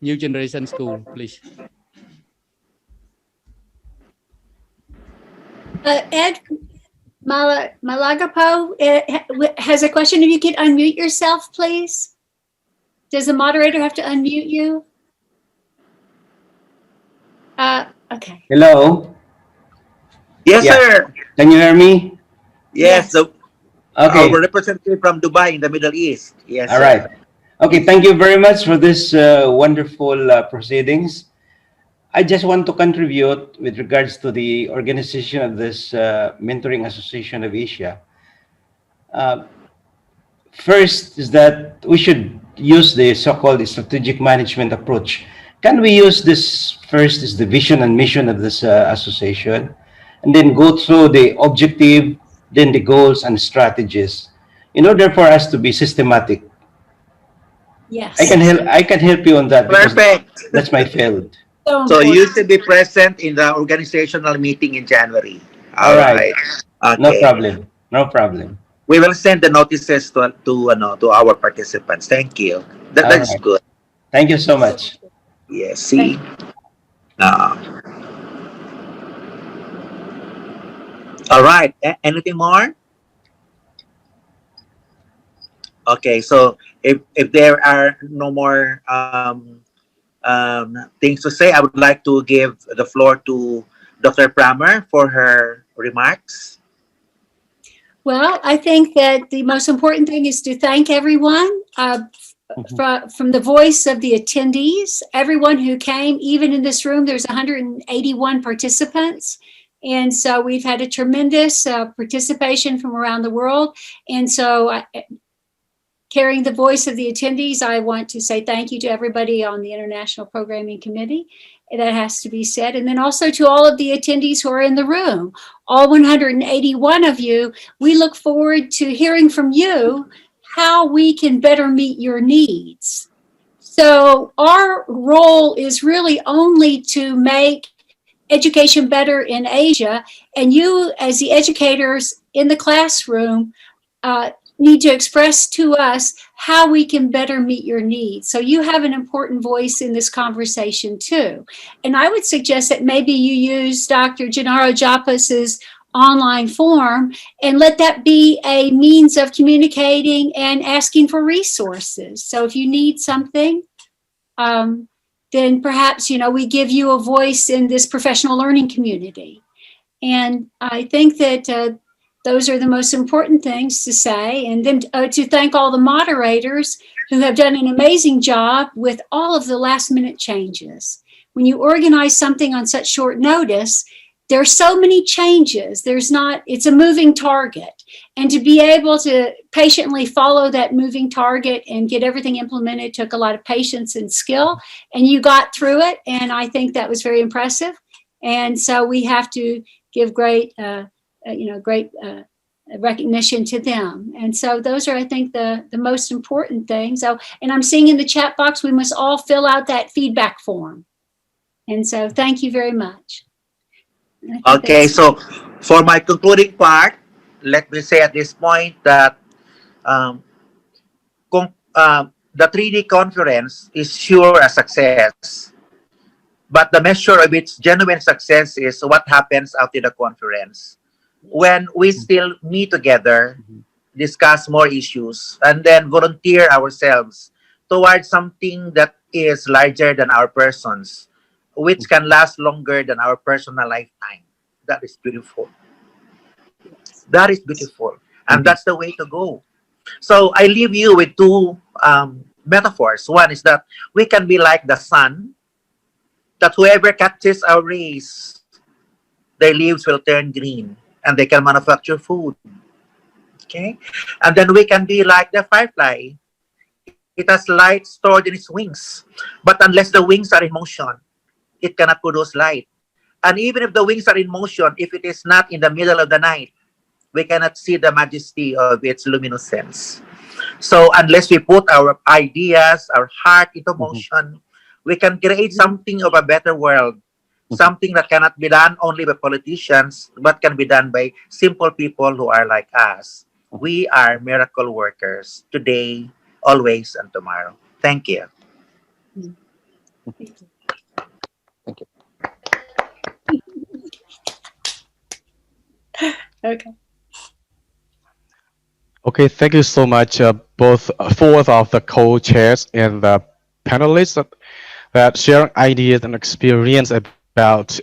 new generation school, please. Ed Malagapo has a question. If you could unmute yourself, please. Does the moderator have to unmute you? Okay. Hello. Yes, sir. Can you hear me? Yes. Yes. Okay. Our representative from Dubai in the Middle East. Yes. All right. Okay. Thank you very much for this wonderful proceedings. I just want to contribute with regards to the organization of this Mentoring Association of Asia. First is that we should use the so-called strategic management approach. Can we use this first is the vision and mission of this association, and then go through the objective, then the goals and strategies, in order for us to be systematic? Yes. I can help you on that. Perfect. That's my field. So you should be present in the organizational meeting in January. All right. Okay. No problem. No problem. We will send the notices to our participants. Thank you. That's right. good. Thank you so much. Yes. See. All right. Anything more? Okay. So if there are no more things to say, I would like to give the floor to Dr. Prammer for her remarks. Well, I think that the most important thing is to thank everyone from the voice of the attendees, everyone who came. Even in this room, there's 181 participants. And so we've had a tremendous participation from around the world. And so carrying the voice of the attendees, I want to say thank you to everybody on the International Programming Committee. That has to be said. And then also to all of the attendees who are in the room, all 181 of you. We look forward to hearing from you how we can better meet your needs. So our role is really only to make education better in Asia, and you as the educators in the classroom need to express to us how we can better meet your needs. So you have an important voice in this conversation too. And I would suggest that maybe you use Dr. Genaro Japos's online form and let that be a means of communicating and asking for resources. So if you need something, then perhaps, we give you a voice in this professional learning community. And I think that those are the most important things to say. And then to thank all the moderators who have done an amazing job with all of the last minute changes. When you organize something on such short notice, there are so many changes. It's a moving target. And to be able to patiently follow that moving target and get everything implemented took a lot of patience and skill. And you got through it. And I think that was very impressive. And so we have to give great recognition to them. And so those are, I think, the most important things. So, and I'm seeing in the chat box, we must all fill out that feedback form. And so thank you very much. Okay, so for my concluding part, let me say at this point that the 3D conference is sure a success, but the measure of its genuine success is what happens after the conference. When we still meet together, discuss more issues, and then volunteer ourselves towards something that is larger than our persons, which can last longer than our personal lifetime. That is beautiful. That is beautiful. And that's the way to go. So I leave you with two metaphors. One is that we can be like the sun, that whoever catches our rays, their leaves will turn green and they can manufacture food. Okay? And then we can be like the firefly. It has light stored in its wings. But unless the wings are in motion, it cannot produce light. And even if the wings are in motion, if it is not in the middle of the night, we cannot see the majesty of its luminescence. So unless we put our ideas, our heart into motion, we can create something of a better world, something that cannot be done only by politicians, but can be done by simple people who are like us. We are miracle workers today, always, and tomorrow. Thank you. Thank you. Okay. Okay, thank you so much, both fourth of the co-chairs and the panelists that share ideas and experience about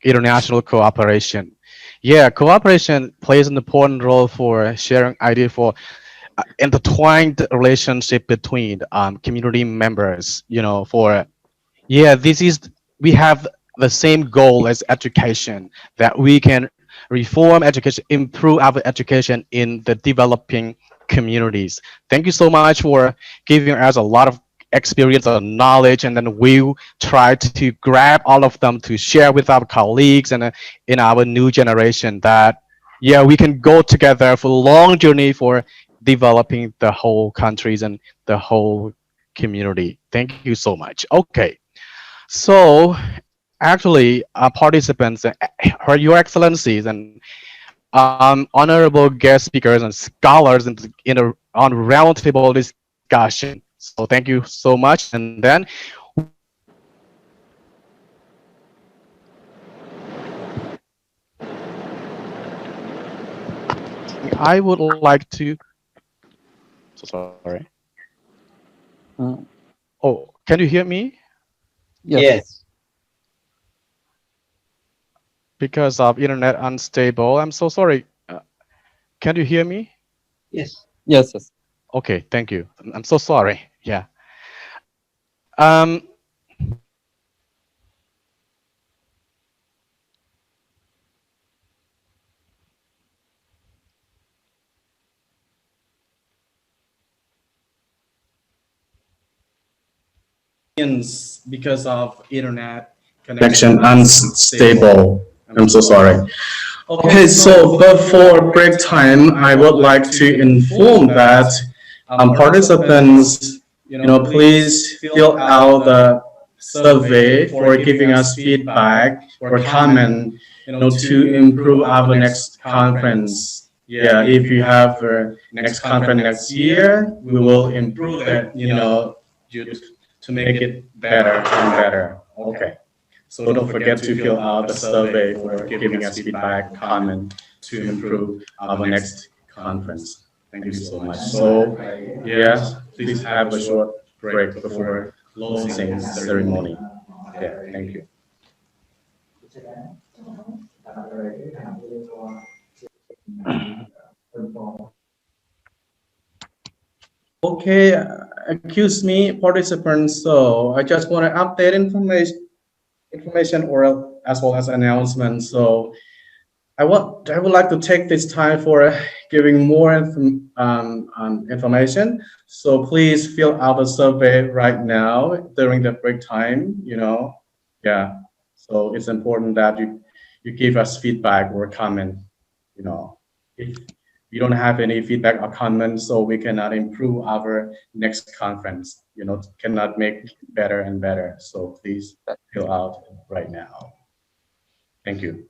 international cooperation. Yeah, cooperation plays an important role for sharing ideas for intertwined relationship between community members. We have the same goal as education, that we can reform education, improve our education in the developing communities. Thank you so much for giving us a lot of experience and knowledge, and then we'll try to grab all of them to share with our colleagues and in our new generation that, we can go together for a long journey for developing the whole countries and the whole community. Thank you so much. Okay. So actually, participants, your excellencies, and honorable guest speakers and scholars on roundtable discussion. So thank you so much. And then I would like to. So sorry. Oh, can you hear me? Yes. Because of internet unstable. I'm so sorry. Can you hear me? Yes. Yes. Okay, thank you. I'm so sorry. Yeah. Because of internet connection unstable. I'm so sorry. Okay, so before break time, I would like to inform that participants, please fill out the survey for giving us feedback or comment, to improve our next conference. Yeah, if you have next conference next year, we will improve it, to make it better and better. Okay. So don't forget to fill out the survey for giving us feedback, comment to improve our next conference. Thank you so much. So yes, please have a short break before closing ceremony. Yeah, thank you. Okay, excuse me, participants. So I just want to update information or as well as announcement. So I would like to take this time for giving more information. So please fill out the survey right now during the break time. Yeah. So it's important that you give us feedback or comment. If we don't have any feedback or comment, so we cannot improve our next conference. Cannot make better and better. So please fill out right now. Thank you.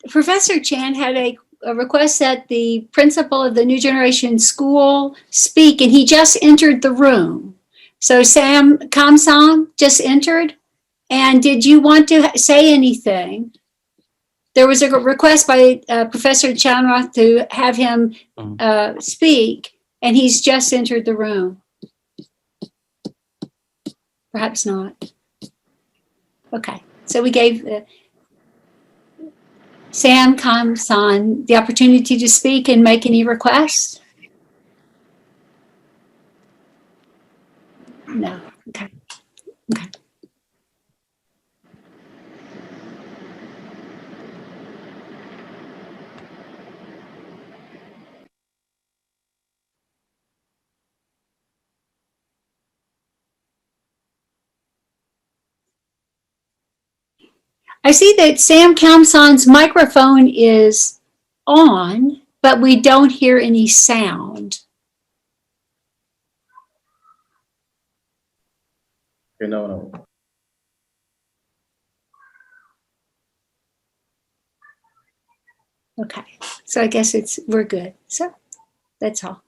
Professor Chan had a request that the principal of the New Generation School speak, and he just entered the room. So Sam Kamsam just entered. And did you want to say anything? There was a request by Professor Chanroth to have him speak, and he's just entered the room. Perhaps not. Okay, so we gave Sam Kamsan the opportunity to speak and make any requests? No, okay, okay. I see that Sam Kamsan's microphone is on, but we don't hear any sound. No. Okay, so I guess we're good. So that's all.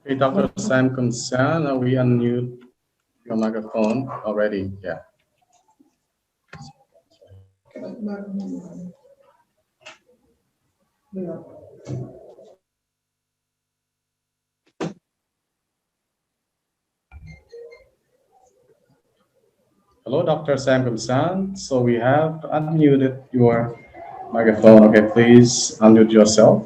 Okay, Dr. Sam Kamsan, we unmute your microphone already. Yeah. Hello, Dr. Sam Kamsan. So we have unmuted your microphone. Okay, please unmute yourself.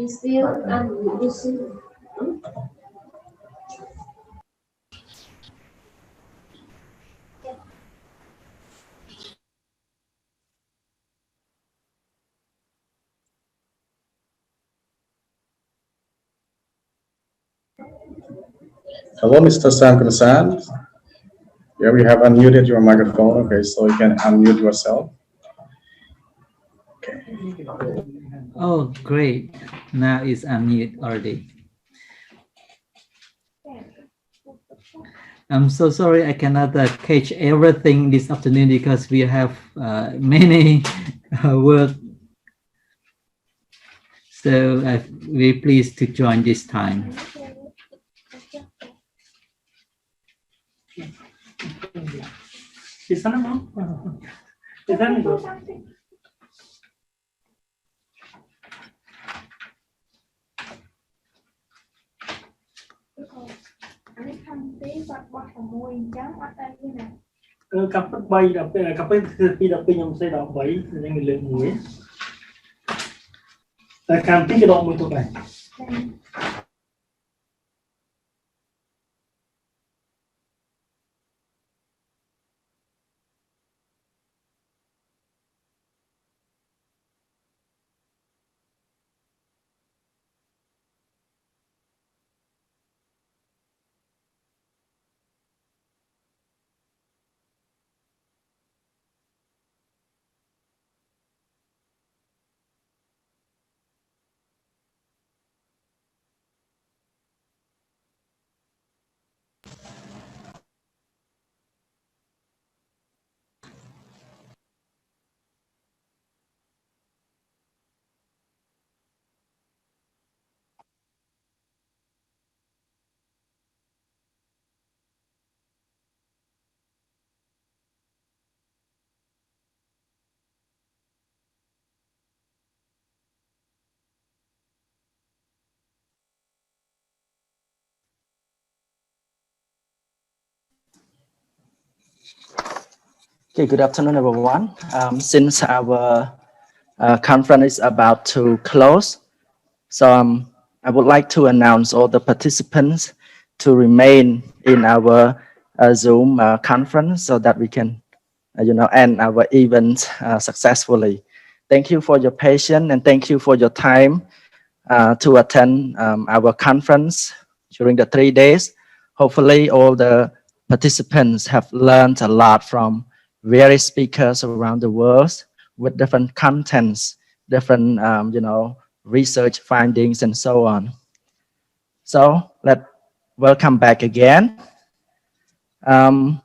He's still unmuted. Hello, Mr. Sam Krasan. Yeah, we have unmuted your microphone. Okay, so you can unmute yourself. Oh, great. Now it's unmute already. I'm so sorry I cannot catch everything this afternoon because we have many work. So I'm very pleased to join this time. Okay, good afternoon, everyone. Since our conference is about to close, so I would like to announce all the participants to remain in our Zoom conference so that we can, end our event successfully. Thank you for your patience and thank you for your time to attend our conference during the 3 days. Hopefully, all the participants have learned a lot from various speakers around the world with different contents, different, research findings and so on. So let's welcome back again. This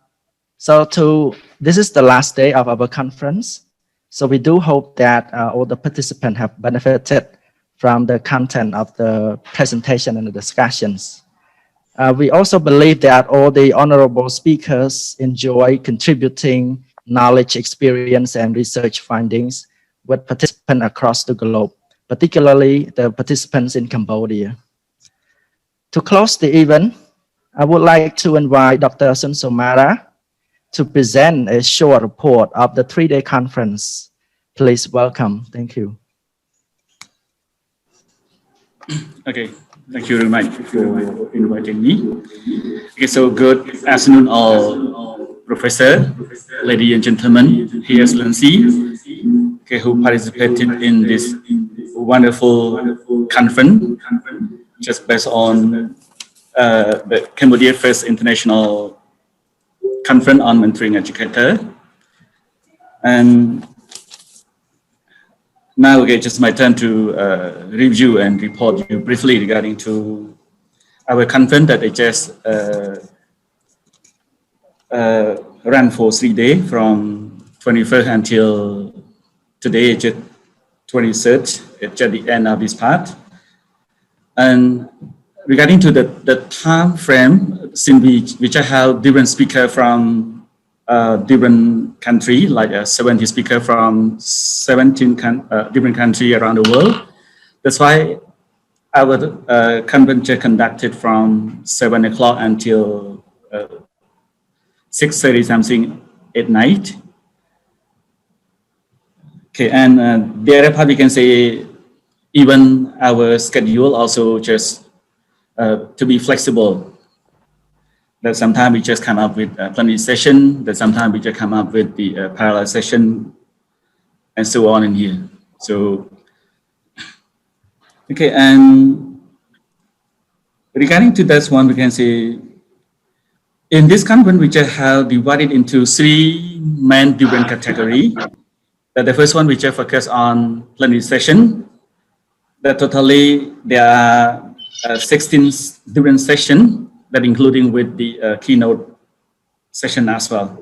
is the last day of our conference. So we do hope that all the participants have benefited from the content of the presentation and the discussions. We also believe that all the honorable speakers enjoy contributing knowledge, experience, and research findings with participants across the globe, particularly the participants in Cambodia. To close the event, I would like to invite Dr. Somara to present a short report of the 3-day conference. Please welcome. Thank you. Okay, thank you very much for inviting me. Okay, so good afternoon, all professor, ladies and gentlemen, His Excellency, okay, who participated in this wonderful conference, just based on the Cambodia First International Conference on Mentoring Educator. And now, okay, just my turn to review and report you briefly regarding to our conference that I just ran for 3 days from 21st until today, just 23rd, at the end of this part. And regarding to the time frame, since we just have different speakers from different country, like 70 speakers from 17 different countries around the world. That's why our conference conducted from 7 o'clock until 6:30 something at night. Okay, and the other part we can say even our schedule also just to be flexible. That sometimes we just come up with a plenary session, that sometimes we just come up with the parallel session, and so on in here. So, okay, and regarding to this one, we can say, in this conference, we just have divided into 3 main different categories. The first one, we just focus on plenary session. That totally, there are 16 different sessions, that including with the keynote session as well.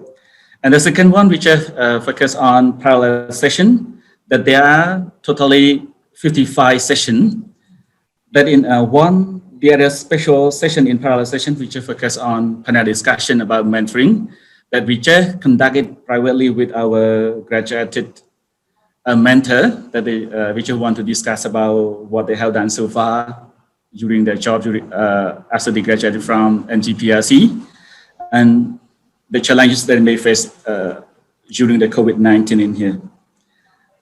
And the second one, we just focus on parallel session, that there are totally 55 sessions. That in there is special session in parallel session, which focus on panel discussion about mentoring, that we just conducted privately with our graduated mentor, that they which want to discuss about what they have done so far during their job after they graduated from NGPRC, and the challenges that they face during the COVID-19 in here.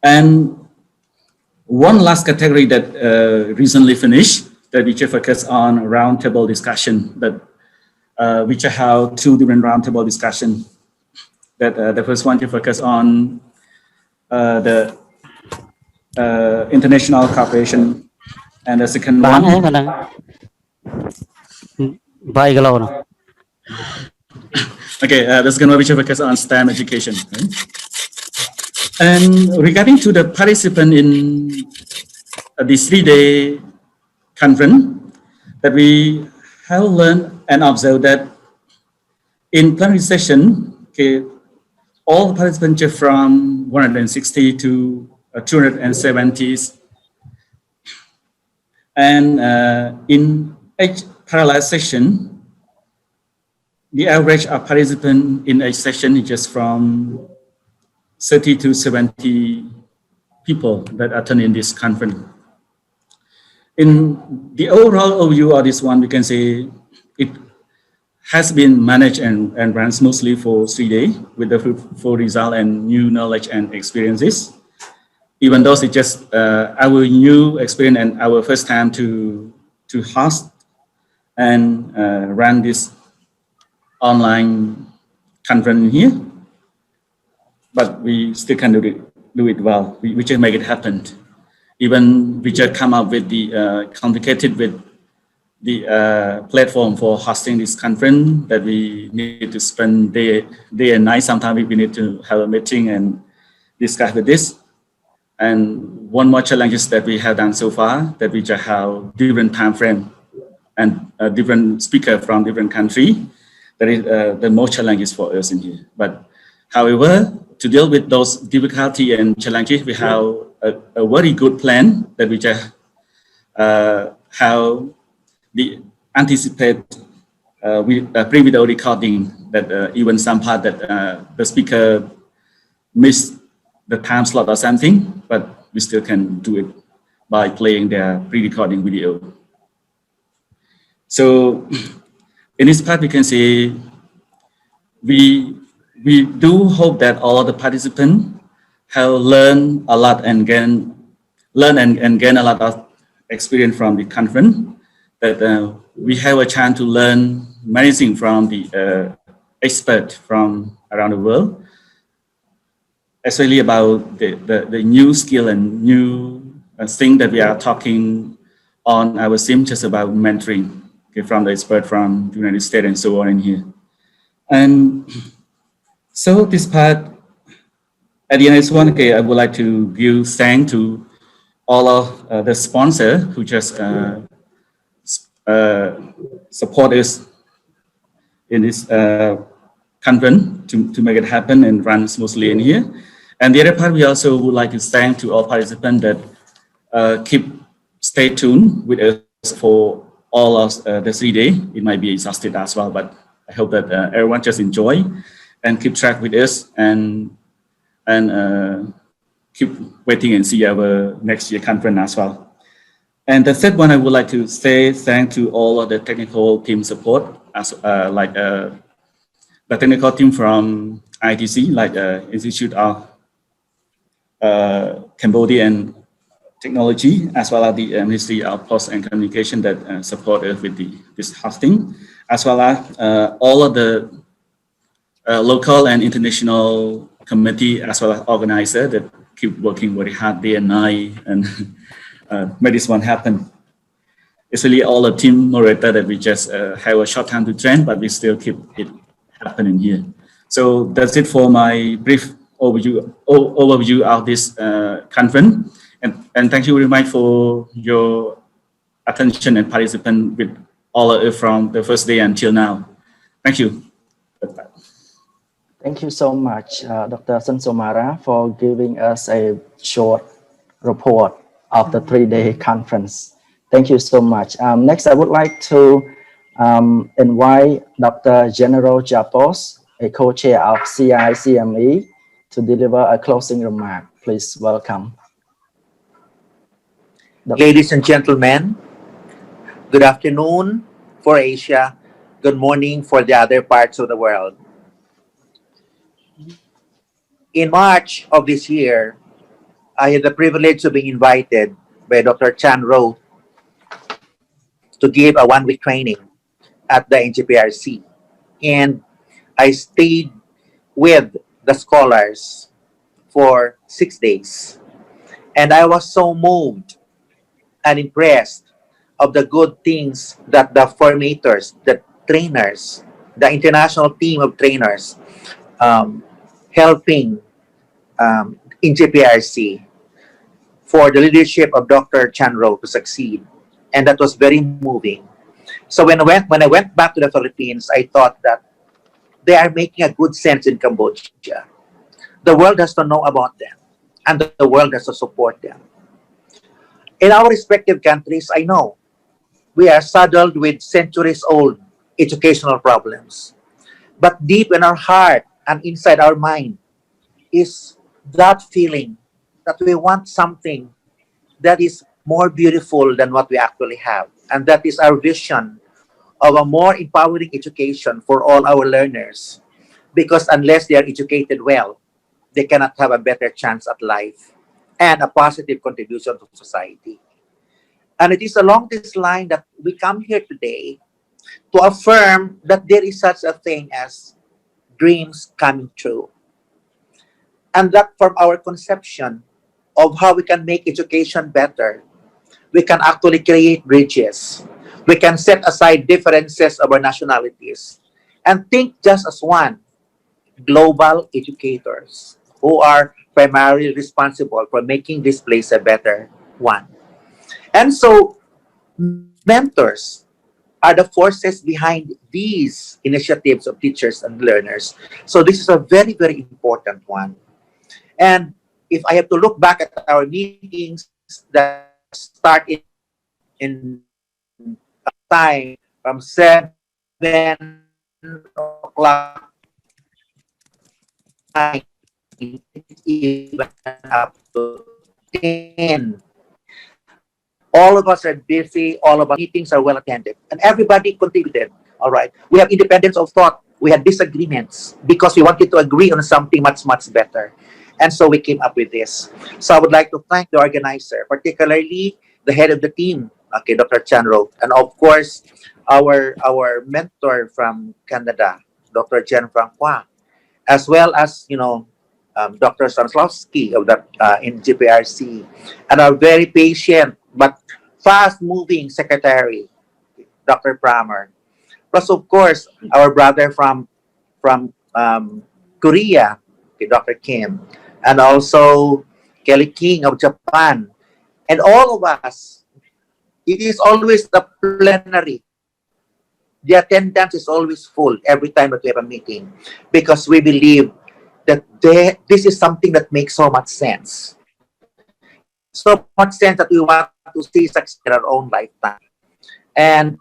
And one last category that recently finished, that we focus on roundtable discussion, that we have 2 different roundtable discussion. That the first one to focus on the international cooperation, and the second one. Okay, the second one which focus on STEM education. Okay? And regarding to the participant in this 3-day conference, that we have learned and observed that in plenary session, okay, all the participants from 160 to 270, and in each parallel session, the average of participant in each session is just from 30 to 70 people that attend in this conference. In the overall overview of this one, we can say it has been managed and run smoothly for 3 days with the full result and new knowledge and experiences. Even though it's just our new experience and our first time to host and run this online conference here, but we still can do it well. We just make it happen. Even we just come up with the complicated with the platform for hosting this conference, that we need to spend day and night. Sometimes we need to have a meeting and discuss with this. And one more challenge is that we have done so far, that we just have different time frame and different speaker from different country. That is the most challenges for us in here. But however, to deal with those difficulty and challenges, we have a very good plan that we just have the anticipate with pre-video recording, that even some part that the speaker missed the time slot or something, but we still can do it by playing their pre-recording video. So in this part, we can say we do hope that all the participants have learned a lot and gain a lot of experience from the conference. That we have a chance to learn many things from the experts from around the world, especially about the new skill and new thing that we are talking on our sim, just about mentoring, okay, from the expert from the United States and so on in here. And so this part, at the end of this one, okay, I would like to give thanks to all of the sponsors who just support us in this conference to make it happen and run smoothly in here. And the other part, we also would like to thank to all participants that stay tuned with us for all of the 3 days. It might be exhausted as well, but I hope that everyone just enjoy and keep track with us and keep waiting and see our next year conference as well. And the third one, I would like to say thank to all of the technical team support, as like the technical team from ITC, like the Institute of Cambodia and Technology, as well as the Ministry of Post and Communication that support us with this hosting, as well as all of the local and international committee, as well as organizer that keep working very hard day and night and make this one happen. It's really all a team moderator that we just have a short time to train, but we still keep it happening here. So that's it for my brief overview of this conference. And thank you very much for your attention and participation with all of you from the first day until now. Thank you. Thank you so much, Dr. Somara, for giving us a short report of the 3-day conference. Thank you so much. Next, I would like to invite Dr. Genaro Japos, a co-chair of CICME, to deliver a closing remark. Please welcome. Ladies and gentlemen, good afternoon for Asia, good morning for the other parts of the world. In March of this year, I had the privilege of being invited by Dr. Roath to give a one-week training at the NGPRC. And I stayed with the scholars for 6 days. And I was so moved and impressed of the good things that the formators, the trainers, the international team of trainers helping NGPRC for the leadership of Dr. Roath to succeed. And that was very moving. So when I went back to the Philippines, I thought that they are making a good sense in Cambodia. The world has to know about them, and the world has to support them. In our respective countries, I know we are saddled with centuries-old educational problems. But deep in our heart and inside our mind is that feeling that we want something that is more beautiful than what we actually have. And that is our vision of a more empowering education for all our learners. Because unless they are educated well, they cannot have a better chance at life and a positive contribution to society. And it is along this line that we come here today to affirm that there is such a thing as dreams coming true. And that from our conception of how we can make education better, we can actually create bridges. We can set aside differences of our nationalities and think just as one, global educators who are primarily responsible for making this place a better one. And so mentors are the forces behind these initiatives of teachers and learners. So this is a very, very important one. And if I have to look back at our meetings that start in time from 7 o'clock even up to 10. All of us are busy, all of our meetings are well attended, and everybody contributed. All right. We have independence of thought. We had disagreements because we wanted to agree on something much, much better. And so we came up with this. So I would like to thank the organizer, particularly the head of the team, okay, Dr. Roath, and of course, our mentor from Canada, Dr. Jen Francois, as well as, Dr. Stanislas of the NGPRC, and our very patient but fast-moving secretary, Dr. Prammer. Plus, of course, our brother from Korea, okay, Dr. Kim, and also Kelly King of Japan. And all of us, it is always the plenary. The attendance is always full every time that we have a meeting because we believe that this is something that makes so much sense. So much sense that we want to see success in our own lifetime. And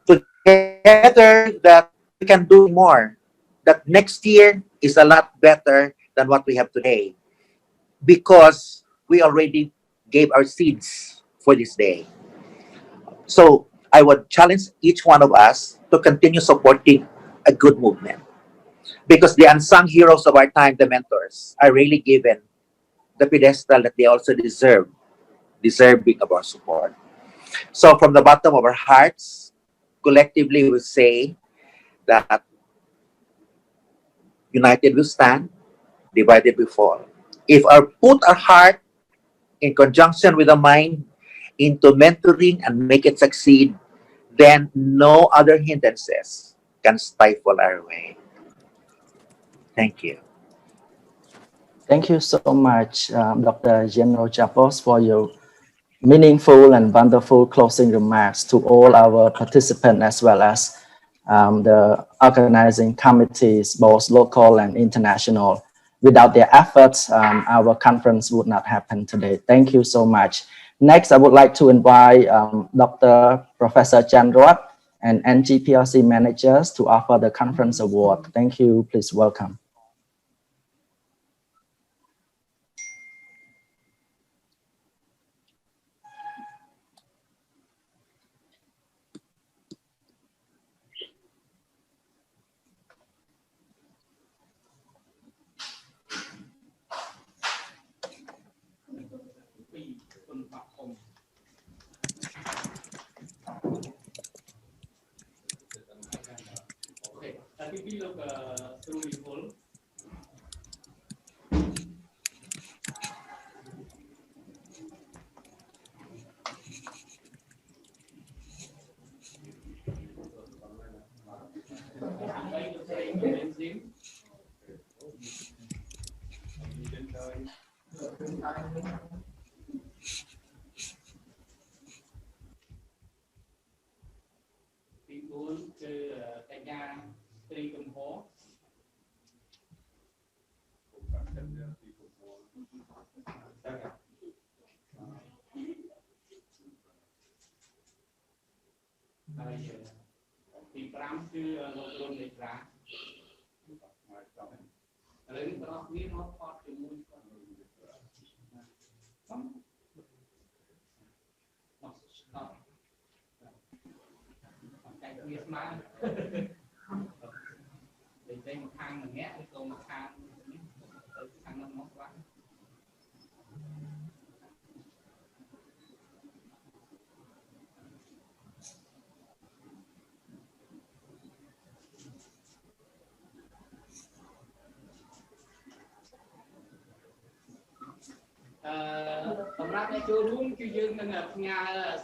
together that we can do more, that next year is a lot better than what we have today because we already gave our seeds for this day. So I would challenge each one of us to continue supporting a good movement because the unsung heroes of our time, the mentors, are really given the pedestal that they also deserving of our support. So from the bottom of our hearts, collectively we say that united we stand, divided we fall. If I put our heart in conjunction with the mind into mentoring and make it succeed, then no other hindrances can stifle our way. Thank you. Thank you so much, Dr. Genaro Japos, for your meaningful and wonderful closing remarks to all our participants as well as the organizing committees, both local and international. Without their efforts, our conference would not happen today. Thank you so much. Next, I would like to invite Dr. Professor Roath and NGPRC managers to offer the conference award. Thank you. Please welcome.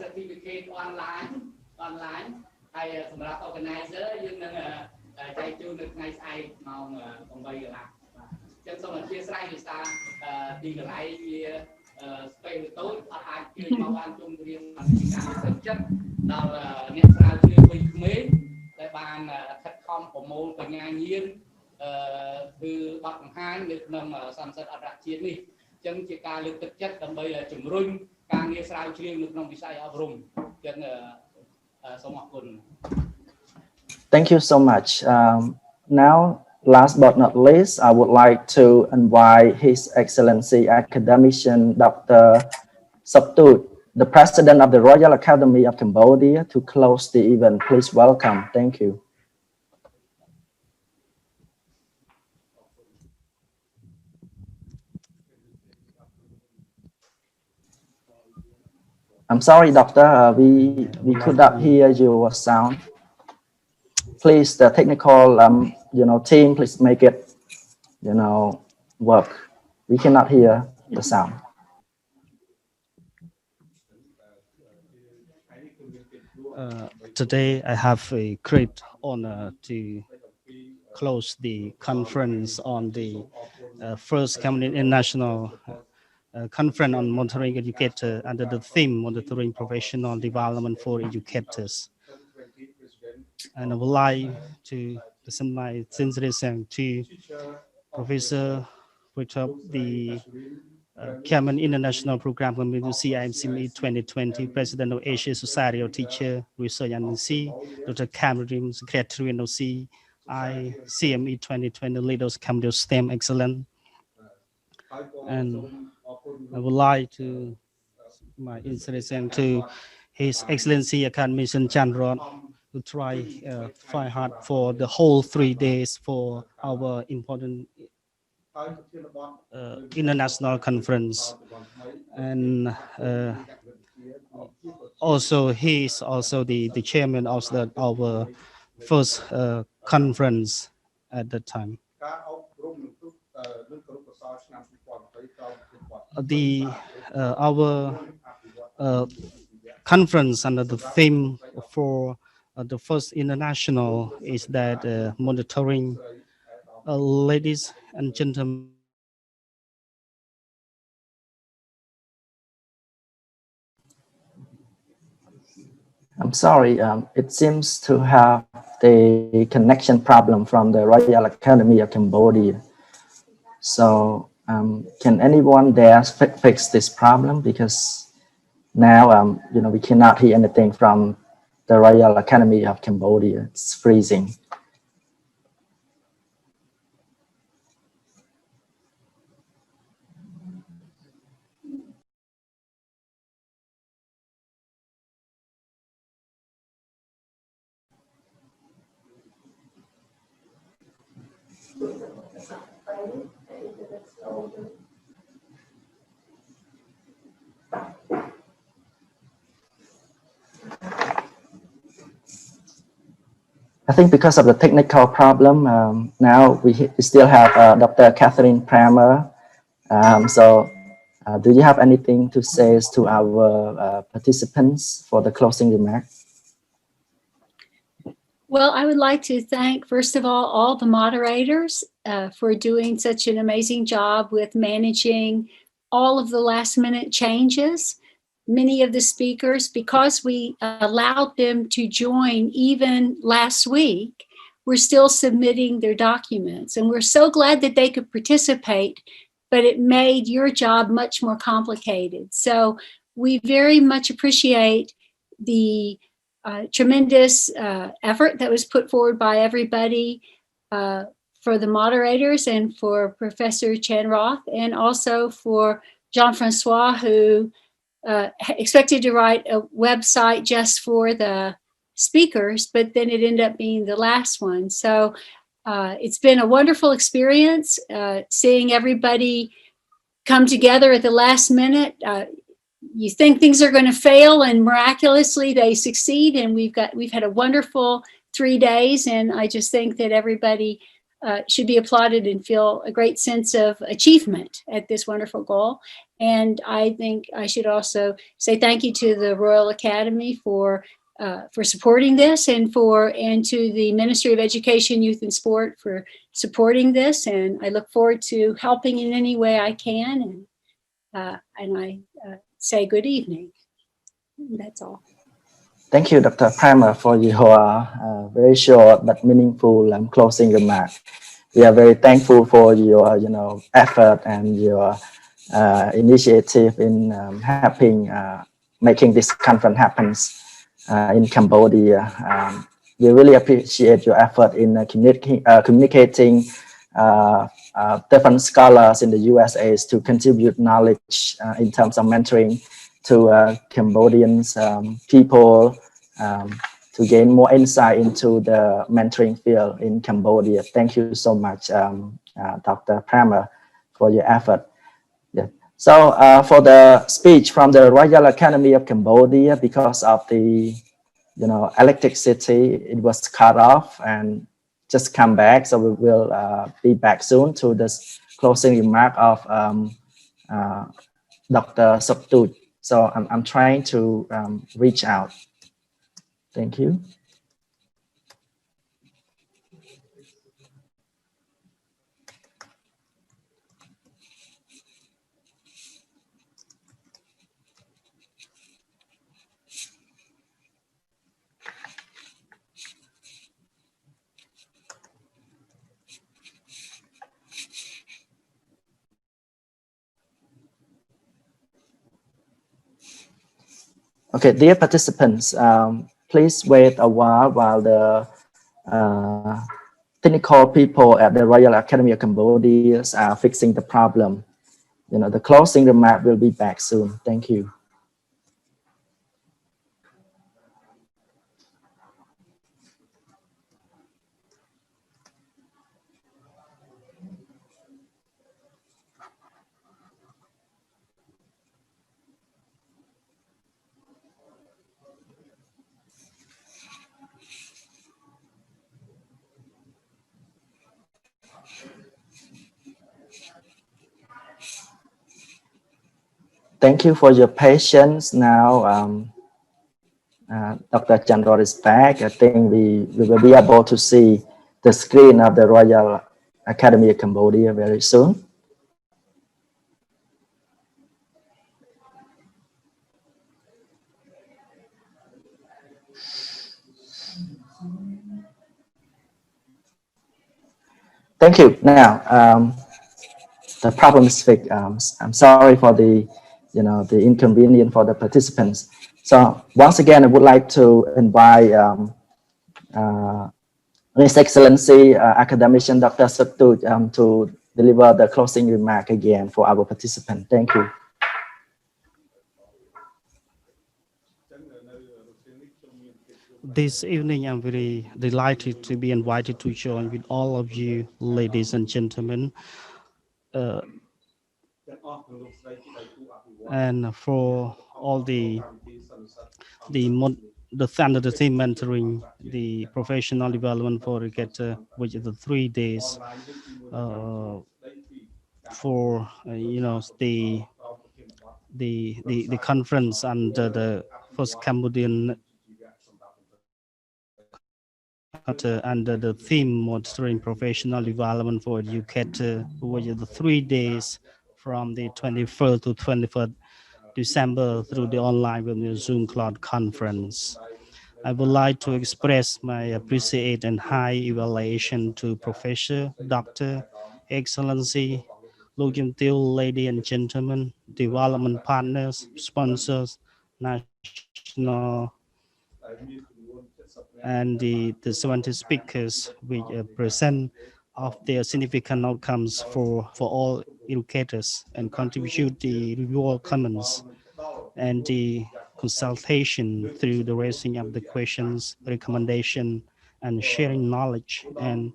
certificate online ហើយសម្រាប់ organizer យើងនឹងចែកជូននៅថ្ងៃស្អែកម៉ោង 8 កន្លះបាទអញ្ចឹងសូមអធិស្ឋានដោយសារទីកន្លែងវា space តូចអត់អាចជួយមកបានជុំគ្នាបានពីការពិសេសចិត្តដល់អ្នកស្រាវជ្រាវវ័យក្មេងដែលបានខិតខំប្រមូលបញ្ញាញាណគឺបទបង្ហាញនៅក្នុងសន្និសីទអន្តរជាតិនេះអញ្ចឹងជាការលើកទឹកចិត្តដើម្បីជំរុញការងារស្រាវជ្រាវនៅក្នុងវិស័យអប់រំអញ្ចឹងសូមអរគុណ Thank you so much. Now, last but not least, I would like to invite His Excellency Academician Dr. Subtut, the President of the Royal Academy of Cambodia, to close the event. Please welcome. Thank you. I'm sorry, Doctor, we could not hear your sound. Please, the technical team, please make it work. We cannot hear the sound. Today I have a great honor to close the conference on the first Cambodia International Conference on Monitoring Educators under the theme Monitoring Professional Development for Educators. And I would like to present my sincere thanks to Professor which of the Cambodia International Program Committee CICME 2020, President of Asia Society of Teacher Research Agency, Dr. Catherine, Secretary of CICME 2020, Leaders Cambodia STEM Excellent. And I would like to my introduction to His Excellency Academician Roath to try hard for the whole 3 days for our important international conference, and also he's also the chairman of our first conference at that time. The our conference under the theme for the first international is that monitoring, ladies and gentlemen. I'm sorry, it seems to have the connection problem from the Royal Academy of Cambodia. So can anyone there fix this problem? Because now, we cannot hear anything from the Royal Academy of Cambodia. It's freezing. I think because of the technical problem, now we still have Dr. Katherine Prammer. Do you have anything to say to our participants for the closing remark? Well, I would like to thank, first of all the moderators for doing such an amazing job with managing all of the last minute changes. Many of the speakers, because we allowed them to join even last week, we're still submitting their documents. And we're so glad that they could participate, but it made your job much more complicated. So we very much appreciate the tremendous effort that was put forward by everybody, for the moderators and for Professor Chan Roth, and also for Jean-Francois, who expected to write a website just for the speakers, but then it ended up being the last one. So it's been a wonderful experience seeing everybody come together at the last minute. You think things are going to fail, and miraculously they succeed. And we've had a wonderful 3 days, and I just think that everybody should be applauded and feel a great sense of achievement at this wonderful goal. And I think I should also say thank you to the Royal Academy for supporting this, and to the Ministry of Education, Youth and Sport for supporting this. And I look forward to helping in any way I can. And I say good evening. That's all. Thank you, Dr. Prammer, for your very short but meaningful closing remark. We are very thankful for your, effort and your initiative in helping making this conference happen in Cambodia. We really appreciate your effort in communicating different scholars in the USA to contribute knowledge in terms of mentoring to Cambodians people, to gain more insight into the mentoring field in Cambodia. Thank you so much, Dr. Prammer, for your effort. Yeah. So for the speech from the Royal Academy of Cambodia, because of the electricity, it was cut off and just come back. So we will be back soon to the closing remark of Dr. Soptut. So I'm trying to reach out. Thank you. Okay, dear participants, please wait a while the technical people at the Royal Academy of Cambodia are fixing the problem. The closing remark will be back soon. Thank you. Thank you for your patience. Now, Dr. Genaro is back. I think we will be able to see the screen of the Royal Academy of Cambodia very soon. Thank you. Now, the problem is fixed. I'm sorry for the, the inconvenience for the participants. So once again, I would like to invite His Excellency Academician Dr. Sattu to deliver the closing remark again for our participant. Thank you. This evening, I'm very delighted to be invited to join with all of you, ladies and gentlemen. And for all the under the theme mentoring, the professional development for educator, which is the 3 days for the conference under the first Cambodian under the theme monitoring professional development for educator, which is the 3 days from the 21st to 23rd December through the online with the Zoom cloud conference. I would like to express my appreciation and high evaluation to Professor, Dr. Excellency, ladies and gentlemen, development partners, sponsors, national, and the 70 speakers which present of their significant outcomes for all educators and contribute the review comments and the consultation through the raising of the questions, recommendation, and sharing knowledge and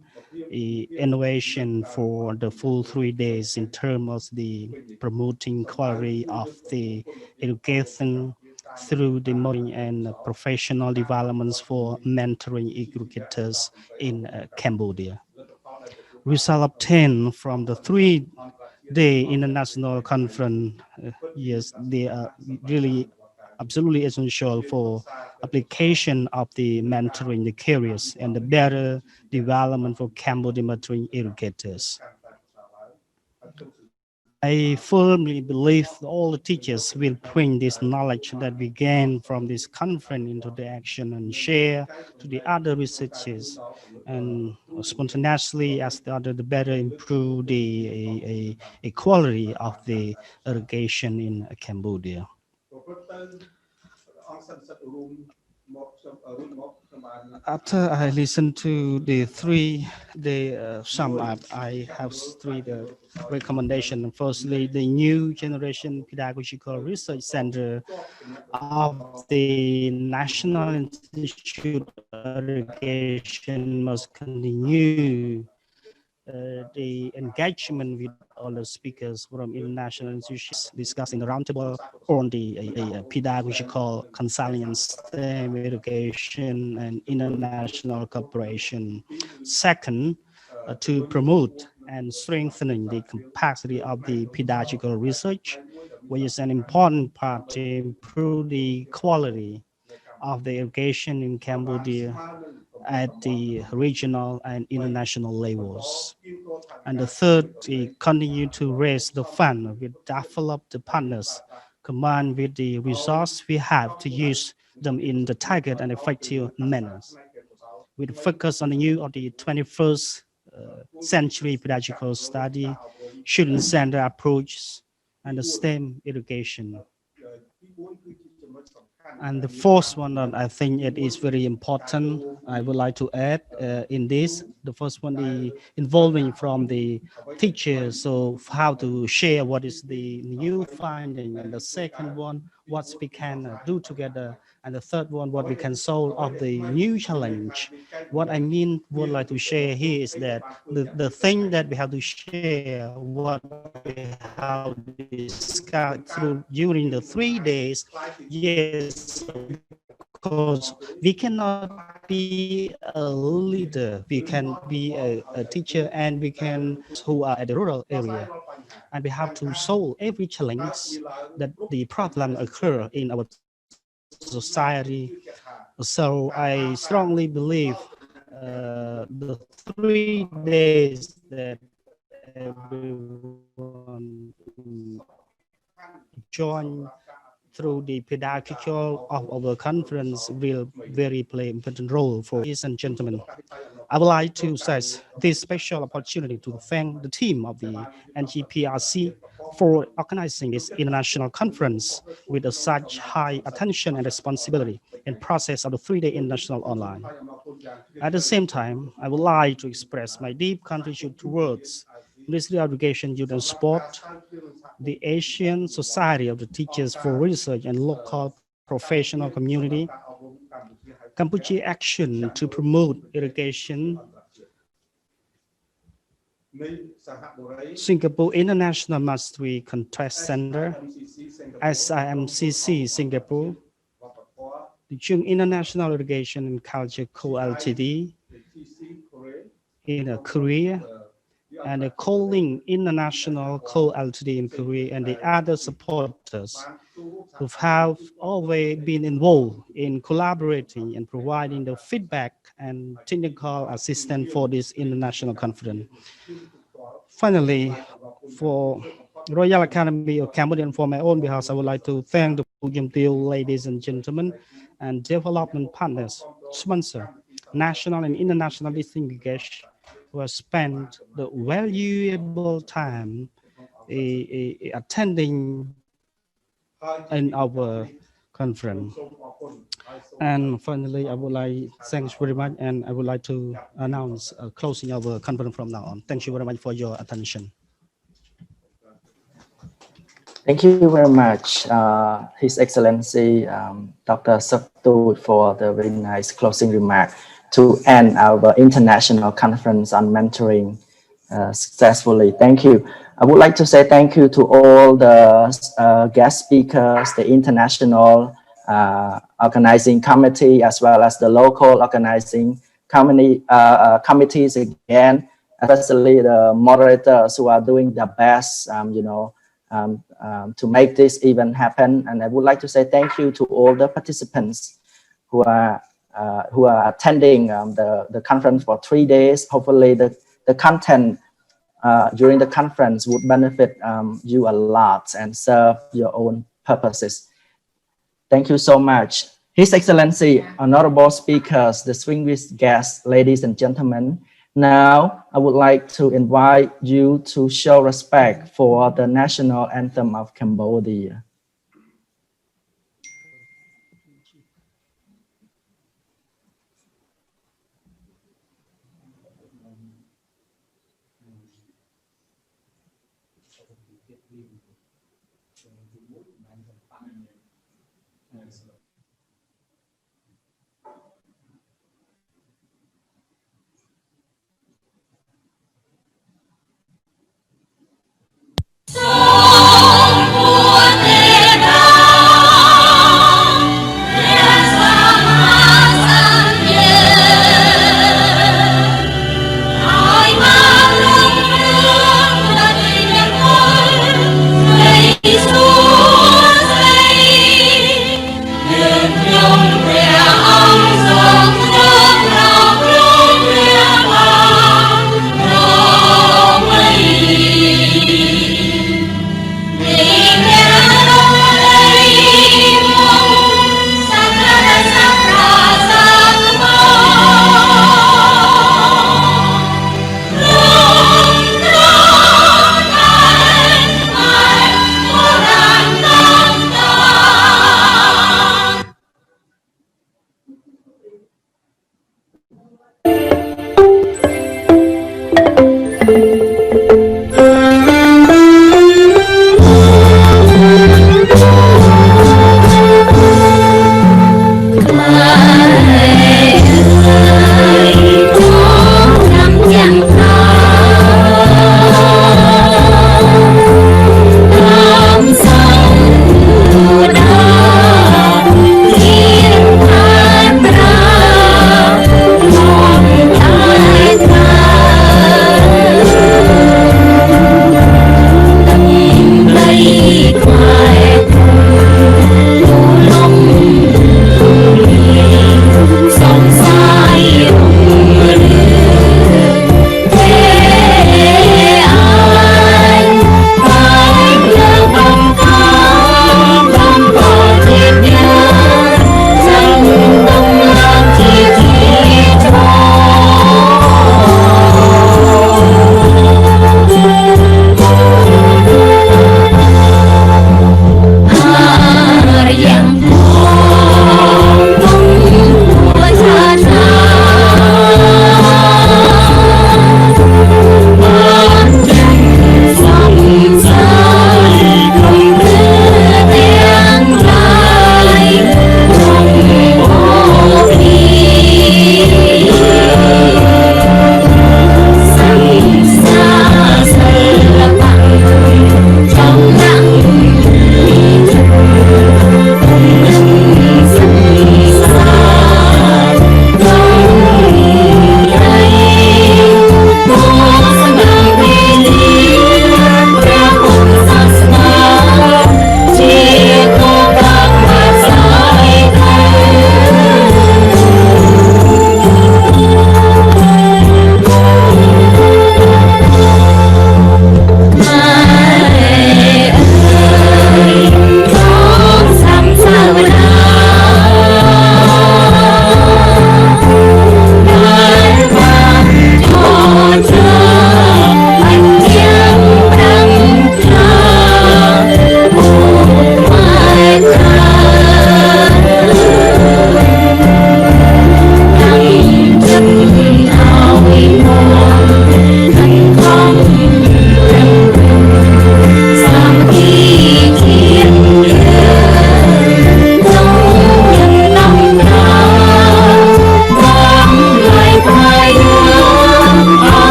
innovation for the full 3 days in terms of the promoting quality of the education through the modeling and professional developments for mentoring educators in Cambodia. Result obtained from the 3-day international conference, yes, they are really absolutely essential for application of the mentoring the careers and the better development for Cambodian mentoring educators. I firmly believe all the teachers will bring this knowledge that we gain from this conference into the action and share to the other researchers, and spontaneously as the other, the better improve the quality of the education in Cambodia. After I listened to the 3-day sum up, I have 3 recommendations. Firstly, the new generation pedagogical research center of the National Institute of Education must continue the engagement with all the speakers from international institutions discussing the roundtable on the pedagogical consulting and STEM education and international cooperation. Second, to promote and strengthening the capacity of the pedagogical research, which is an important part to improve the quality of the education in Cambodia at the regional and international levels. And the third, we continue to raise the fund, we develop the partners, combined with the resource we have to use them in the target and effective manners. With focus on the new of the 21st century pedagogical study, student-centered approaches, and the STEM education. And the fourth one that I think it is very important, I would like to add in this. The first one, the involving from the teachers, so how to share what is the new finding, and the second one, what we can do together, and the third one, what we can solve of the new challenge. What I would like to share here is that the thing that we have to share, what we have discussed through during the 3 days, yes, because we cannot be a leader, we can be a teacher, and we can who are at the rural area. and we have to solve every challenge that the problem occur in our society. So I strongly believe the 3 days that everyone join through the pedagogical of our conference will very play important role for ladies and gentlemen. I would like to seize this special opportunity to thank the team of the NGPRC for organizing this international conference with such high attention and responsibility in process of the 3-day international online. At the same time, I would like to express my deep gratitude towards Ministry of Education, Youth and Sport, the Asian Society of the Teachers for Research and local professional community, Cambodia Action to promote education, Singapore International Mastery Contest Center, SIMCC Singapore, the Chung International Education and Culture Co. Ltd. in Korea, and the Calling International Co. Ltd. in Korea, and the other supporters who have always been involved in collaborating and providing the feedback and technical assistance for this international conference. Finally, for Royal Academy of Cambodia and for my own behalf, I would like to thank the podium deal, ladies and gentlemen, and development partners, sponsor, national and international distinguished guests who have spent the valuable time attending in our conference. And finally, I would like thanks very much, and I would like to announce closing our conference from now on. Thank you very much for your attention. Thank you very much, His Excellency Dr. Saktu, for the very nice closing remark to end our international conference on mentoring successfully. Thank you. I would like to say thank you to all the guest speakers, the international organizing committee, as well as the local organizing committees again, especially the moderators who are doing their best, to make this event happen. And I would like to say thank you to all the participants who are attending the conference for 3 days. Hopefully the content during the conference would benefit you a lot and serve your own purposes. Thank you so much. His Excellency, honorable speakers, distinguished guests, ladies and gentlemen, now I would like to invite you to show respect for the national anthem of Cambodia.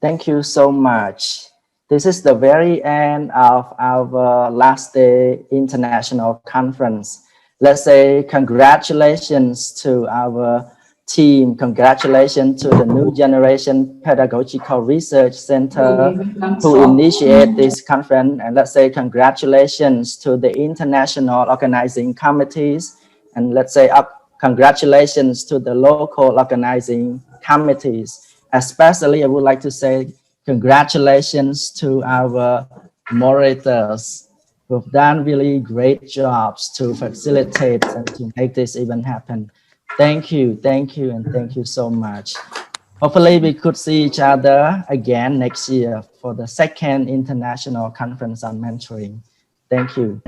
Thank you so much. This is the very end of our last day international conference. Let's say congratulations to our team. Congratulations to the New Generation Pedagogical Research Center who initiate this conference. And let's say congratulations to the international organizing committees. And let's say congratulations to the local organizing committees. Especially, I would like to say congratulations to our moderators who've done really great jobs to facilitate and to make this event happen. Thank you, and thank you so much. Hopefully we could see each other again next year for the second International Conference on Mentoring. Thank you.